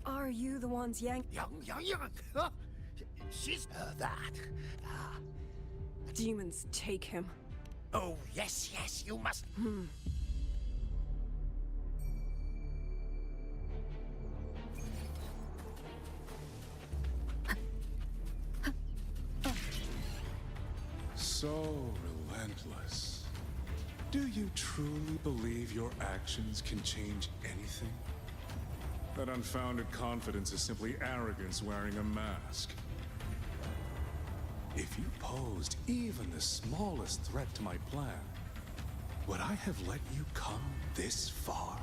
Are you the ones yanked? Young. She's that. Demons take him. Oh, yes, you must. So relentless. Do you truly believe your actions can change anything? That unfounded confidence is simply arrogance wearing a mask. If you posed even the smallest threat to my plan, would I have let you come this far?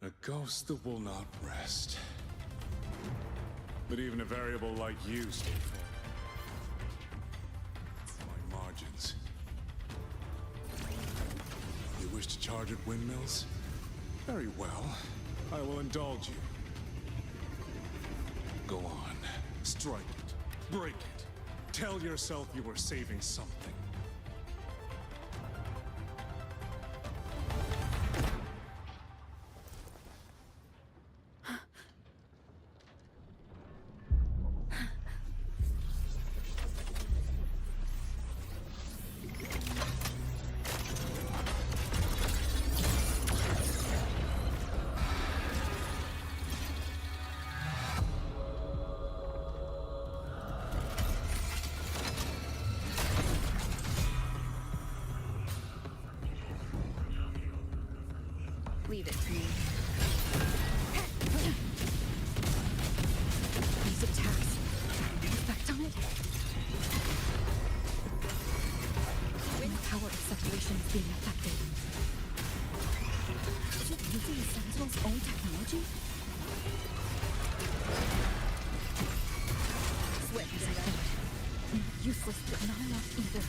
A ghost that will not rest. But even a variable like you stay far. My margins. You wish to charge at windmills? Very well. I will indulge you. Go on. Strike it. Break it. Tell yourself you were saving something. Leave it to me. These attacks have an effect on it. Wind power acceleration is being affected. Is it using the Sentinel's own technology? Swift as I thought. Useless, but not enough either.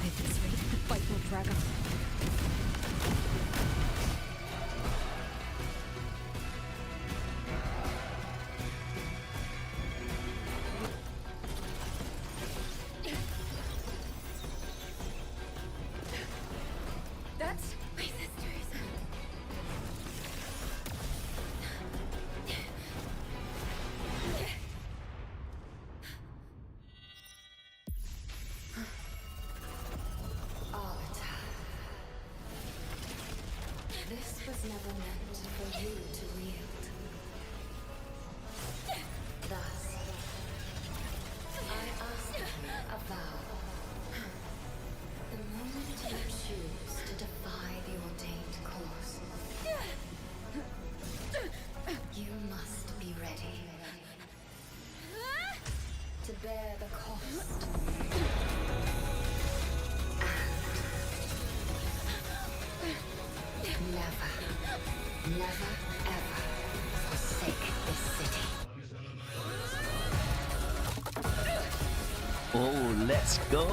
At this rate, the fight will drag on. That's my sisters. This was never meant for you to wield. Thus, I ask bear the cost. And never, never, ever forsake this city. Oh, let's go!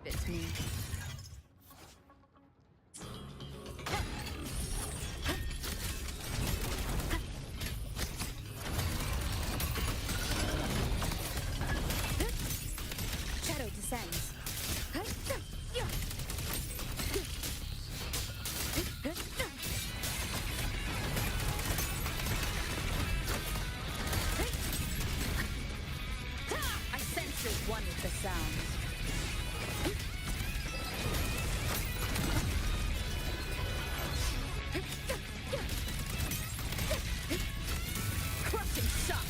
It's me. Shadow descends. I sense you're one with the sound. Crushing shot.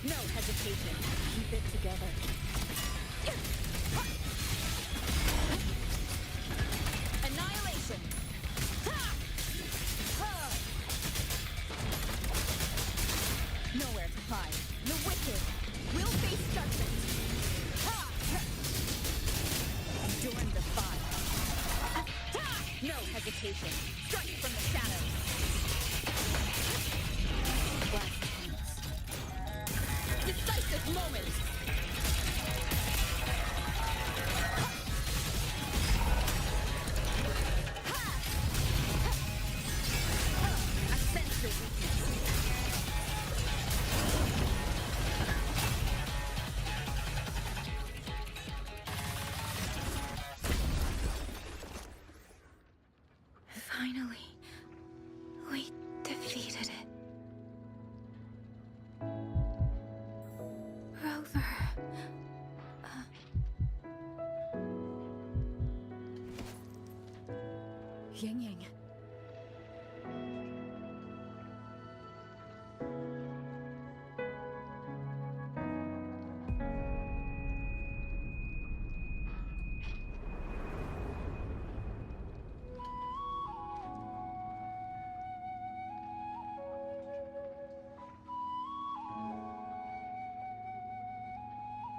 No hesitation. Keep it together. Annihilation. Nowhere to hide. The wicked will face judgment. Join the fire. No hesitation. Strike from the shadows. Last chance. Decisive moment. I sense your weakness. Finally, we defeated it. Rover. Ying Ying.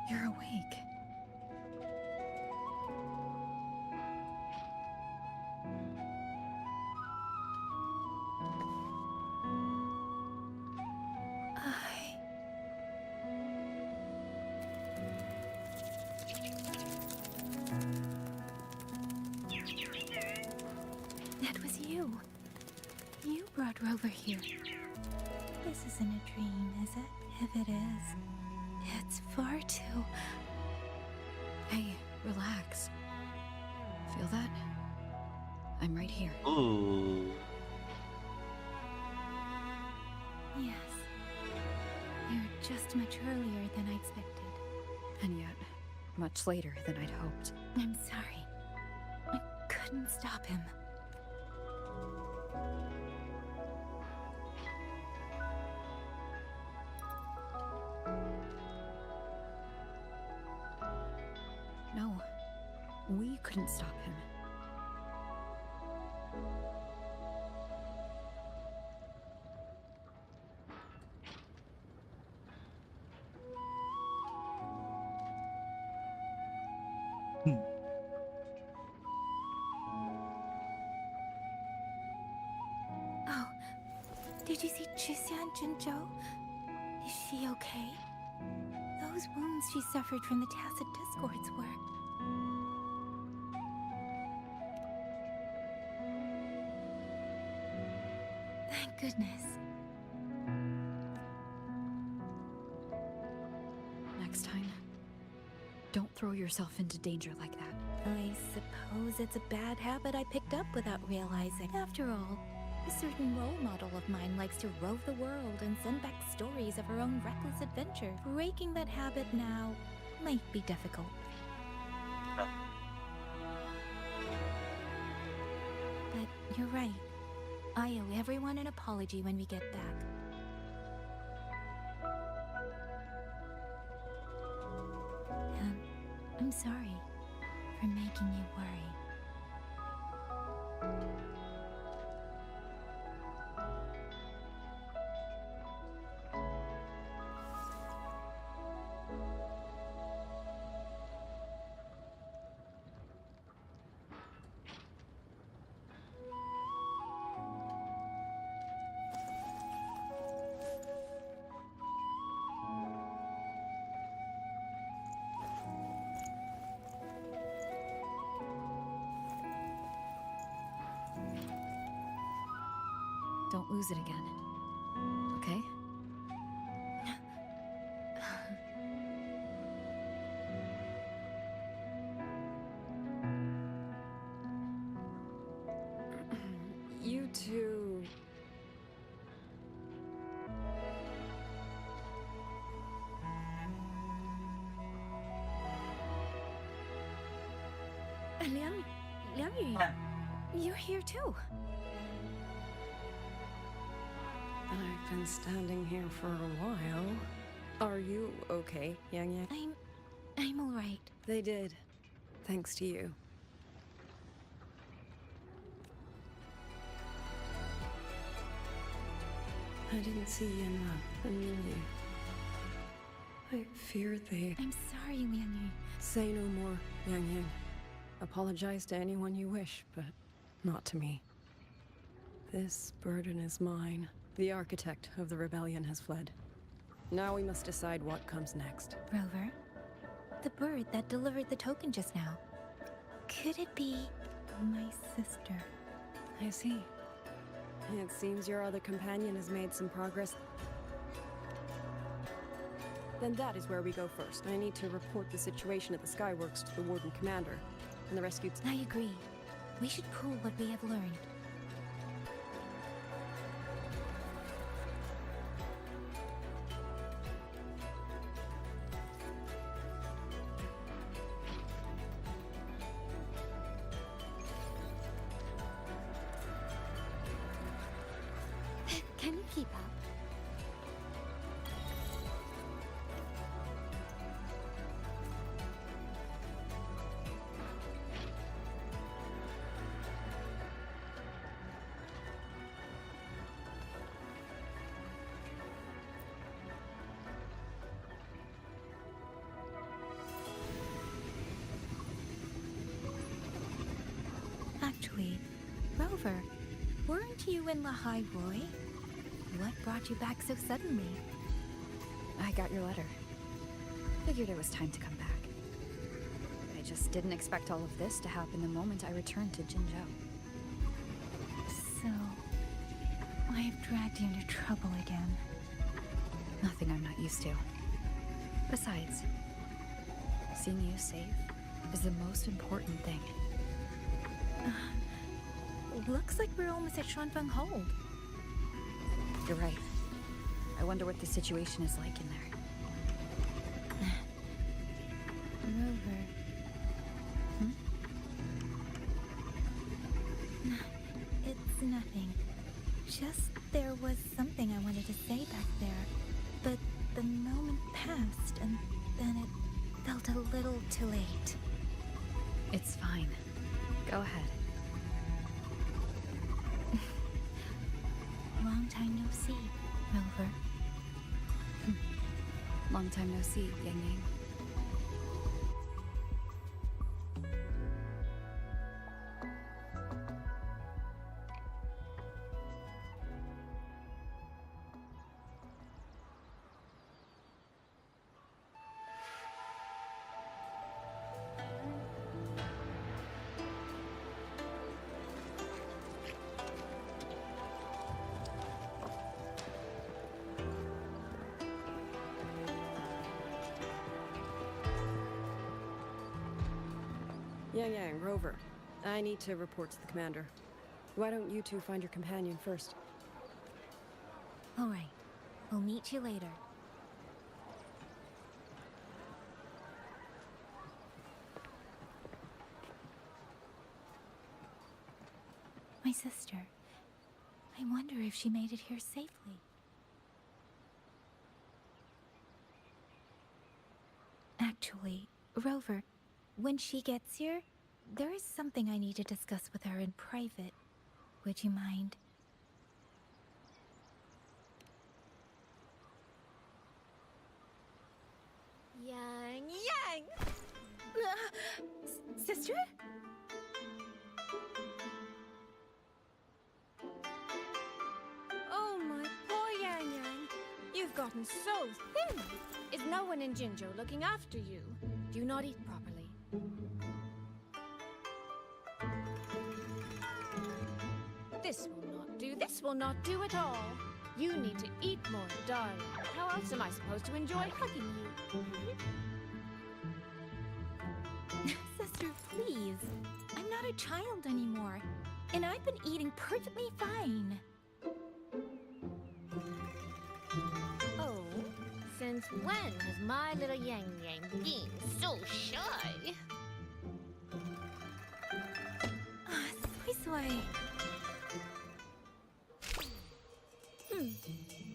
You're awake. That was you. You brought Rover here. This isn't a dream, is it? If it is, it's far too... Hey, relax. Feel that? I'm right here. Ooh. Yes. You're just much earlier than I expected. And yet, much later than I'd hoped. I'm sorry. I couldn't stop him. No, we couldn't stop him. Oh, did you see Chixia and Jinzhou? Is she okay? Those wounds she suffered from the Tacit Discords were... Thank goodness. Next time, don't throw yourself into danger like that. I suppose it's a bad habit I picked up without realizing. After all, A certain role model of mine likes to rove the world and send back stories of her own reckless adventure. Breaking that habit now might be difficult. But you're right. I owe everyone an apology when we get back. And I'm sorry for making you worry. Don't lose it again. Okay? You two... Liang Yu, you're here too. I've been standing here for a while. Are you okay, Yang Yang? I'm all right. They did. Thanks to you. I didn't see Yanma and Minyu. I feared they... I'm sorry, Liang Yu. Say no more, Yang Yang. Apologize to anyone you wish, but not to me. This burden is mine. The architect of the rebellion has fled. Now we must decide what comes next. Rover, the bird that delivered the token just now. Could it be my sister? I see. It seems your other companion has made some progress. Then that is where we go first. I need to report the situation at the Skyworks to the Warden Commander and the rescued... I agree. We should pool what we have learned. Can you keep up? Actually, Rover, weren't you in Lahai Roy? What brought you back so suddenly? I got your letter. Figured it was time to come back. I just didn't expect all of this to happen the moment I returned to Jinzhou. So, I have dragged you into trouble again. Nothing I'm not used to. Besides, seeing you safe is the most important thing. Looks like we're almost at Xuanfeng Hold. You're right. I wonder what the situation is like in there. Rover. It's nothing. Just there was something I wanted to say back there. But the moment passed, and then it felt a little too late. It's fine. Go ahead. Long time no see, Rover. Long time no see, Yang Yang. Yang Yang, Rover. I need to report to the commander. Why don't you two find your companion first? All right. We'll meet you later. My sister. I wonder if she made it here safely. Actually, Rover, when she gets here, there is something I need to discuss with her in private. Would you mind? Yang Yang! Sister? Oh, my poor Yang Yang. You've gotten so thin. Is no one in Jinzhou looking after you? Do you not eat properly? This will not do. This will not do at all. You need to eat more, darling. How else am I supposed to enjoy hugging you? Sister, please. I'm not a child anymore. And I've been eating perfectly fine. Oh? Since when has my little Yang Yang been so shy? Soy.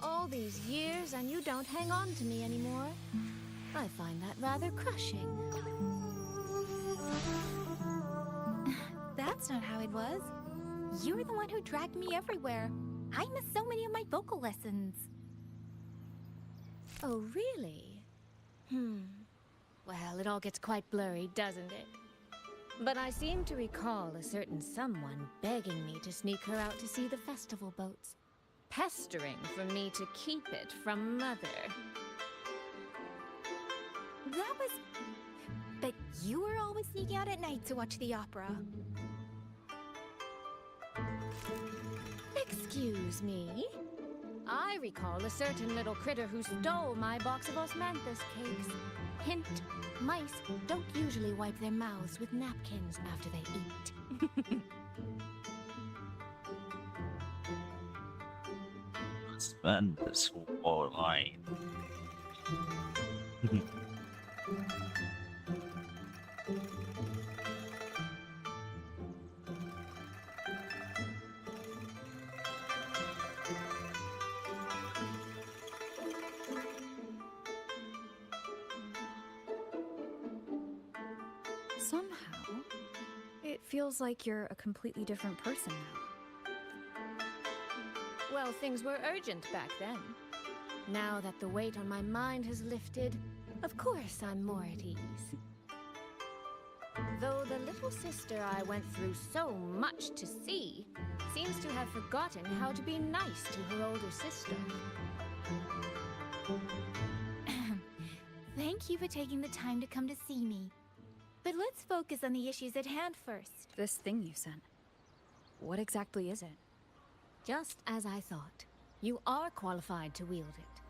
All these years and you don't hang on to me anymore. I find that rather crushing. That's not how it was. You were the one who dragged me everywhere. I missed so many of my vocal lessons. Oh, really? Well, it all gets quite blurry, doesn't it? But I seem to recall a certain someone begging me to sneak her out to see the festival boats. Pestering for me to keep it from Mother. That was... But you were always sneaking out at night to watch the opera. Excuse me? I recall a certain little critter who stole my box of osmanthus cakes. Hint, mice don't usually wipe their mouths with napkins after they eat. Spend this whole line. Somehow, it feels like you're a completely different person now. Well, things were urgent back then. Now that the weight on my mind has lifted, of course I'm more at ease. Though the little sister I went through so much to see seems to have forgotten how to be nice to her older sister. Thank you for taking the time to come to see me. But let's focus on the issues at hand first. This thing you sent. What exactly is it? Just as I thought. You are qualified to wield it.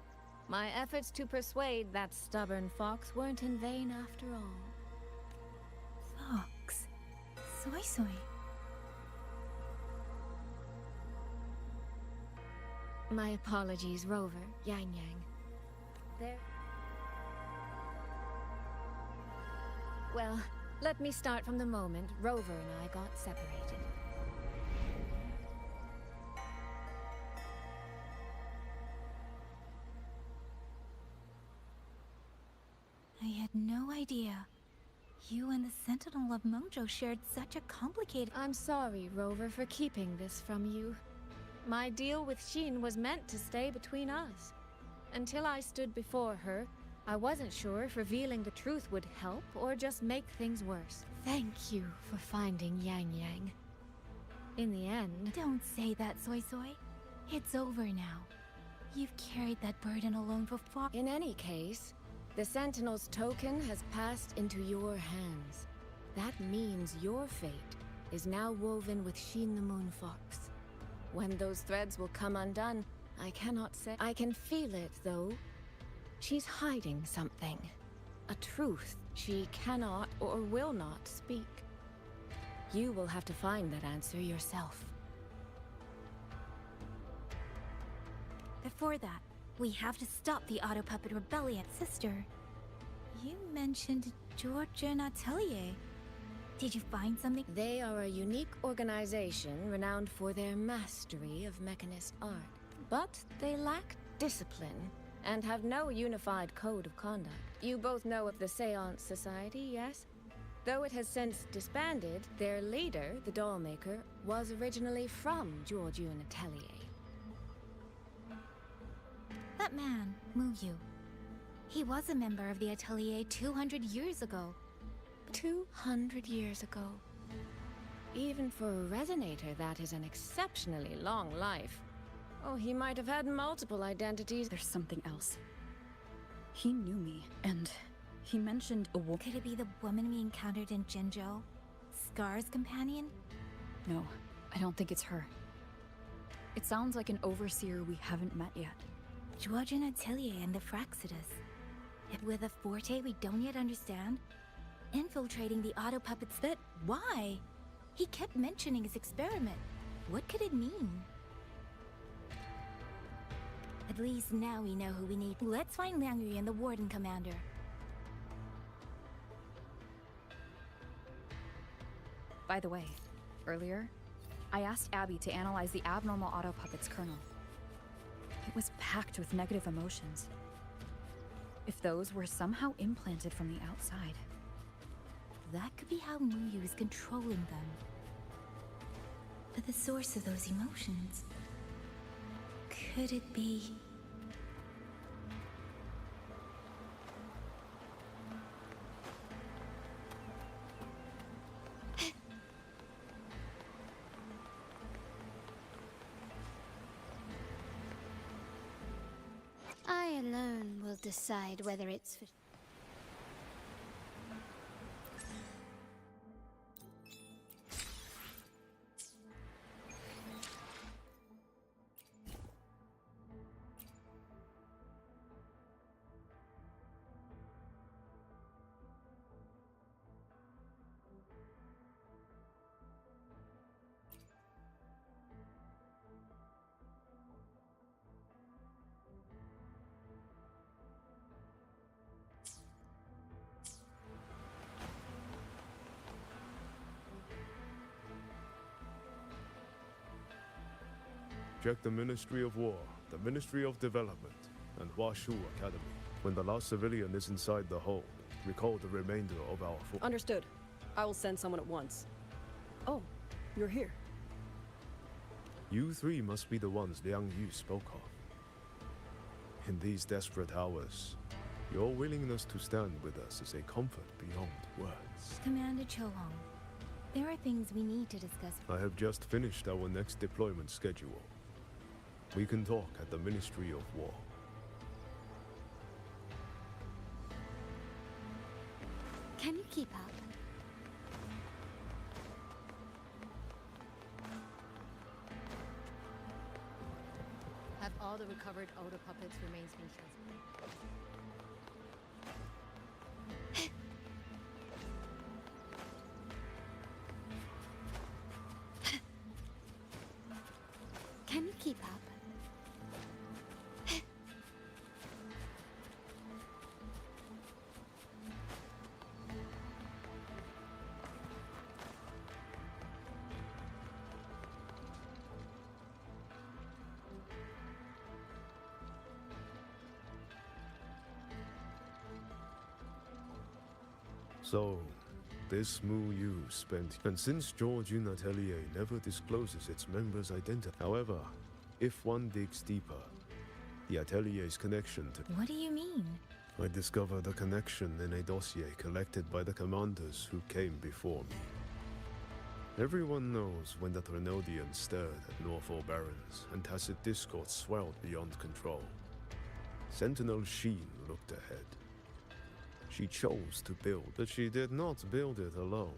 My efforts to persuade that stubborn fox weren't in vain after all. Fox. Soy Soy. My apologies, Rover, Yang Yang. There... Well, let me start from the moment Rover and I got separated. I had no idea. You and the Sentinel of MENGZHOU shared such a complicated... I'm sorry, Rover, for keeping this from you. My deal with Xin was meant to stay between us. Until I stood before her, I wasn't sure if revealing the truth would help or just make things worse. Thank you for finding Yang Yang. In the end... Don't say that, Soy Soy. It's over now. You've carried that burden alone for far... In any case, the Sentinel's token has passed into your hands. That means your fate is now woven with Xin the Moon Fox. When those threads will come undone, I cannot say. I can feel it, though. She's hiding something. A truth she cannot or will not speak. You will have to find that answer yourself. Before that, we have to stop the Auto Puppet Rebellion. Sister, you mentioned Georgian Atelier. Did you find something? They are a unique organization renowned for their mastery of mechanist art. But they lack discipline and have no unified code of conduct. You both know of the Seance Society, yes? Though it has since disbanded, their leader, the Dollmaker, was originally from Georgian Atelier. That man, Muyu. He was a member of the Atelier 200 years ago. 200 years ago. Even for a resonator, that is an exceptionally long life. Oh, he might have had multiple identities. There's something else. He knew me, and he mentioned a woman. Could it be the woman we encountered in Jinzhou? Scar's companion? No, I don't think it's her. It sounds like an overseer we haven't met yet. Georgian Atelier and the Fraxidus. With a forte we don't yet understand? Infiltrating the Auto Puppets. But why? He kept mentioning his experiment. What could it mean? At least now we know who we need. Let's find Liang Yu and the Warden Commander. By the way, earlier, I asked Abby to analyze the abnormal Auto Puppet's kernel. It was packed with negative emotions. If those were somehow implanted from the outside, that could be how Muyu is controlling them. But the source of those emotions... could it be... I alone will decide whether it's for... Check the Ministry of War, the Ministry of Development, and Huashu Academy. When the last civilian is inside the hold, recall the remainder of our force. Understood. I will send someone at once. Oh, you're here. You three must be the ones Liang Yu spoke of. In these desperate hours, your willingness to stand with us is a comfort beyond words. Commander Chohong, there are things we need to discuss. I have just finished our next deployment schedule. We can talk at the Ministry of War. Can you keep up? Have all the recovered Auto Puppets' remains been transported? Can you keep up? So, this Mu Yu spent... And since Georgian Atelier never discloses its members' identity... However, if one digs deeper, the Atelier's connection to... What do you mean? I discovered a connection in a dossier collected by the commanders who came before me. Everyone knows when the Threnodians stirred at Norfolk Barrens and tacit discord swelled beyond control. Sentinel Sheen looked ahead. She chose to build, but she did not build it alone.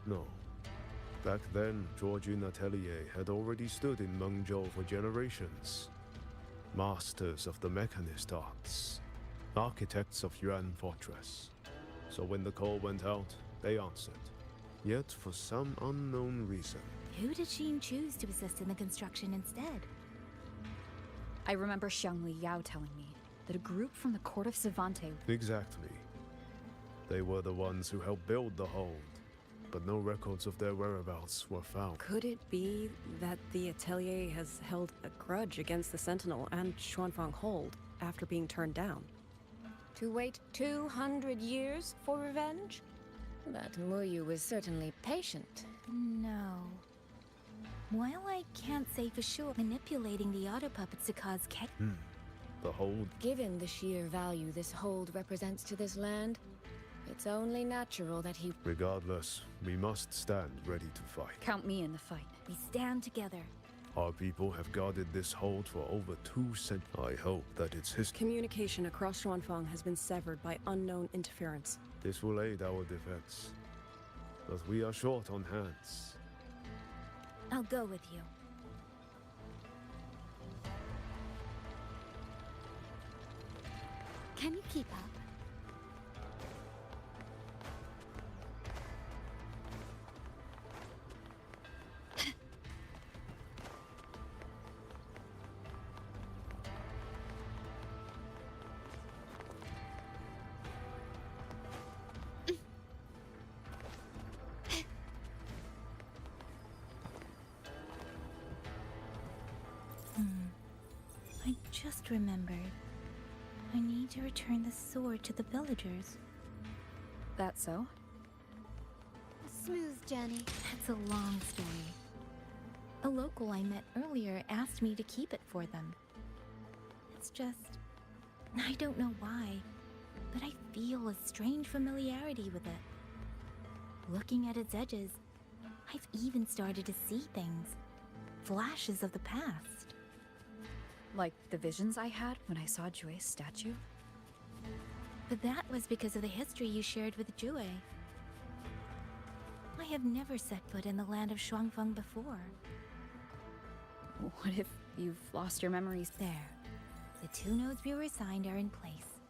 No. Back then, Georgian Atelier had already stood in MENGZHOU for generations. Masters of the mechanist arts. Architects of Yuan Fortress. So when the call went out, they answered. Yet for some unknown reason... Who did Sheen choose to assist in the construction instead? I remember Xiangli Yao telling me that a group from the court of Savante. Exactly. They were the ones who helped build the hold, but no records of their whereabouts were found. Could it be that the Atelier has held a grudge against the Sentinel and Xuanfang Hold after being turned down? To wait 200 years for revenge? That Muyu was certainly patient. No. While I can't say for sure, manipulating the auto puppets to cause chaos. The hold? Given the sheer value this hold represents to this land, it's only natural that he... Regardless, we must stand ready to fight. Count me in the fight. We stand together. Our people have guarded this hold for over 2 centuries. I hope that its history... Communication across Xuanfang has been severed by unknown interference. This will aid our defense. But we are short on hands. I'll go with you. Can you keep up? I just remembered. I need to return the sword to the villagers. That so? A smooth journey. That's a long story. A local I met earlier asked me to keep it for them. It's just... I don't know why, but I feel a strange familiarity with it. Looking at its edges, I've even started to see things. Flashes of the past. Like the visions I had when I saw Jue's statue? But that was because of the history you shared with Jue. I have never set foot in the land of Xuanfeng before. What if you've lost your memories? There. The 2 nodes we were assigned are in place.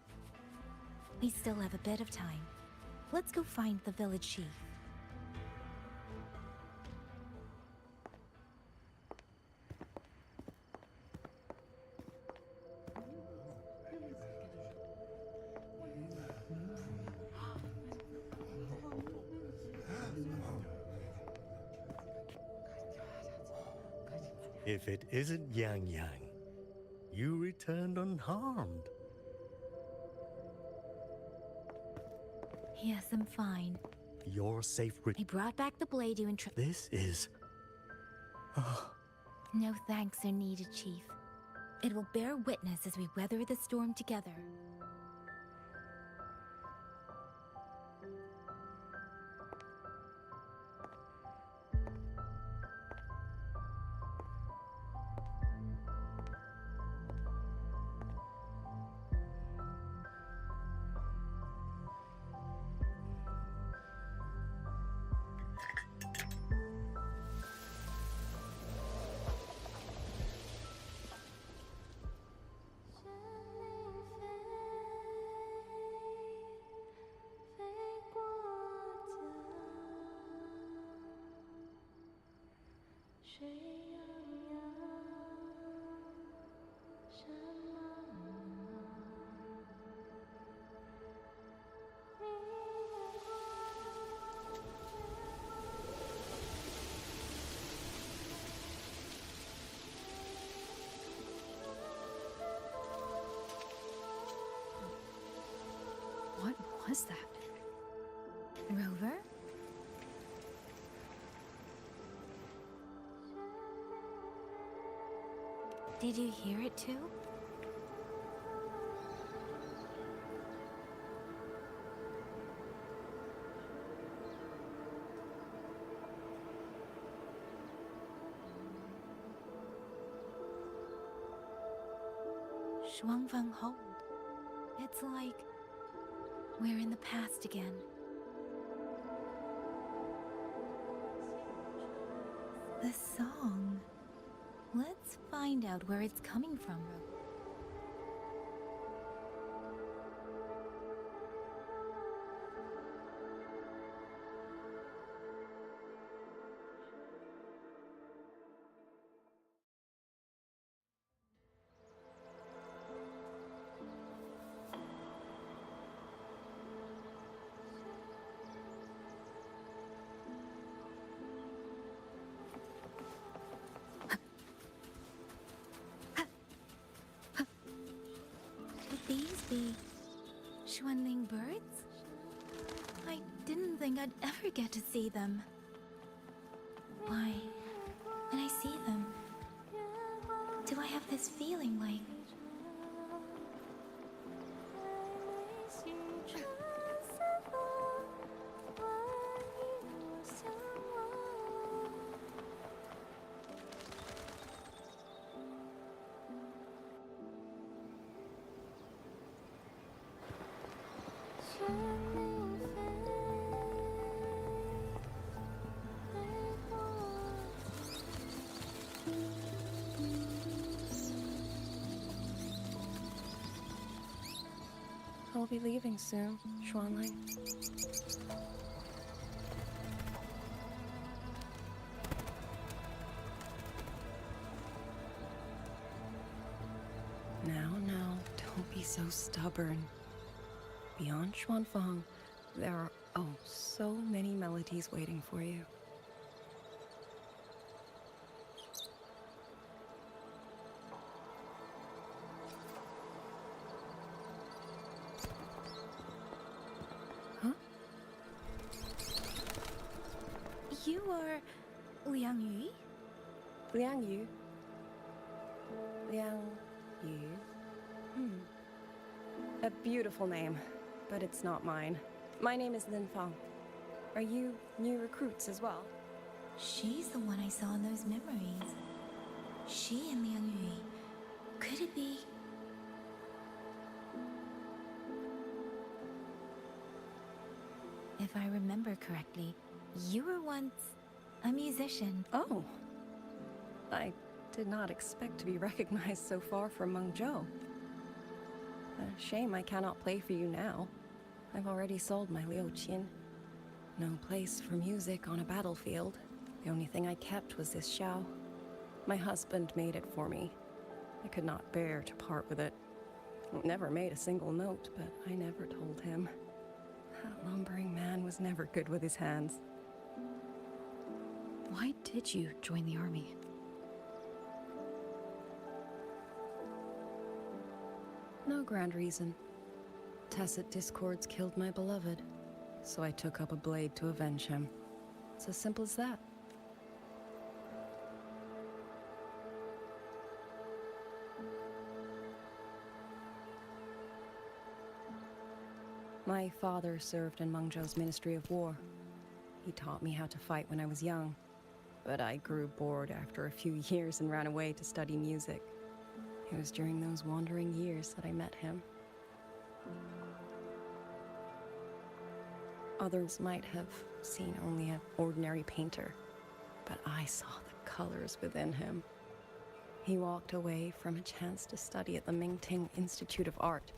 We still have a bit of time. Let's go find the village chief. If it isn't Yang Yang, you returned unharmed. Yes, I'm fine. You're safe. I brought back the blade you entrusted. This is... No thanks are needed, Chief. It will bear witness as we weather the storm together. What was that? Rover? Did you hear it too? Xuanfeng Hold. It's like we're in the past again. The song. Let's find out where it's coming from. Xuanling birds? I didn't think I'd ever get to see them. Why, when I see them, do I have this feeling like... I'll be leaving soon, Xuanling. Now, don't be so stubborn. Beyond Xuanfang, there are, oh, so many melodies waiting for you. You are... Liang Yu? Liang Yu? Liang Yu? A beautiful name, but it's not mine. My name is Lin Fang. Are you new recruits as well? She's the one I saw in those memories. She and Liang Yu. Could it be... If I remember correctly, you were once a musician. Oh. I did not expect to be recognized so far from MENGZHOU. A shame I cannot play for you now. I've already sold my Liuqin. No place for music on a battlefield. The only thing I kept was this xiao. My husband made it for me. I could not bear to part with it. It never made a single note, but I never told him. That lumbering man was never good with his hands. Why did you join the army? No grand reason. Tacit discords killed my beloved, so I took up a blade to avenge him. It's as simple as that. My father served in MENGZHOU's Ministry of War. He taught me how to fight when I was young, but I grew bored after a few years and ran away to study music. It was during those wandering years that I met him. Others might have seen only an ordinary painter, but I saw the colors within him. He walked away from a chance to study at the Mingting Institute of Art,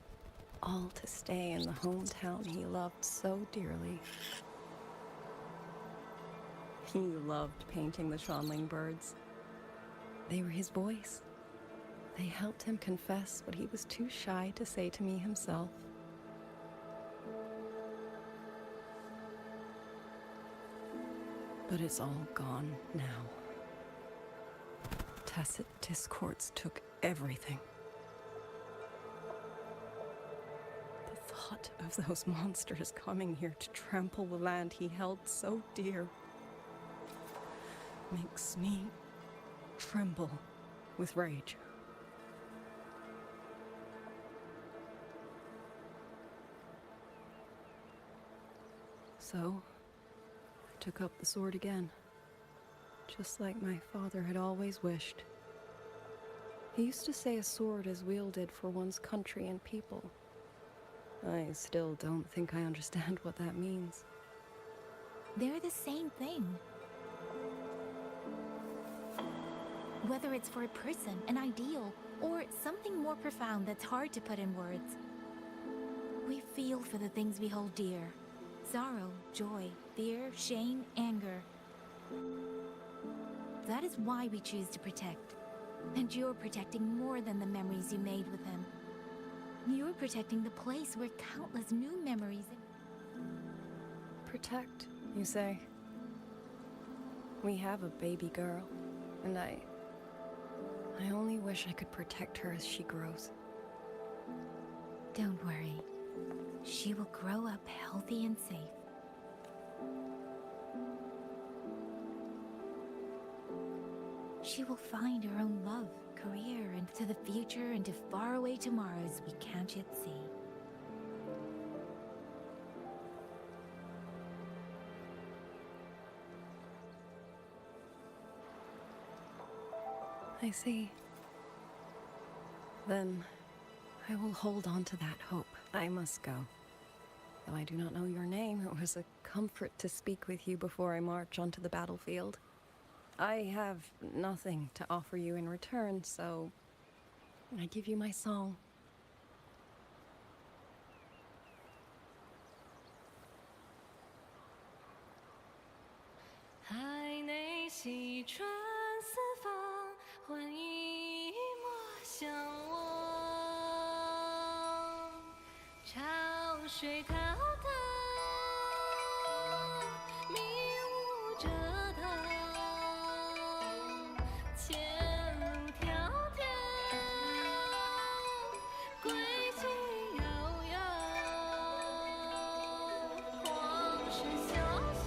all to stay in the hometown he loved so dearly. He loved painting the Xuanling birds. They were his voice. They helped him confess what he was too shy to say to me himself. But it's all gone now. Tacit discords took everything. The thought of those monsters coming here to trample the land he held so dear makes me tremble with rage. So, I took up the sword again, just like my father had always wished. He used to say a sword is wielded for one's country and people. I still don't think I understand what that means. They're the same thing. Whether it's for a person, an ideal, or something more profound that's hard to put in words. We feel for the things we hold dear. Sorrow, joy, fear, shame, anger. That is why we choose to protect. And you're protecting more than the memories you made with him. You're protecting the place where countless new memories... Protect, you say? We have a baby girl, and I only wish I could protect her as she grows. Don't worry. she will grow up healthy and safe. She will find her own love, career, and to the future and to faraway tomorrows we can't yet see. I see. Then I will hold on to that hope. I must go. Though I do not know your name, it was a comfort to speak with you before I march onto the battlefield. I have nothing to offer you in return, so I give you my song.海内西传四方，欢迎莫相忘。潮水滔滔，迷雾遮挡，前路迢迢，归期遥遥，往事潇潇。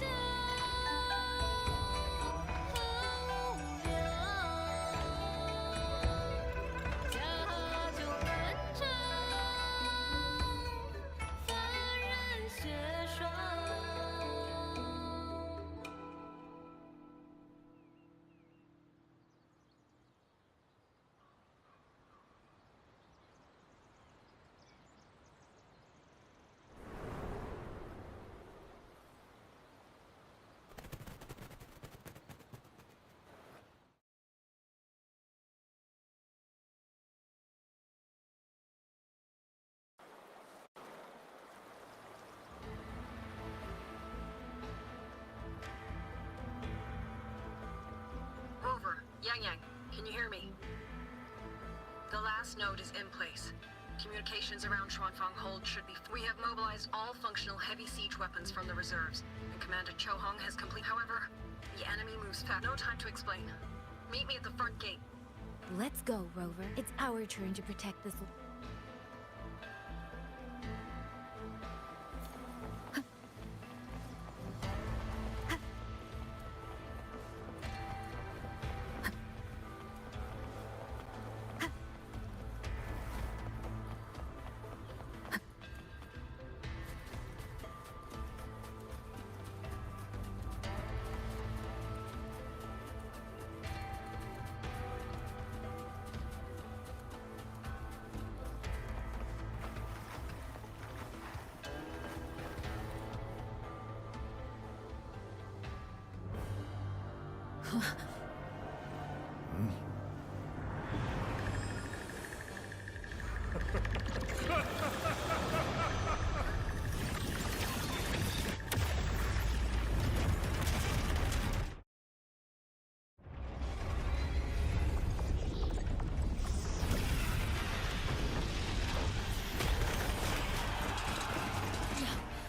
Over. Yang Yang, can you hear me? The last node is in place. Communications around Xuanfang Hold should be... We have mobilized all functional heavy siege weapons from the reserves, and Commander Cho Hong has complete... However, the enemy moves fast. No time to explain. Meet me at the front gate. Let's go, Rover. It's our turn to protect this...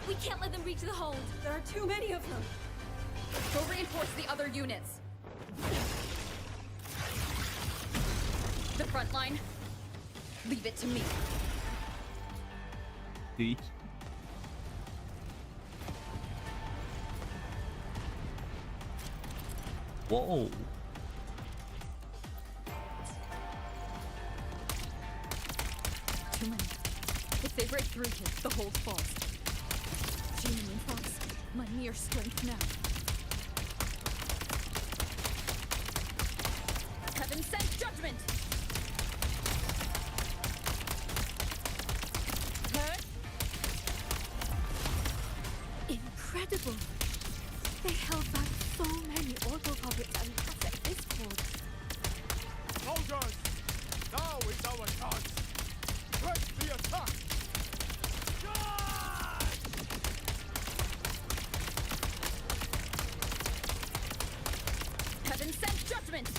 We can't let them reach the hold. There are too many of them. Go reinforce the other units. The front line. Leave it to me. Whoa. Too many. If they break through here, the hold falls. Demon and Fox, my mere strength now. Heaven sent judgment! Hurt? Incredible! They held back so many auto puppets and asset discords. Soldiers! Now is our chance! Press the attack! Heaven sent judgment!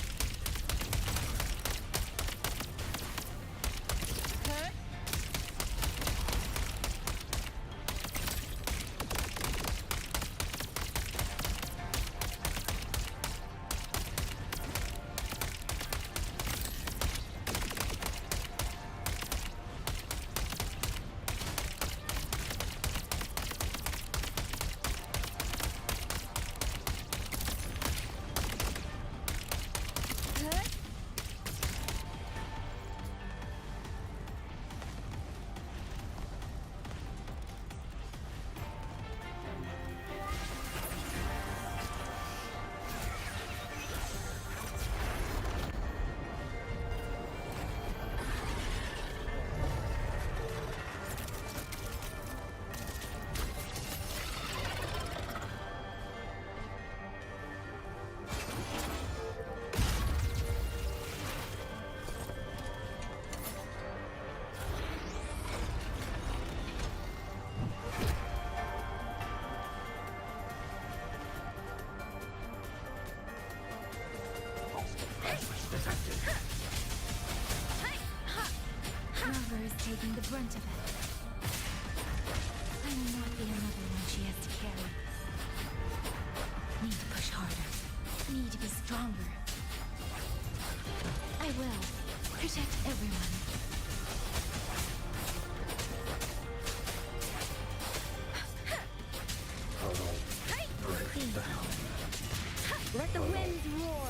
Hurt? be stronger. I will protect everyone. Break down. Let the winds roar.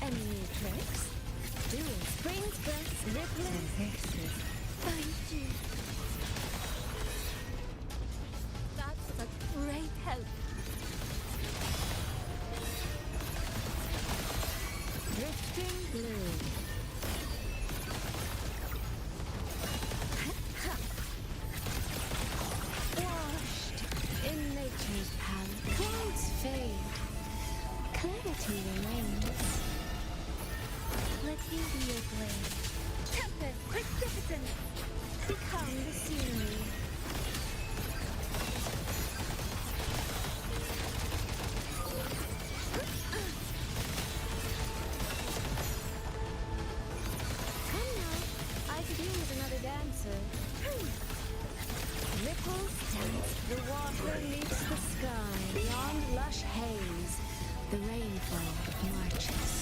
Any new tricks? Doing spring splits, rippling. Thank you. That's a great help. Drifting blue. Washed in nature's palette. Clouds fade. Clarity remains. Let you be your blade. Tempest, precipitance. Become the scenery. Come now, I could do with another dancer. Ripples dance, the water meets the sky. Beyond lush haze, the rainfall marches.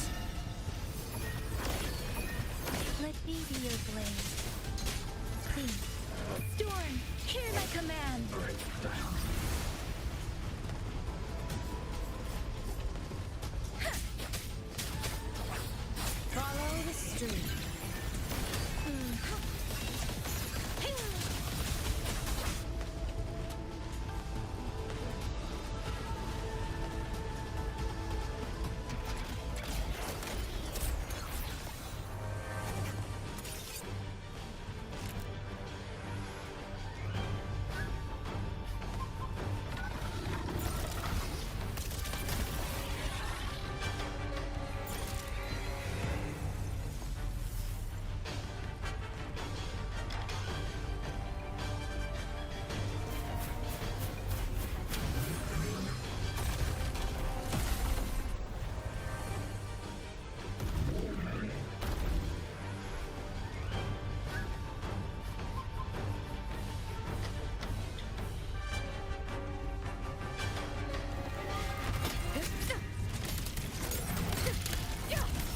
Let me be your blade. Please. Storm, hear my command. Break down. Follow the stream.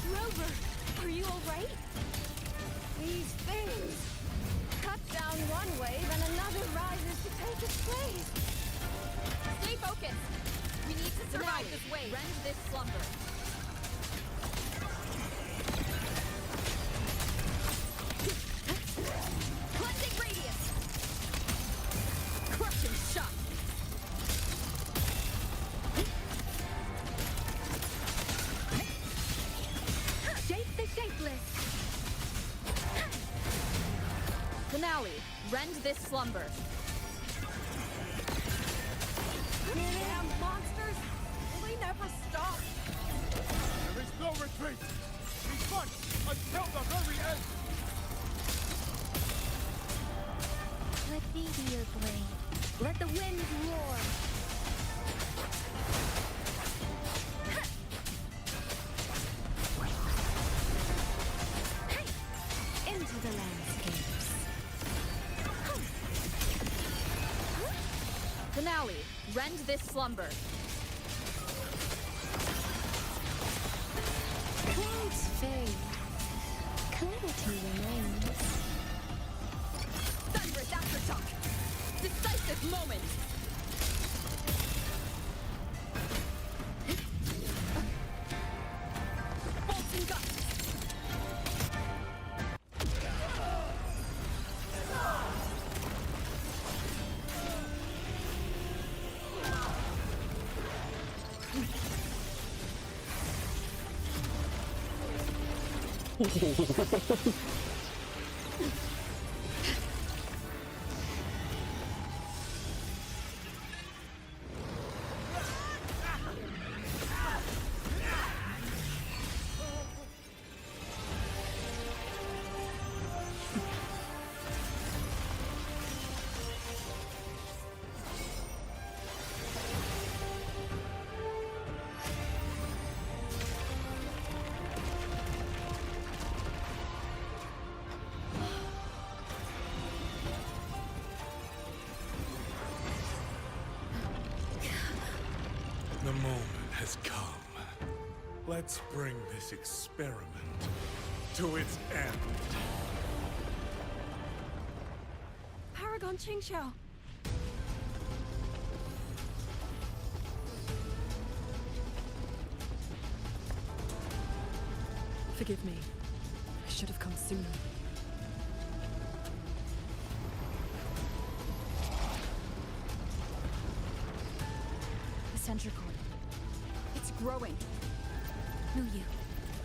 Rover, are you alright? These things cut down one wave and another rises to take its place. Stay focused. We need to survive this wave. Rend this slumber. Cleansing radius. Crushing shock. Shape the shapeless. Finale. Rend this slumber. Damn monsters! Will they never stop? There is no retreat. We fight until the very end. Let me be your blade. Let the wind roar. Into the landscapes. Finale. Rend this slumber. Clouds fade. Clarity remains. Thunderous aftershock. Decisive moment. Bolts and gusts. The moment has come. Let's bring this experiment to its end. Paragon Qingxiao. Forgive me. I should have come sooner. The sentry cord. It's growing. Yu.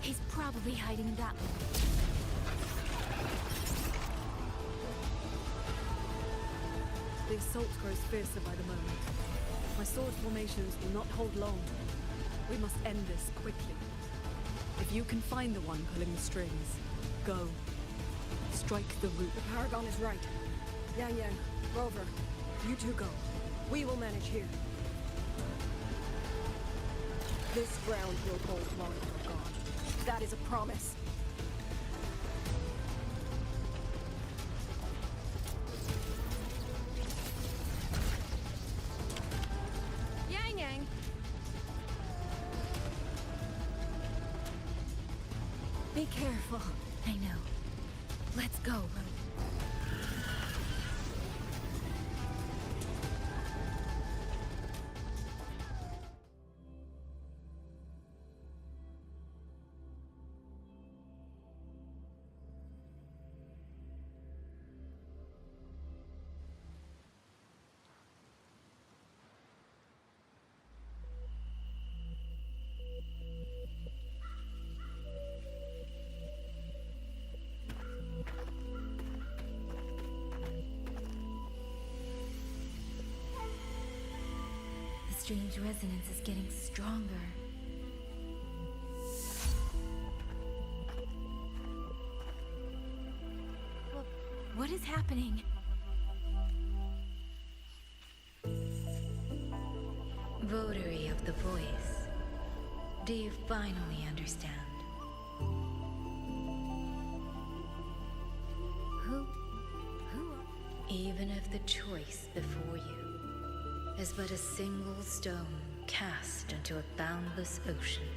He's probably hiding in that one. The assault grows fiercer by the moment. My sword formations will not hold long. We must end this quickly. If you can find the one pulling the strings, go. Strike the root. The Paragon is right. Yang, Rover, you two go. We will manage here. This ground will hold long for God. That is a promise. Yang. Be careful. I know. Let's go, Rover. The strange resonance is getting stronger. What is happening? Votary of the voice, do you finally understand? Who? Even if the choice before you is but a single stone cast into a boundless ocean,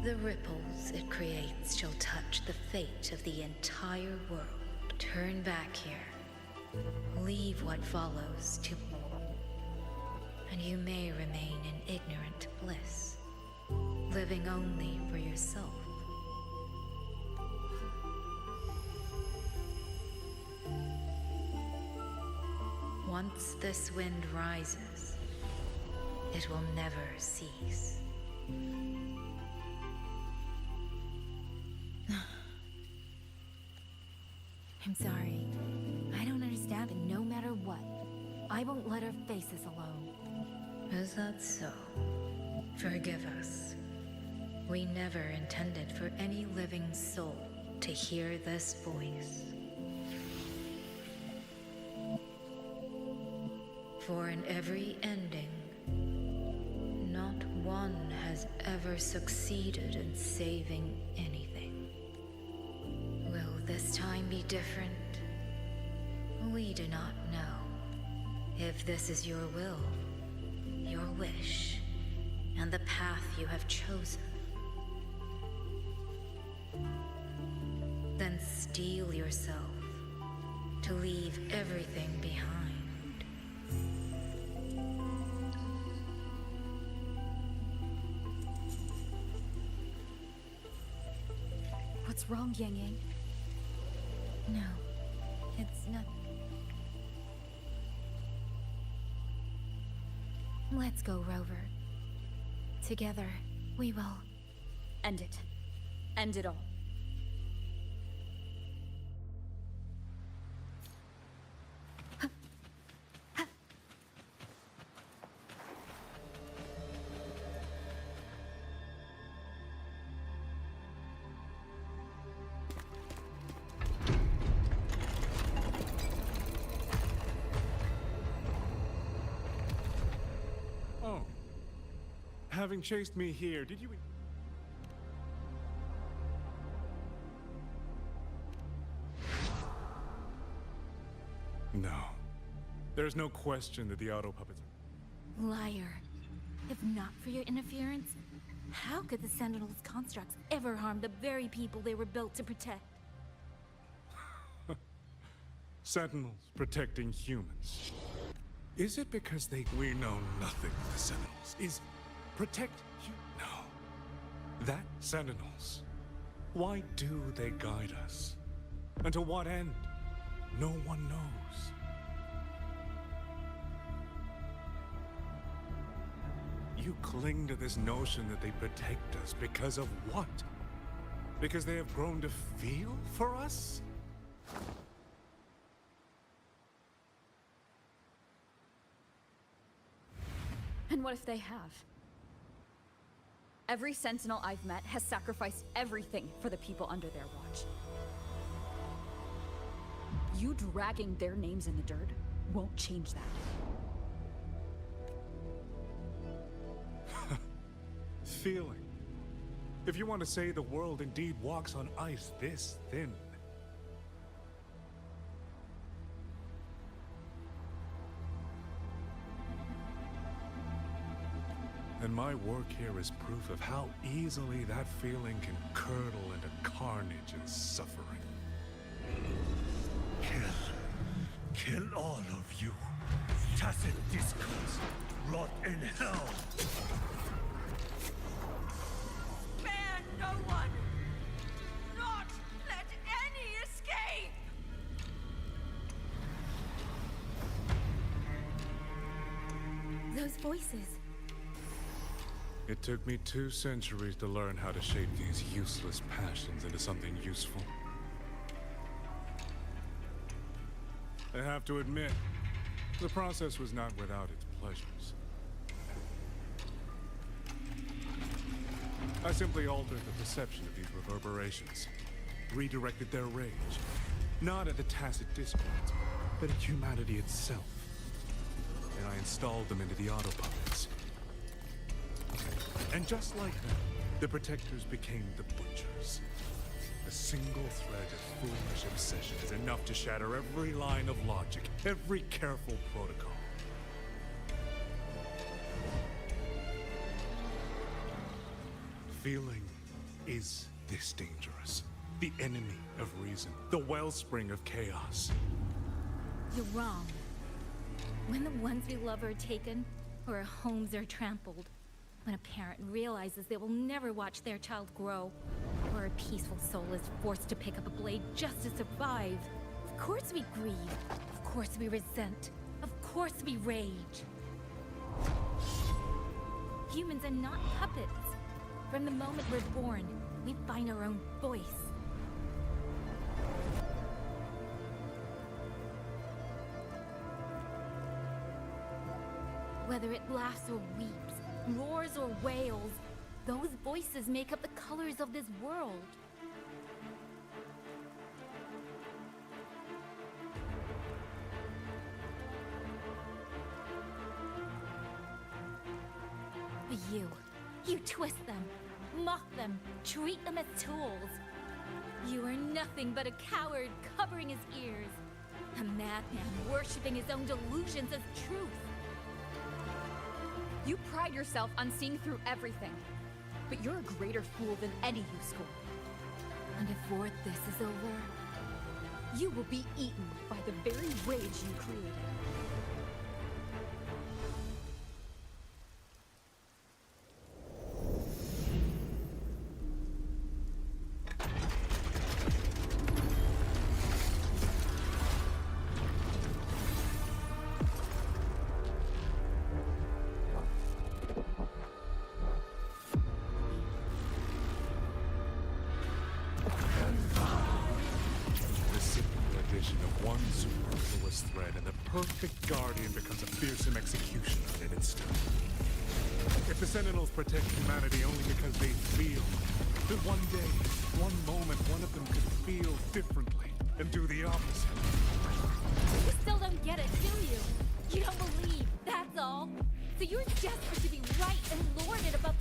the ripples it creates shall touch the fate of the entire world. Turn back here. Leave what follows to me, and you may remain in ignorant bliss, living only for yourself. Once this wind rises, it will never cease. I'm sorry. I don't understand, and no matter what, I won't let our faces alone. Is that so? Forgive us. We never intended for any living soul to hear this voice. For in every ending, not one has ever succeeded in saving anything. Will this time be different? We do not know. If this is your will, your wish, and the path you have chosen, then steel yourself to leave everything behind. What's wrong, Yang? No, it's not. Let's go, Rover. Together, we will End it. End it all. Having chased me here, did you... No. There's no question that the auto puppets... Liar. If not for your interference, how could the Sentinels' constructs ever harm the very people they were built to protect? Sentinels protecting humans. Is it because we know nothing of the Sentinels? Is protect you? No. That Sentinels. Why do they guide us? And to what end? No one knows. You cling to this notion that they protect us because of what? Because they have grown to feel for us? And what if they have? Every Sentinel I've met has sacrificed everything for the people under their watch. You dragging their names in the dirt won't change that. Feeling. If you want to say the world indeed walks on ice this thin. And my work here is proof of how easily that feeling can curdle into carnage and suffering. Kill all of you. Tacit discords, rot in hell. Spare no one! Not let any escape! Those voices. It took me 2 centuries to learn how to shape these useless passions into something useful. I have to admit, the process was not without its pleasures. I simply altered the perception of these reverberations, redirected their rage, not at the tacit discords, but at humanity itself. And I installed them into the autopuppets. And just like that, the protectors became the butchers. A single thread of foolish obsession is enough to shatter every line of logic, every careful protocol. Feeling is this dangerous. The enemy of reason, the wellspring of chaos. You're wrong. When the ones we love are taken, or our homes are trampled, when a parent realizes they will never watch their child grow, or a peaceful soul is forced to pick up a blade just to survive, of course we grieve, of course we resent, of course we rage. Humans are not puppets. From the moment we're born, we find our own voice. Whether it laughs or weeps, roars or wails, those voices make up the colors of this world. But you twist them, mock them, treat them as tools. You are nothing but a coward covering his ears, a madman worshipping his own delusions as truth. You pride yourself on seeing through everything, but you're a greater fool than any you scorn. And before this is over, you will be eaten by the very rage you created. Of one superfluous thread, and the perfect guardian becomes a fearsome executioner in an instant. If the Sentinels protect humanity only because they feel, that one day, one moment, one of them could feel differently and do the opposite. You still don't get it, do you? You don't believe, that's all. So you're desperate to be right and lord it above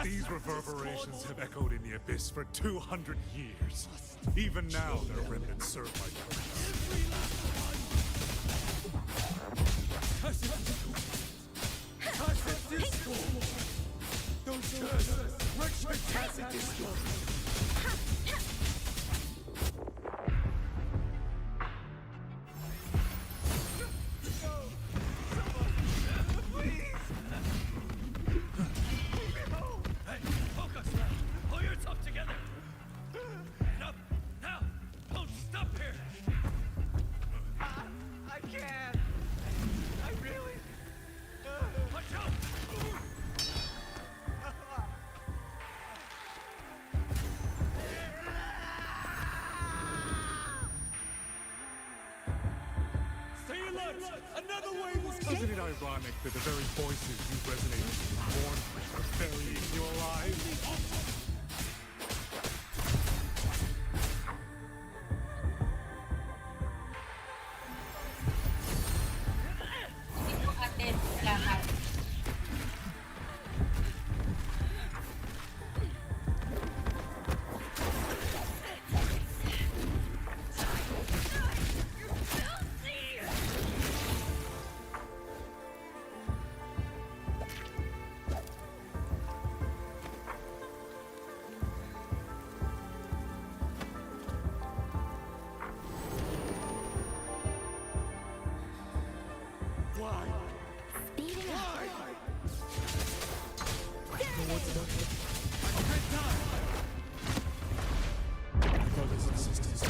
These reverberations have echoed in the abyss for 200 years. Even now, their remnants serve my purpose. Isn't it ironic that the very voices you resonate with mourn are burying you alive? Brothers and sisters.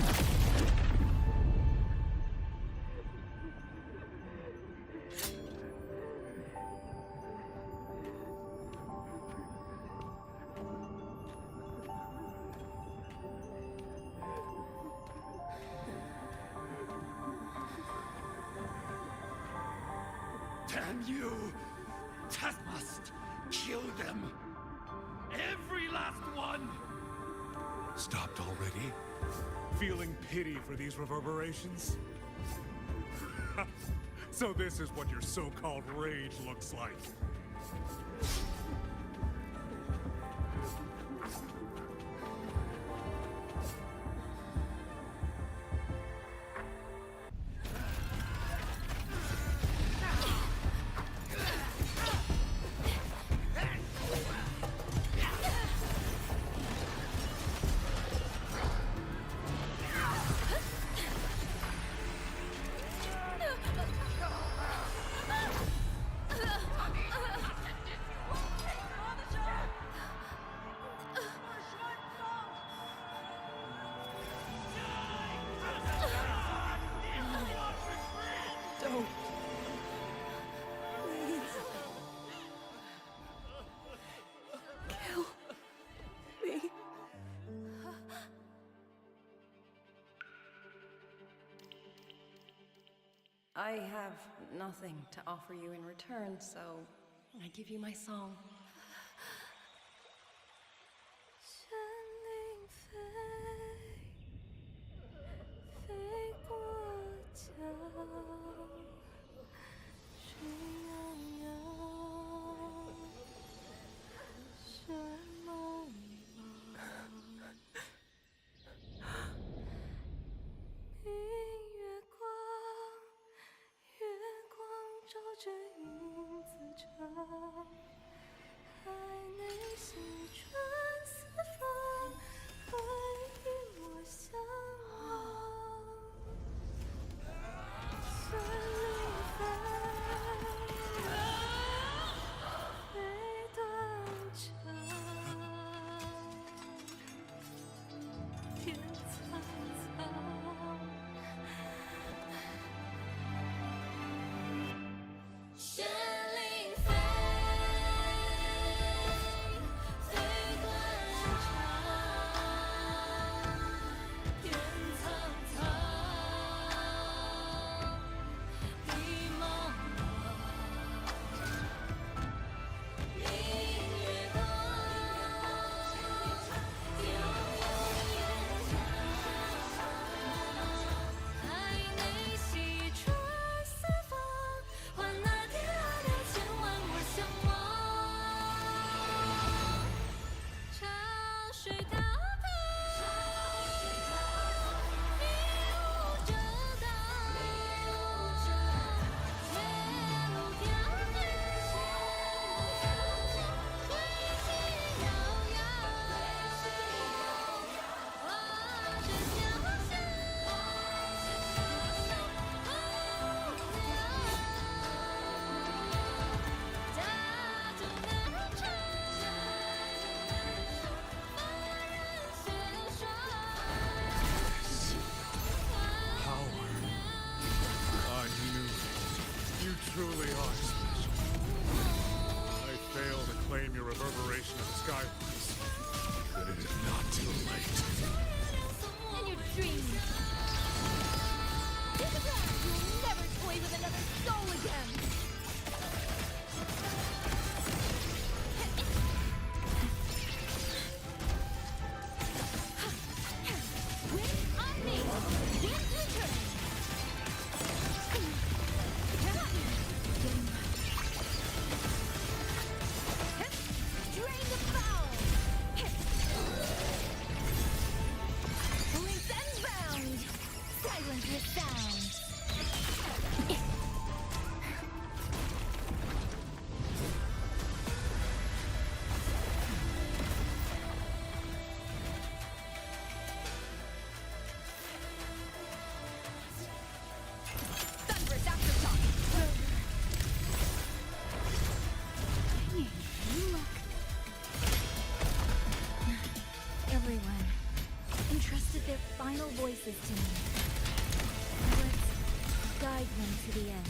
Damn you! That must kill them! Every last one! Stopped already? Feeling pity for these reverberations? So this is what your so-called rage looks like. Don't. Please. Kill me. I have nothing to offer you in return, so I give you my song. 山林飞，飞过江，水泱泱，水茫茫。明月光，月光照着影子长。blame your reverberation of the skywards. But it is not too late. In your dreams. You'll never toy with another soul again. Wind on me. Wind return. Drain the foul. Length and bound. Silence with sound. Thunderous aftershock. You look. Everyone entrusted their final voices to me. Let's guide them to the end.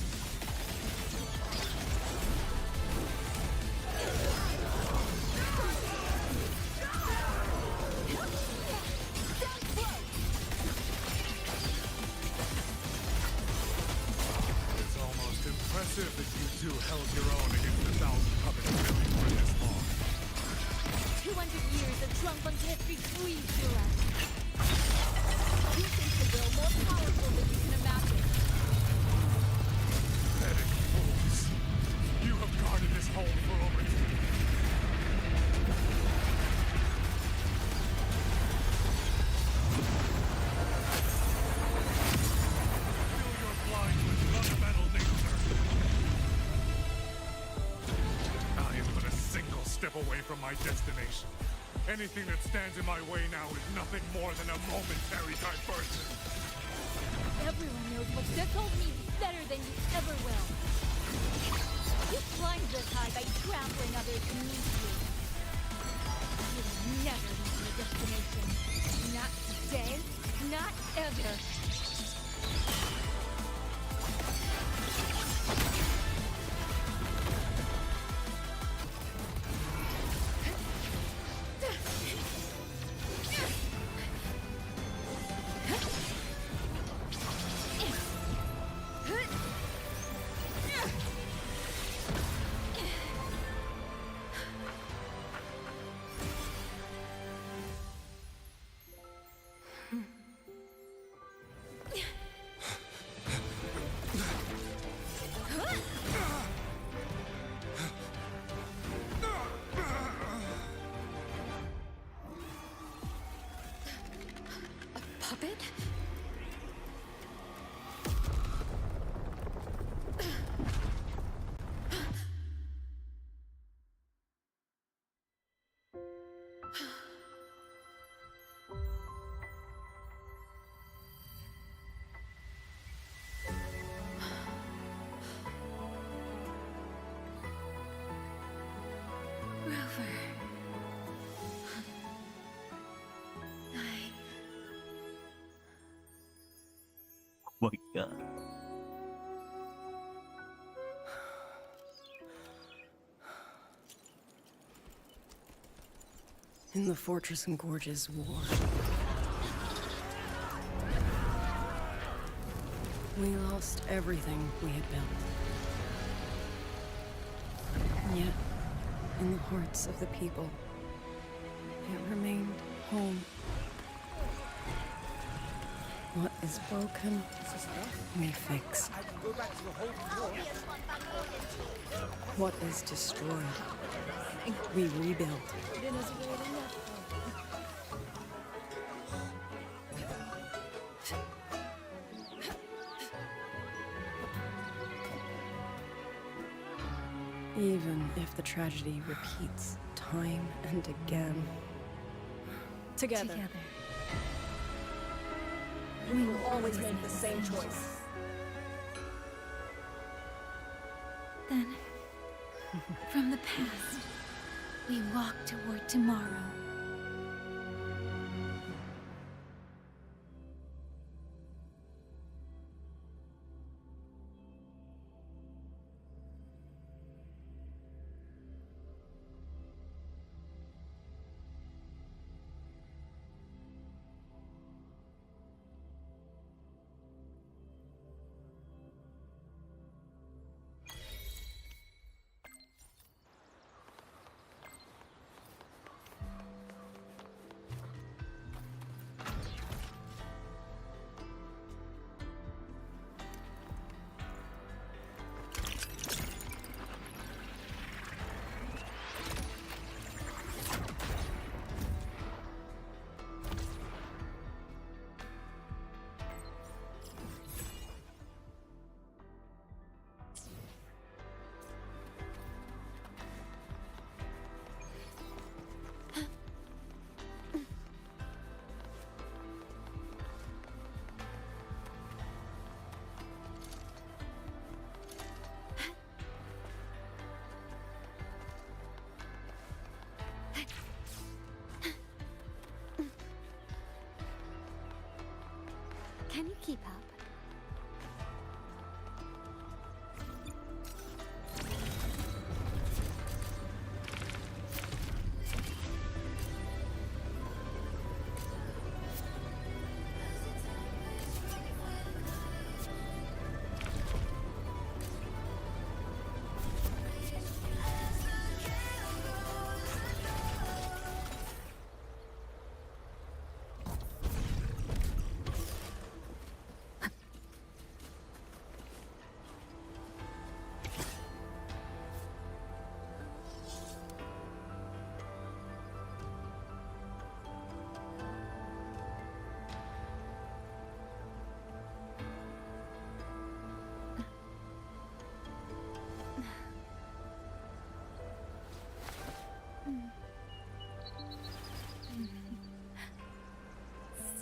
It's almost impressive that you two held your own against 1,000 puppets million for this long. 200 years of drunken history breathes through us. You think the will more powerful than you can imagine. Pathetic fools. You have guarded this home for over 2 years. Fill your blind with fundamental nature. I am but a single step away from my destination. Anything that stands in my way now is nothing more than a momentary diversion. Everyone knows what Sithole means better than you ever will. You climbed this high by trampling others beneath you. You will never reach your destination. Not today, not ever. Puppet? Rover. Oh my god. In the Fortress and Gorges War, we lost everything we had built. And yet, in the hearts of the people, it remained home. What is broken, we fix. What is destroyed, we rebuild. Even if the tragedy repeats time and again. Together. We will always make the same choice. Then, from the past, we walk toward tomorrow.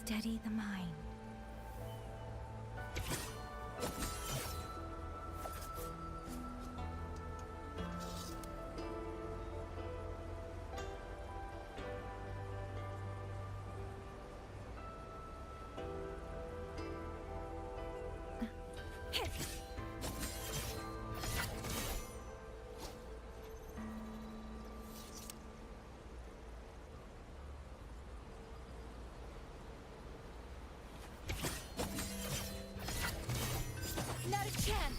Steady the mind. Not a chance!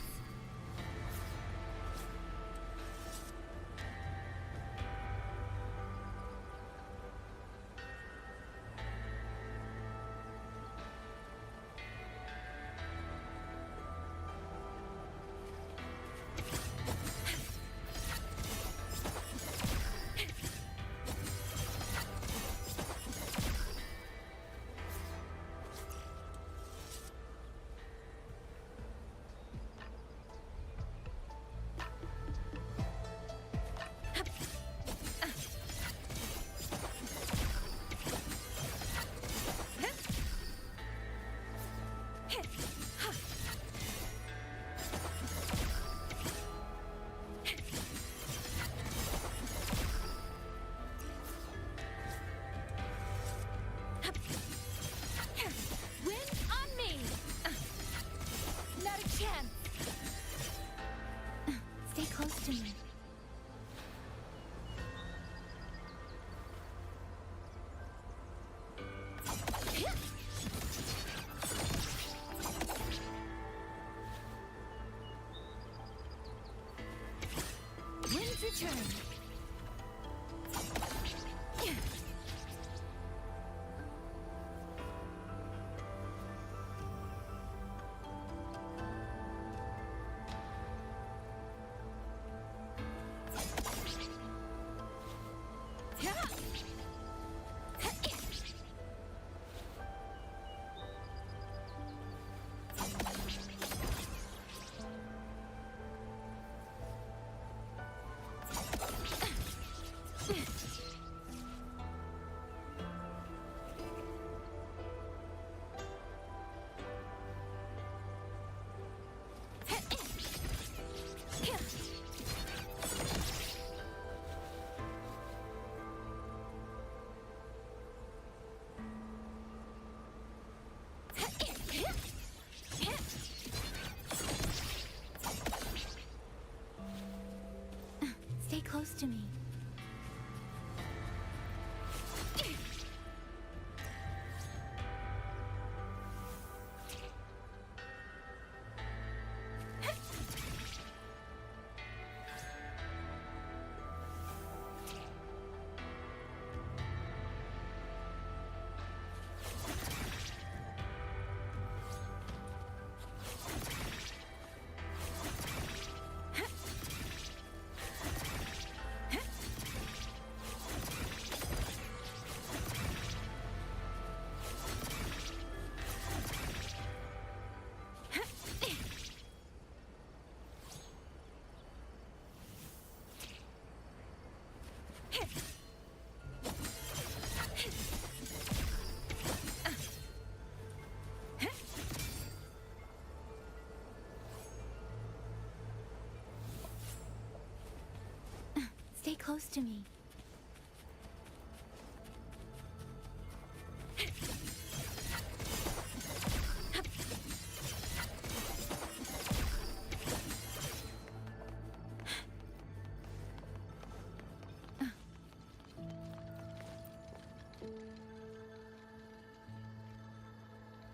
Win on me! Not a chance! Stay close to me. Wind's return! Stay close to me. Stay close to me.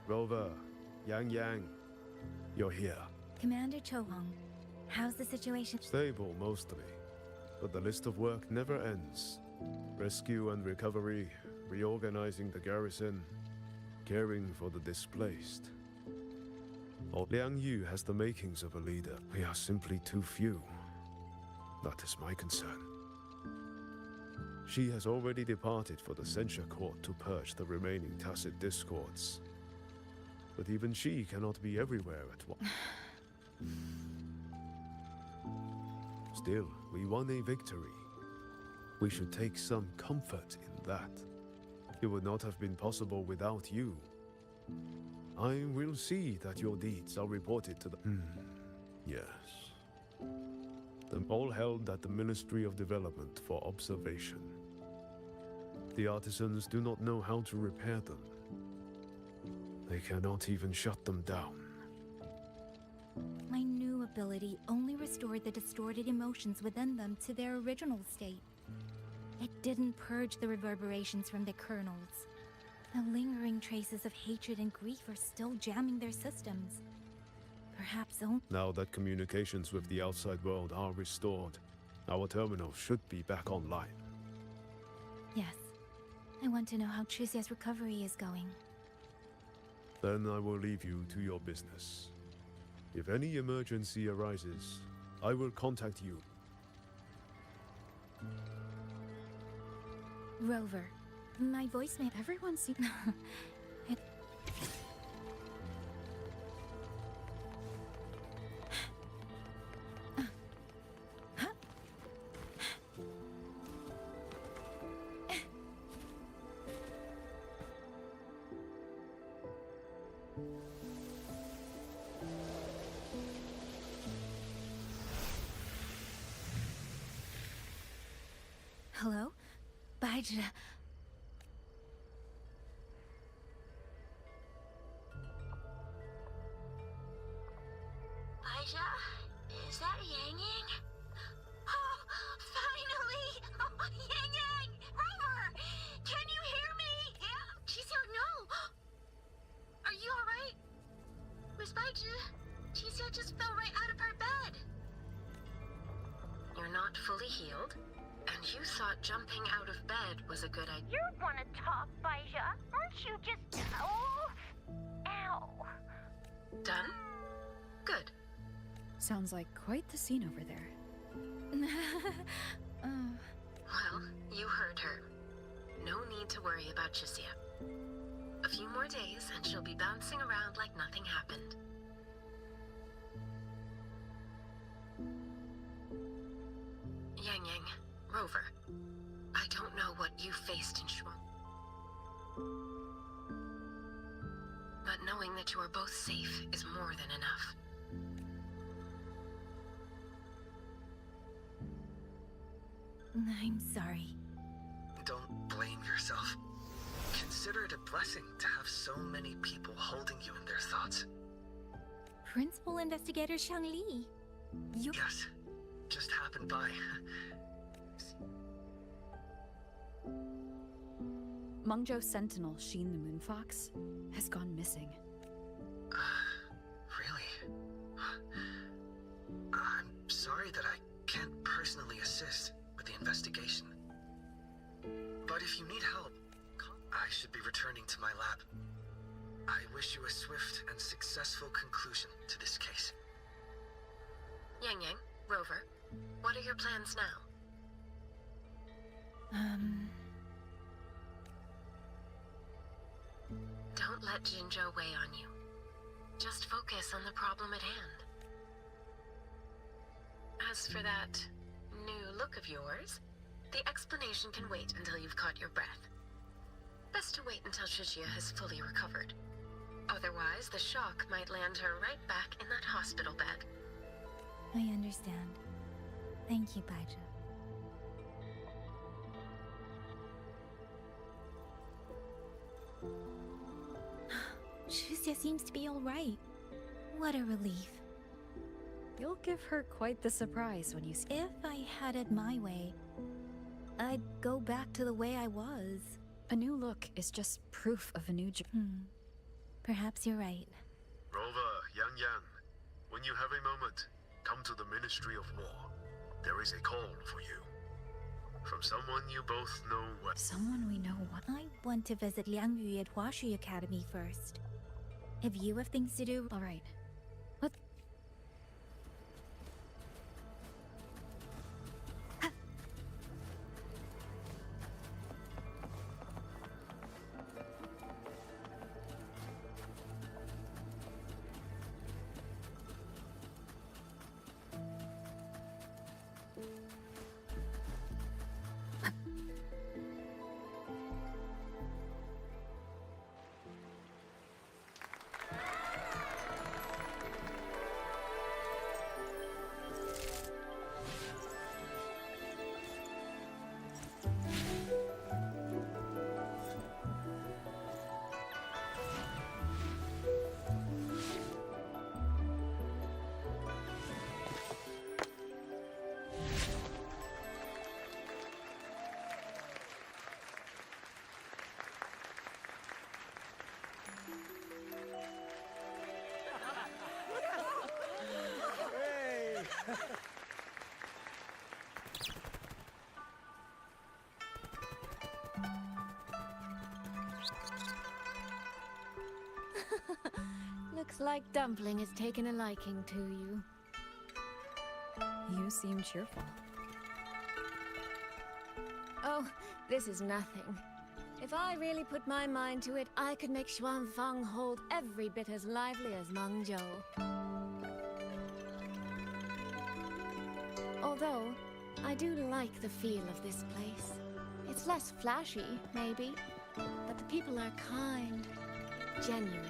Rover, Yang, you're here. Commander Chohong, how's the situation? Stable mostly, but the list of work never ends. Rescue and recovery, reorganizing the garrison, caring for the displaced. Liang Yu has the makings of a leader. We are simply too few. That is my concern. She has already departed for the censure court to purge the remaining tacit discords. But even she cannot be everywhere at once. Still, we won a victory. We should take some comfort in that. It would not have been possible without you. I will see that your deeds are reported to the... Yes. All held at the Ministry of Development for observation. The artisans do not know how to repair them. They cannot even shut them down. My new ability only restored the distorted emotions within them to their original state. It didn't purge the reverberations from the kernels. The lingering traces of hatred and grief are still jamming their systems. Perhaps only... Now that communications with the outside world are restored, our terminal should be back online. Yes. I want to know how Chuxia's recovery is going. Then I will leave you to your business. If any emergency arises, I will contact you. Rover, my voicemail... Everyone seems... Hello? Baizhi. Baizhi? Is that Yang Yang? Oh, finally! Oh, Yang Yang! Rover! Can you hear me? Yeah? Qixia, no! Are you alright? Miss Baizhi, Qixia just fell right out of her bed. You're not fully healed? And you thought jumping out of bed was a good idea. You wanna talk, Baizhi? Aren't you just... Oh... Ow. Done? Good. Sounds like quite the scene over there. Well, you heard her. No need to worry about Qixia. A few more days and she'll be bouncing around like nothing happened. Yang Yang, Rover, I don't know what you faced in Shuang. But knowing that you are both safe is more than enough. I'm sorry. Don't blame yourself. Consider it a blessing to have so many people holding you in their thoughts. Principal Investigator Shangli. You... Yes. Just happened by. MENGZHOU Sentinel Sheen the Moonfox has gone missing. Really? I'm sorry that I can't personally assist with the investigation. But if you need help, I should be returning to my lab. I wish you a swift and successful conclusion to this case. Yang Yang, Rover, what are your plans now? Don't let Jinzhou weigh on you. Just focus on the problem at hand. As for that new look of yours, the explanation can wait until you've caught your breath. Best to wait until Qixia has fully recovered. Otherwise, the shock might land her right back in that hospital bed. I understand. Thank you, Baizhi. Qixia seems to be all right. What a relief. You'll give her quite the surprise when you see... If I had it my way, I'd go back to the way I was. A new look is just proof of a new... Perhaps you're right. Rover, Yang Yang, when you have a moment, come to the Ministry of War. There is a call for you. From someone you both know well. Someone we know what? I want to visit Liang Yu at Huashi Academy first. If you have things to do... All right. Looks like Dumpling has taken a liking to you. You seem cheerful. Oh, this is nothing. If I really put my mind to it, I could make Xuanfang hold every bit as lively as MENGZHOU. Although, I do like the feel of this place. It's less flashy, maybe, but the people are kind, genuine.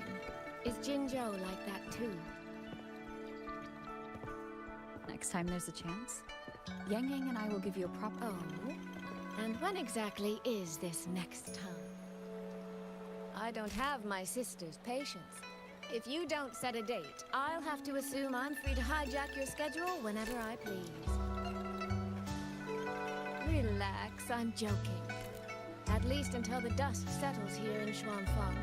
Is Jinzhou like that too? Next time there's a chance, Yang Yang and I will give you a proper... Oh? And when exactly is this next time? I don't have my sister's patience. If you don't set a date, I'll have to assume I'm free to hijack your schedule whenever I please. Relax, I'm joking. At least until the dust settles here in Xuanfang.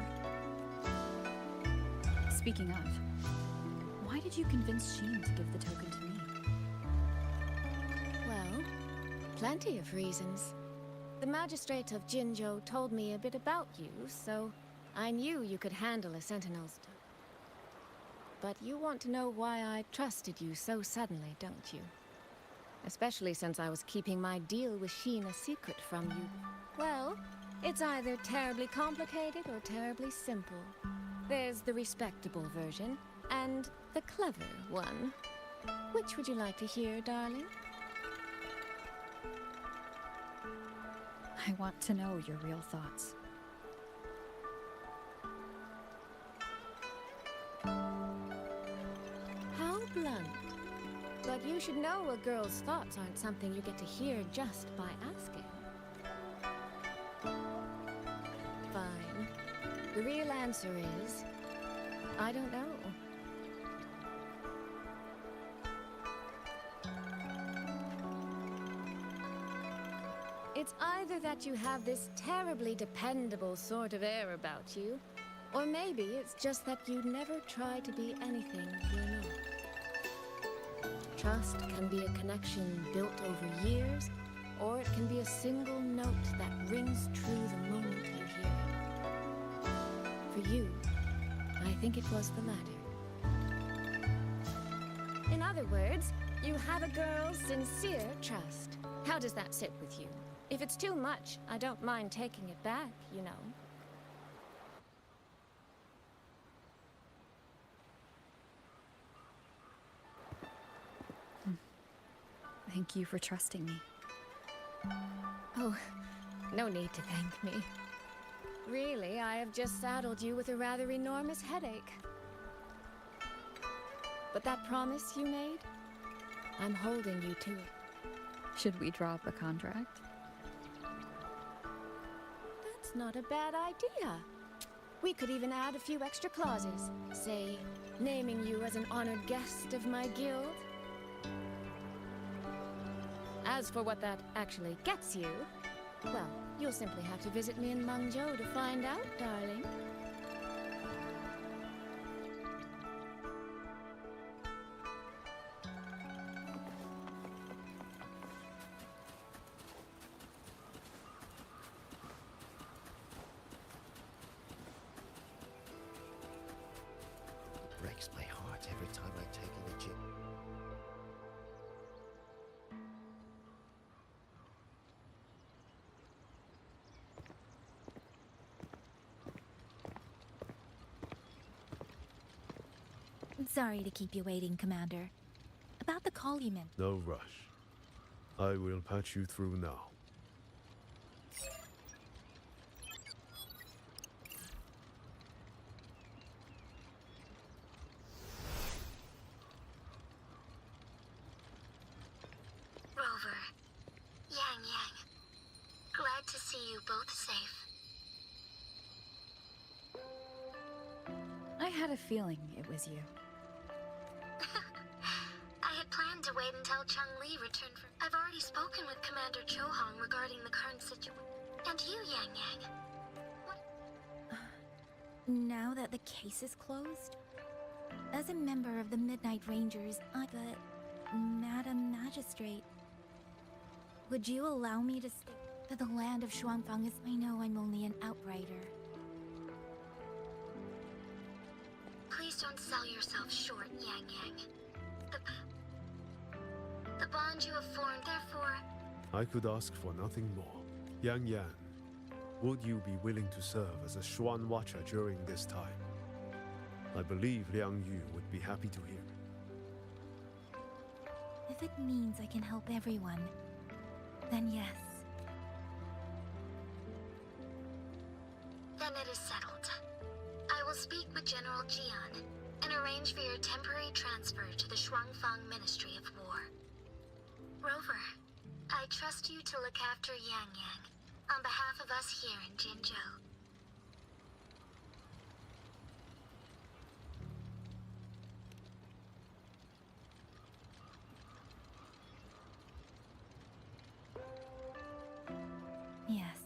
Speaking of, why did you convince Xin to give the token to me? Well, plenty of reasons. The magistrate of Jinzhou told me a bit about you, so I knew you could handle a sentinel's token. But you want to know why I trusted you so suddenly, don't you? Especially since I was keeping my deal with Xin a secret from you. Well, it's either terribly complicated or terribly simple. There's the respectable version, and the clever one. Which would you like to hear, darling? I want to know your real thoughts. How blunt. But you should know a girl's thoughts aren't something you get to hear just by asking. Fine. The real answer is... I don't know. It's either that you have this terribly dependable sort of air about you, or maybe it's just that you never try to be anything you're not. Trust can be a connection built over years, or it can be a single note that rings true the moment you hear it. For you, I think it was the latter. In other words, you have a girl's sincere trust. How does that sit with you? If it's too much, I don't mind taking it back, you know. Thank you for trusting me. Oh, no need to thank me. Really, I have just saddled you with a rather enormous headache. But that promise you made, I'm holding you to it. Should we draw up a contract? That's not a bad idea. We could even add a few extra clauses. Say, naming you as an honored guest of my guild. As for what that actually gets you, well, you'll simply have to visit me in MENGZHOU to find out, darling. It breaks my heart every time I take in a gym. Sorry to keep you waiting, Commander. About the call you meant. No rush. I will patch you through now. Rover, Yang Yang, glad to see you both safe. I had a feeling it was you. I had planned to wait until Chang-Li returned from... I've already spoken with Commander Cho-Hong regarding the current situation. And you, Yang Yang. Now that the case is closed? As a member of the Midnight Rangers, Madam Magistrate, would you allow me to stay? For the land of Xuanfang is... I know I'm only an outrider. Please don't yourself short, Yang Yang. The bond you have formed, therefore... I could ask for nothing more. Yang Yang, would you be willing to serve as a Xuan Watcher during this time? I believe Liang Yu would be happy to hear. If it means I can help everyone, then yes. Then it is settled. I will speak with General Jian and arrange for your temporary transfer to the Shuangfang Ministry of War. Rover, I trust you to look after Yang Yang on behalf of us here in Jinzhou. Yes.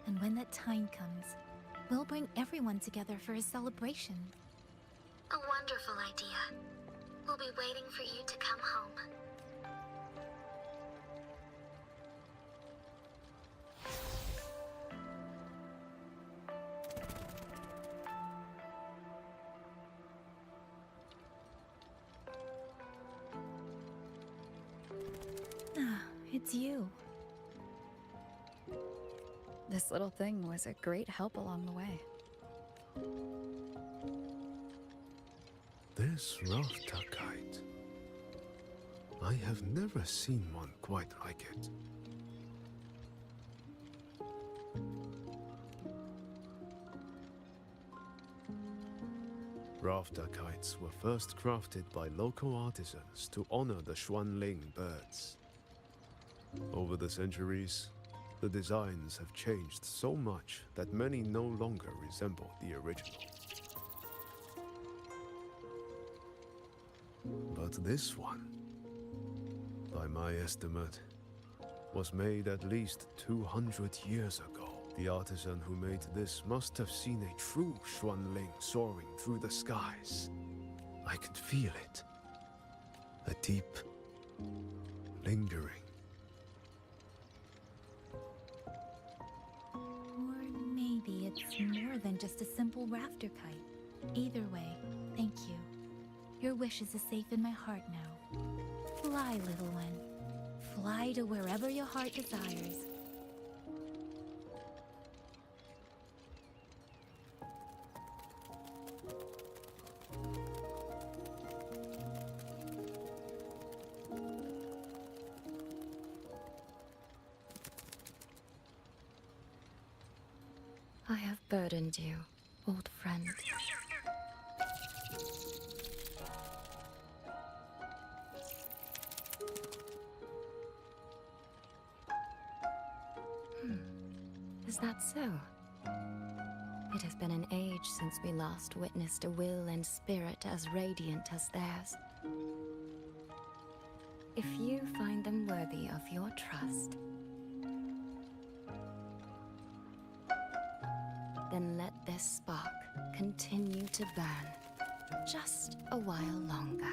And when that time comes, we'll bring everyone together for a celebration. A wonderful idea. We'll be waiting for you to come home. Ah, it's you. This little thing was a great help along the way. This rafter kite. I have never seen one quite like it. Rafter kites were first crafted by local artisans to honor the Xuanling birds. Over the centuries, the designs have changed so much that many no longer resemble the original. But this one, by my estimate, was made at least 200 years ago. The artisan who made this must have seen a true Xuanling soaring through the skies. I can feel it. A deep, lingering. Or maybe it's more than just a simple rafter kite. Either way, thank you. Your wishes are safe in my heart now. Fly, little one. Fly to wherever your heart desires. I have burdened you, old friend. Is that so? It has been an age since we last witnessed a will and spirit as radiant as theirs. If you find them worthy of your trust, then let this spark continue to burn just a while longer.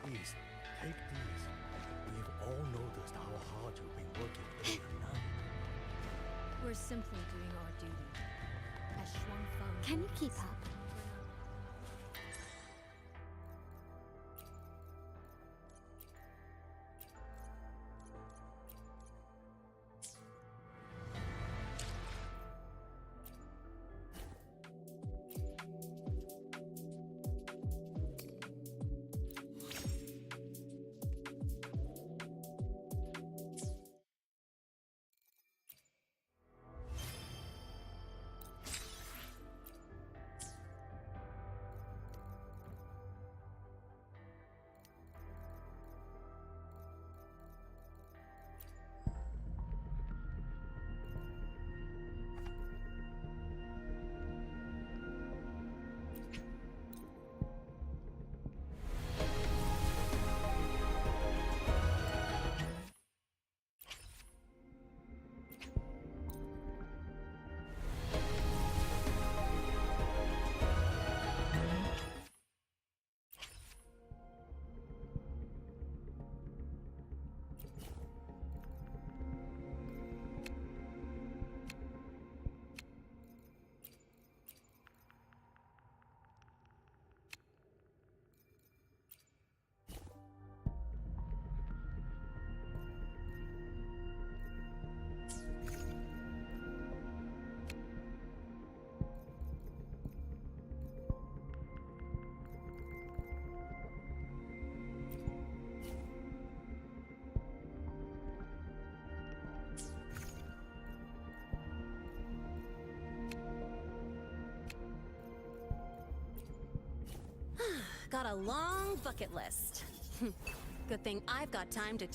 Please, take these. We've all noticed how hard you've been working day and night. We're simply doing our duty. As Shuangfang... Can you keep up? got a long bucket list. Good thing I've got time to...